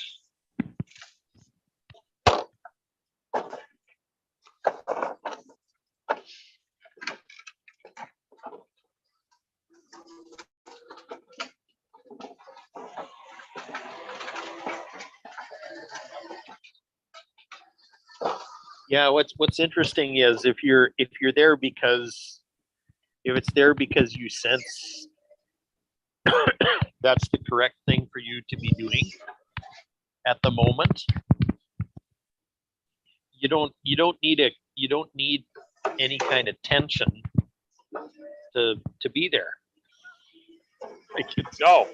yeah. What's interesting is if you're there because if it's there because you sense that's the correct thing for you to be doing at the moment, you don't need any kind of tension to be there. Like No.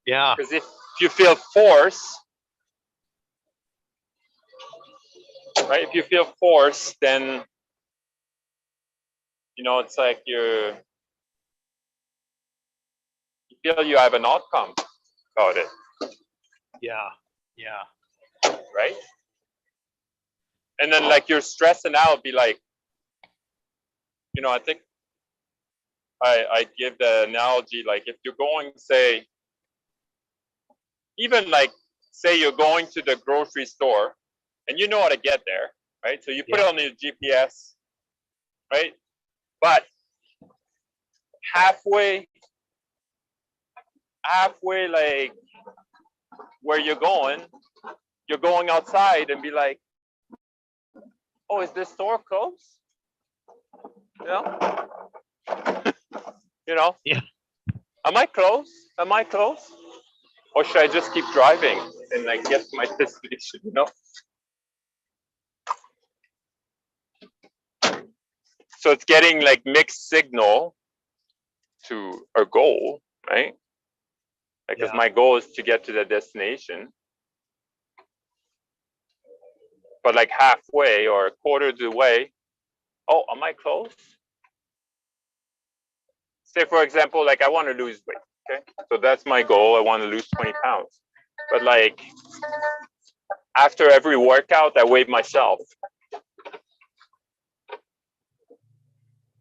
yeah, Because if you feel force, right? If you feel force, then you know it's like you feel you have an outcome about it, yeah, yeah, right? And then like you're stressing out, be like, you know, I think I give the analogy like if you're going, say, even like say you're going to the grocery store and you know how to get there, right? So you put Yeah. it on your GPS, right? But halfway like where you're going outside and be like, oh, is this store closed? You know? You know? Yeah. Am I close? Am I close? Or should I just keep driving and like get to my destination, you know? So it's getting like mixed signal to a goal, right? Because Yeah. my goal is to get to the destination. But like halfway or a quarter of the way, oh, am I close? Say, for example, like I want to lose weight, okay? So that's my goal. I want to lose 20 pounds. But like after every workout, I weigh myself.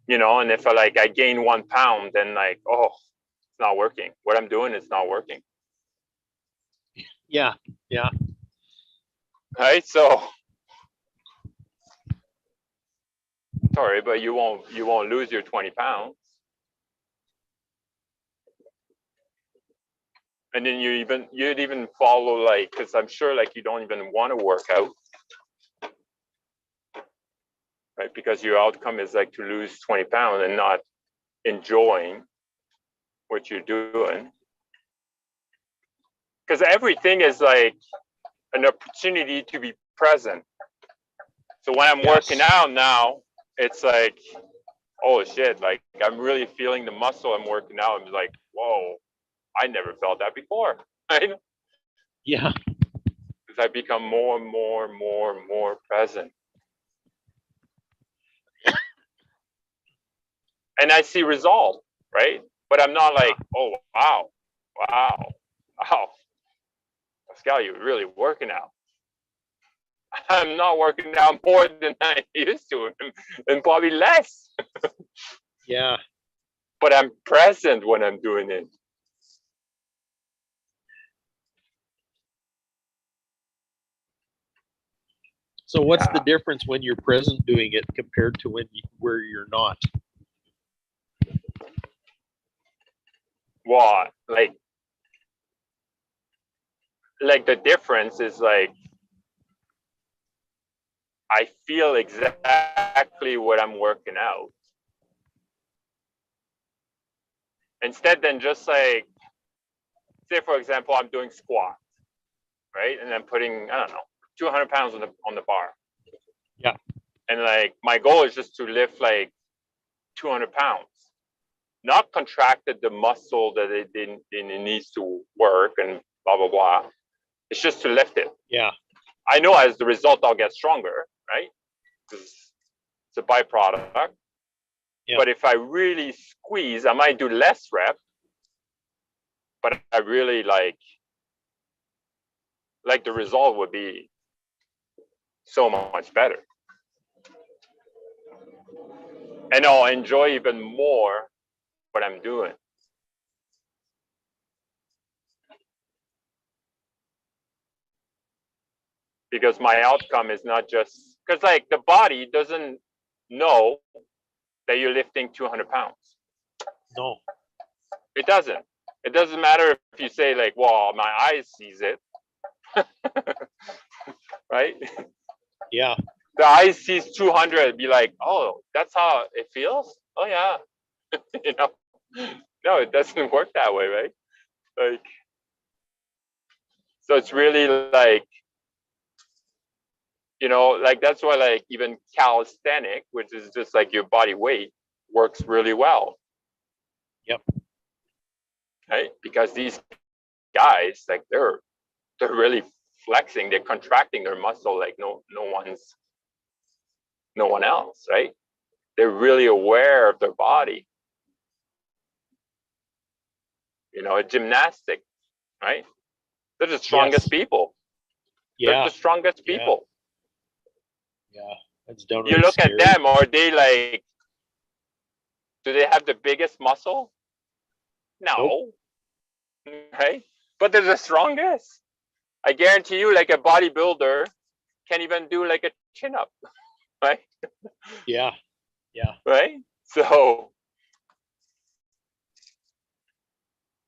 You know, and if I gain 1 pound, then like, oh, it's not working. What I'm doing is not working. Yeah, yeah, Right? So sorry, but you won't lose your 20 pounds. And then you'd even follow like, because I'm sure like you don't even want to work out, right? Because your outcome is like to lose 20 pounds and not enjoying what you're doing. Because everything is like an opportunity to be present. So when I'm working out now, it's like, oh shit, like I'm really feeling the muscle I'm working out. I'm like, whoa, I never felt that before. Right? yeah, Because I become more and more present. And I see result, right? But I'm not like, oh wow, Pascal, you're really working out. I'm not working out more than I used to, and probably less. yeah. But I'm present when I'm doing it. So what's the Yeah. difference when you're present doing it compared to where you're not? Well, like the difference is like I feel exactly what I'm working out. Instead than just like, say for example, I'm doing squats, right? And I'm putting, I don't know, 200 pounds on the bar. Yeah. And like my goal is just to lift like 200 pounds, not contracted the muscle that it needs to work and blah, blah, blah. It's just to lift it. Yeah. I know as the result, I'll get stronger, right? It's a byproduct. Yeah. But if I really squeeze, I might do less reps, but I really like the result would be so much better. And I'll enjoy even more what I'm doing. Because my outcome is not just, because like the body doesn't know that you're lifting 200 pounds. No. It doesn't. It doesn't matter if you say like, well, my eyes sees it. Right? Yeah. The eye sees 200, be like, oh, that's how it feels? Oh yeah. You know? No, it doesn't work that way, right? Like, so it's really like, you know, like that's why like even calisthenic, which is just like your body weight, works really well. Yep. Right? Because these guys, like they're really flexing, they're contracting their muscle like no one else, right? They're really aware of their body. You know, gymnastics, right? They're the strongest people. Yeah. They're the strongest people. Yeah. That's downright You look scary. at them, are they like, do they have the biggest muscle? No. Nope. Right? But they're the strongest. I guarantee you, like a bodybuilder can't even do like a chin up, right? Yeah. Yeah. Right? So,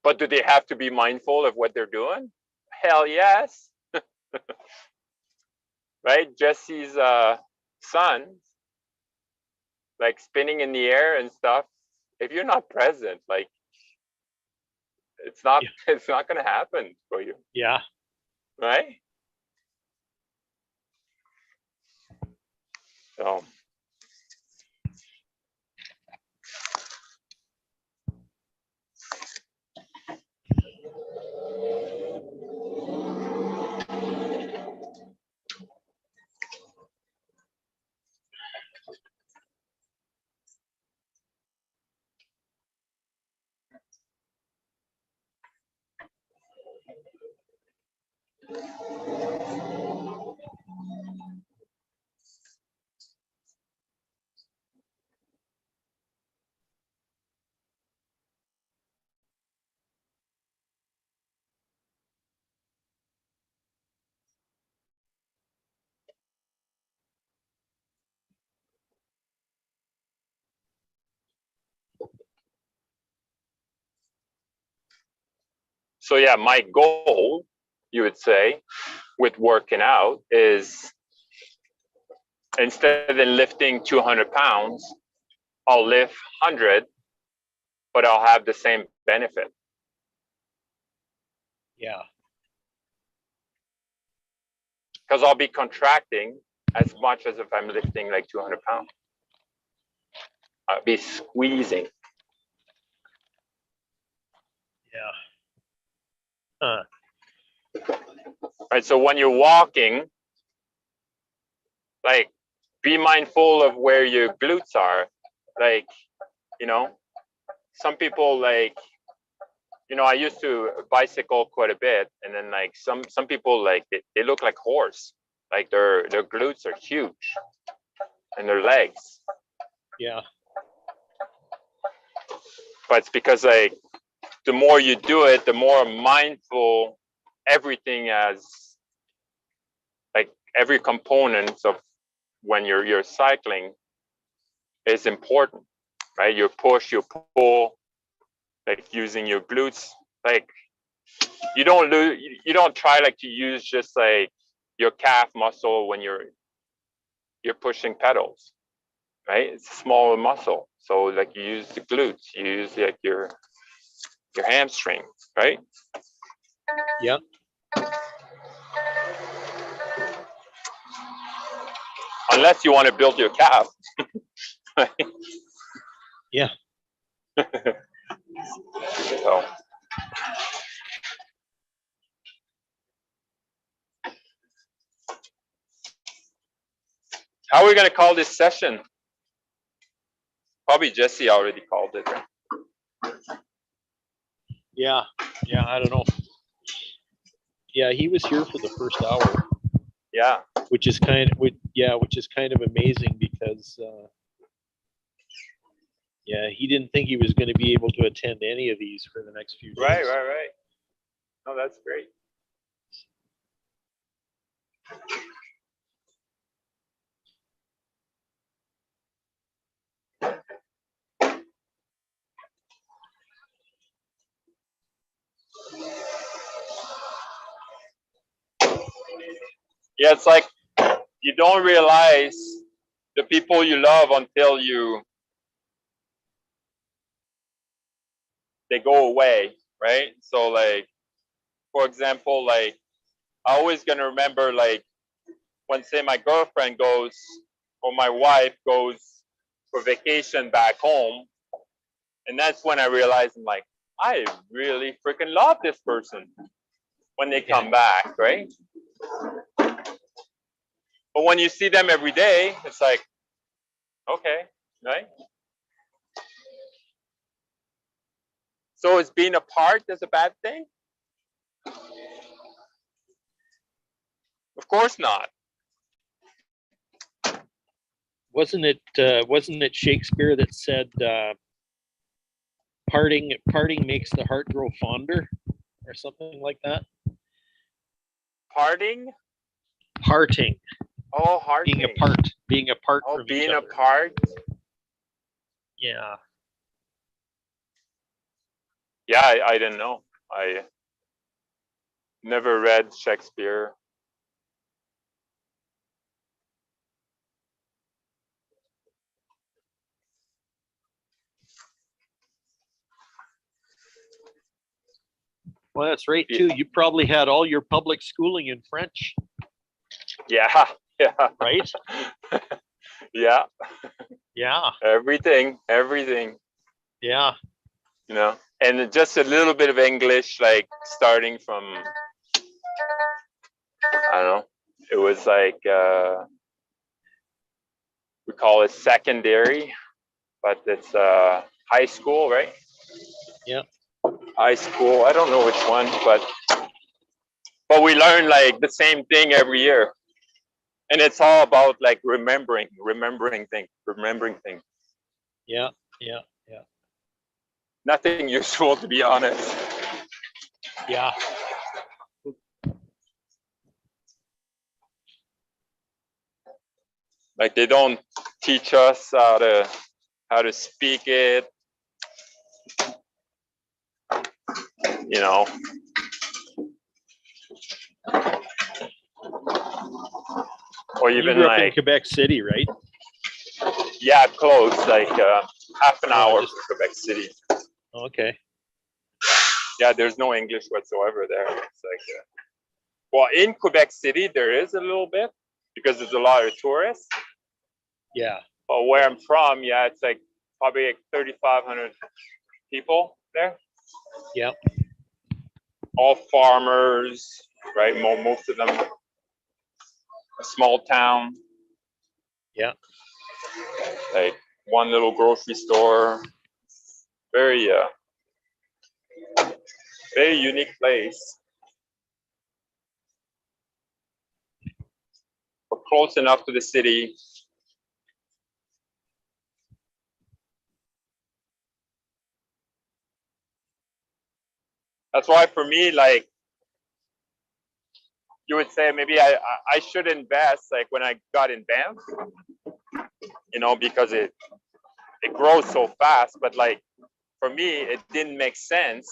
but do they have to be mindful of what they're doing? Hell yes. Right? Jesse's son, like spinning in the air and stuff. If you're not present, like it's not gonna happen for you. Yeah. Right? So yeah, my goal, you would say, with working out is instead of lifting 200 pounds, I'll lift 100, but I'll have the same benefit. Yeah. Because I'll be contracting as much as if I'm lifting like 200 pounds. I'll be squeezing. Yeah. Right. So when you're walking, like be mindful of where your glutes are. Like, you know, some people like, you know, I used to bicycle quite a bit, and then like some people like they look like horse. Like their glutes are huge and their legs. Yeah. But it's because like the more you do it, the more mindful everything as like every component of when you're cycling is important, right? You push, you pull, like using your glutes, like you don't try like to use just like your calf muscle when you're pushing pedals, right? It's a smaller muscle. So like you use the glutes, you use like your hamstring, right? Yep. Unless you want to build your calf. Right? Yeah. So. How are we going to call this session? Probably Jesse already called it. Yeah. Yeah. I don't know. Yeah, he was here for the first hour. Yeah. Which is kind of amazing because yeah, he didn't think he was going to be able to attend any of these for the next few days. Right. Oh, that's great. Yeah, it's like you don't realize the people you love until they go away, right? So like, for example, like I always gonna remember like when say my girlfriend goes or my wife goes for vacation back home, and that's when I realized I'm like, I really freaking love this person when they come back, right? But when you see them every day, it's like, okay, right? So is being apart is a bad thing? Of course not. Wasn't it Shakespeare that said parting makes the heart grow fonder or something like that? Parting? Parting. Oh, hearting. Being apart Oh, from being each other. apart. Yeah. Yeah, I didn't know. I never read Shakespeare. Well, that's right too. You probably had all your public schooling in French. Yeah, yeah. Right? Yeah. Yeah. Everything. Yeah. You know, and just a little bit of English, like starting from, I don't know, it was like, we call it secondary, but it's high school, right? Yeah. High school, I don't know which one, but we learn like the same thing every year. And it's all about like remembering things. Yeah. Nothing useful, to be honest. Yeah. Like they don't teach us how to speak it, you know. Or You even grew up in like, Quebec City, right? yeah, close, like half an hour just- from Quebec City. Okay. Yeah, there's no English whatsoever there. It's like, well, in Quebec City there is a little bit because there's a lot of tourists. Yeah. But where I'm from, yeah, it's like probably like 3,500 people there. Yeah. All farmers, right? Most of them. A small town. Yeah. Like one little grocery store. Very very unique place. But close enough to the city. That's why for me, like, you would say maybe I should invest like when I got in Banff, you know, because it grows so fast. But like for me, it didn't make sense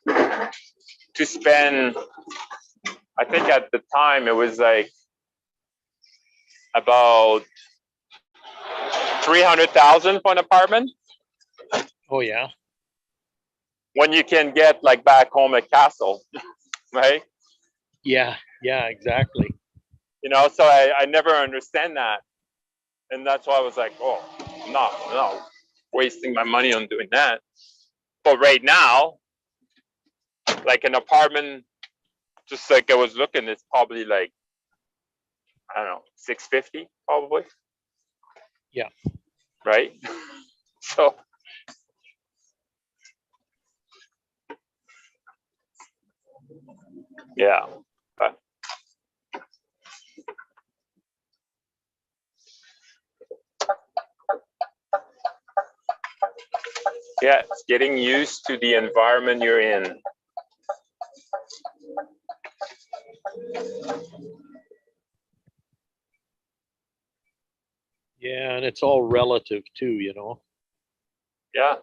to spend. I think at the time it was like about 300,000 for an apartment. Oh yeah. When you can get like back home at Castle, right? Yeah. Yeah. Exactly. You know, so I never understand that. And that's why I was like, oh, I'm not wasting my money on doing that. But right now, like an apartment, just like I was looking, it's probably like, I don't know, 650 probably. Yeah. Right. So. Yeah. But yeah, it's getting used to the environment you're in. Yeah, and it's all relative too, you know. Yeah.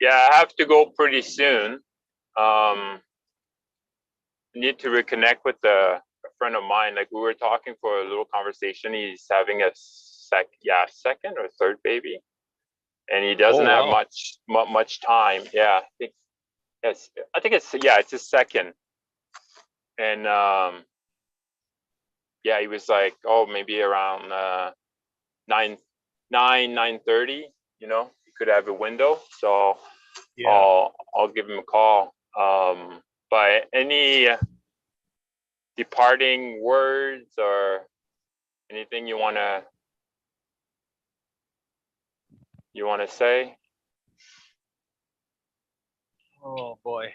Yeah, I have to go pretty soon. Need to reconnect with a friend of mine. Like we were talking for a little conversation. He's having a second or third baby, and he doesn't have wow. much time. Yeah, I think it's his second, and yeah, he was like, oh, maybe around 9:30. You know, he could have a window, so Yeah. I'll give him a call. But any departing words or anything you wanna say? Oh boy.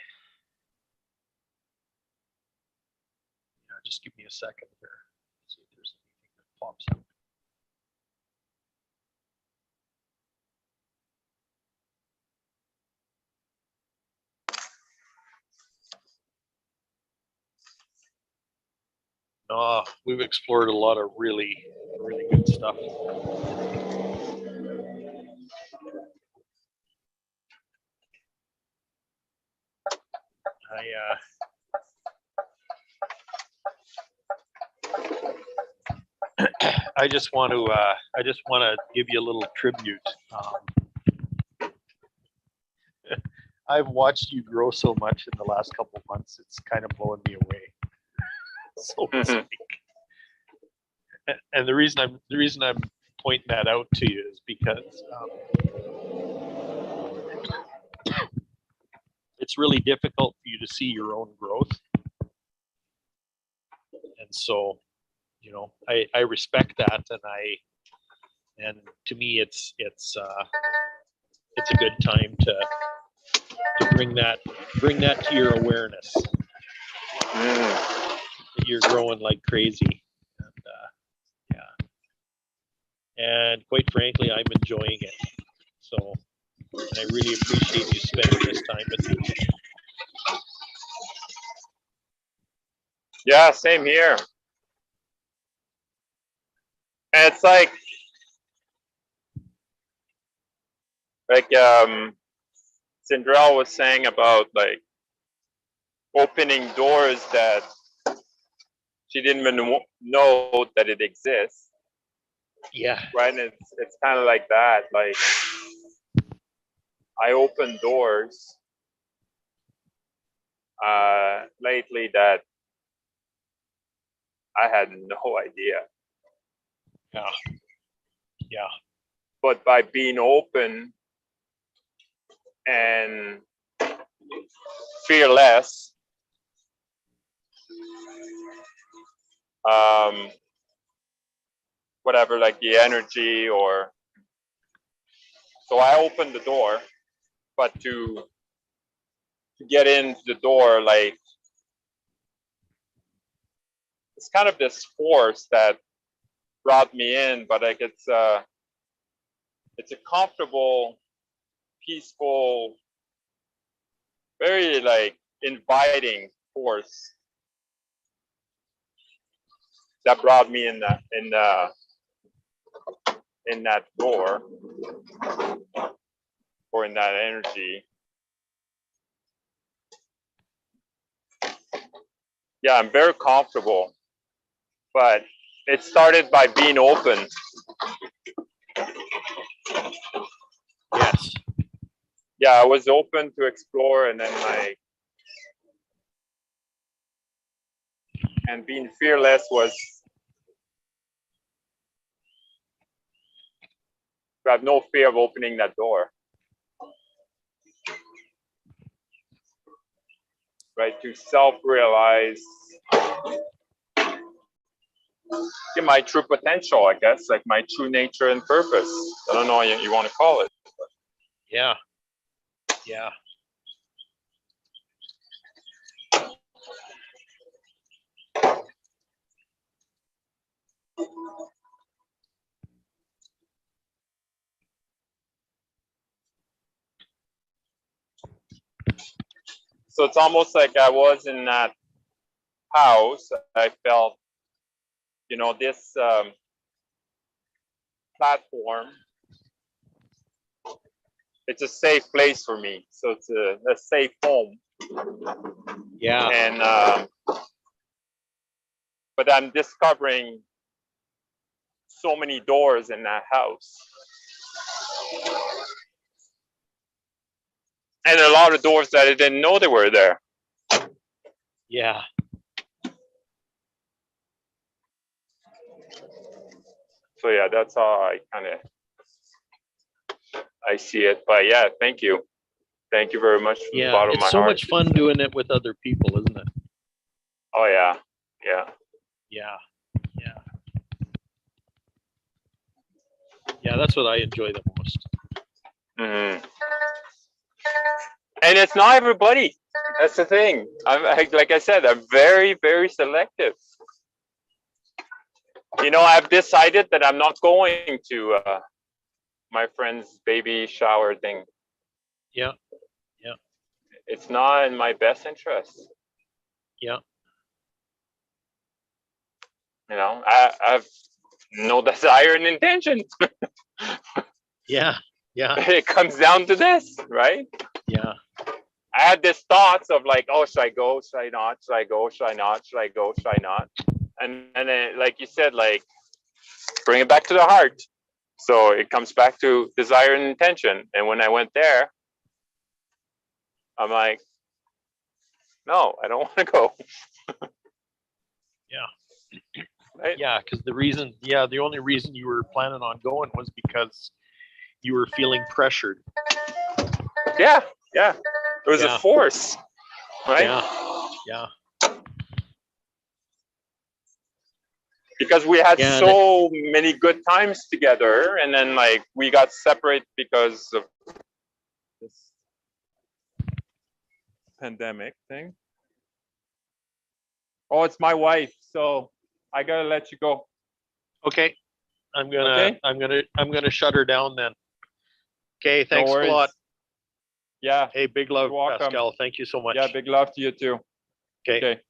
Yeah, just give me a second here. See if there's anything that pops up. We've explored a lot of really, really good stuff. I just want to give you a little tribute. I've watched you grow so much in the last couple of months. It's kind of blowing me away. So to speak. And the reason I'm pointing that out to you is because it's really difficult for you to see your own growth, and so you know I respect that, and to me it's a good time to bring that to your awareness that you're growing like crazy, and and quite frankly I'm enjoying it. So and I really appreciate you spending this time with me. Yeah, same here. And it's like Cinderella was saying about like opening doors that she didn't even know that it exists. Yeah. Right. And it's kind of like that. Like I open doors lately that I had no idea. Yeah. Yeah. But by being open and fearless, whatever, like the energy, or so I opened the door, but to get into the door, like it's kind of this force that brought me in, but like it's a comfortable, peaceful, very like inviting force that brought me in that door, or in that energy. Yeah, I'm very comfortable, but it started by being open. Yes. Yeah, I was open to explore, and then like, and being fearless was to have no fear of opening that door. Right, to self-realize my true potential, I guess, like my true nature and purpose. I don't know what you want to call it. Yeah. Yeah. So it's almost like I was in that house. I felt, this platform, it's a safe place for me. So it's a safe home. Yeah. And but I'm discovering so many doors in that house, and a lot of doors that I didn't know they were there. Yeah. So yeah, that's how I see it. But yeah, thank you very much from the Yeah. bottom of It's my so heart. much fun doing it with other people, isn't it? Oh yeah. Yeah. Yeah. Yeah. Yeah. That's what I enjoy the most. Mm-hmm. And it's not everybody. That's the thing. Like I said, I'm very, very selective. I've decided that I'm not going to my friend's baby shower thing. Yeah. Yeah. It's not in my best interest. Yeah. I have no desire and intention. Yeah. Yeah. It comes down to this, right? Yeah. I had these thoughts of like, oh, should I go? Should I not? Should I go? Should I not? Should I go? Should I not? And then, like you said, like bring it back to the heart. So it comes back to desire and intention. And when I went there, I'm like, no, I don't want to go. Yeah. Right? Yeah. Because the only reason you were planning on going was because you were feeling pressured. Yeah. Yeah. It was a force, right? Yeah. Yeah. Because we had so many good times together, and then like we got separate because of this pandemic thing. Oh, it's my wife, so I gotta let you go. Okay. I'm gonna shut her down then. Okay, thanks a lot. Yeah. Hey, big love, You're welcome. Pascal. Thank you so much. Yeah, big love to you too. Okay.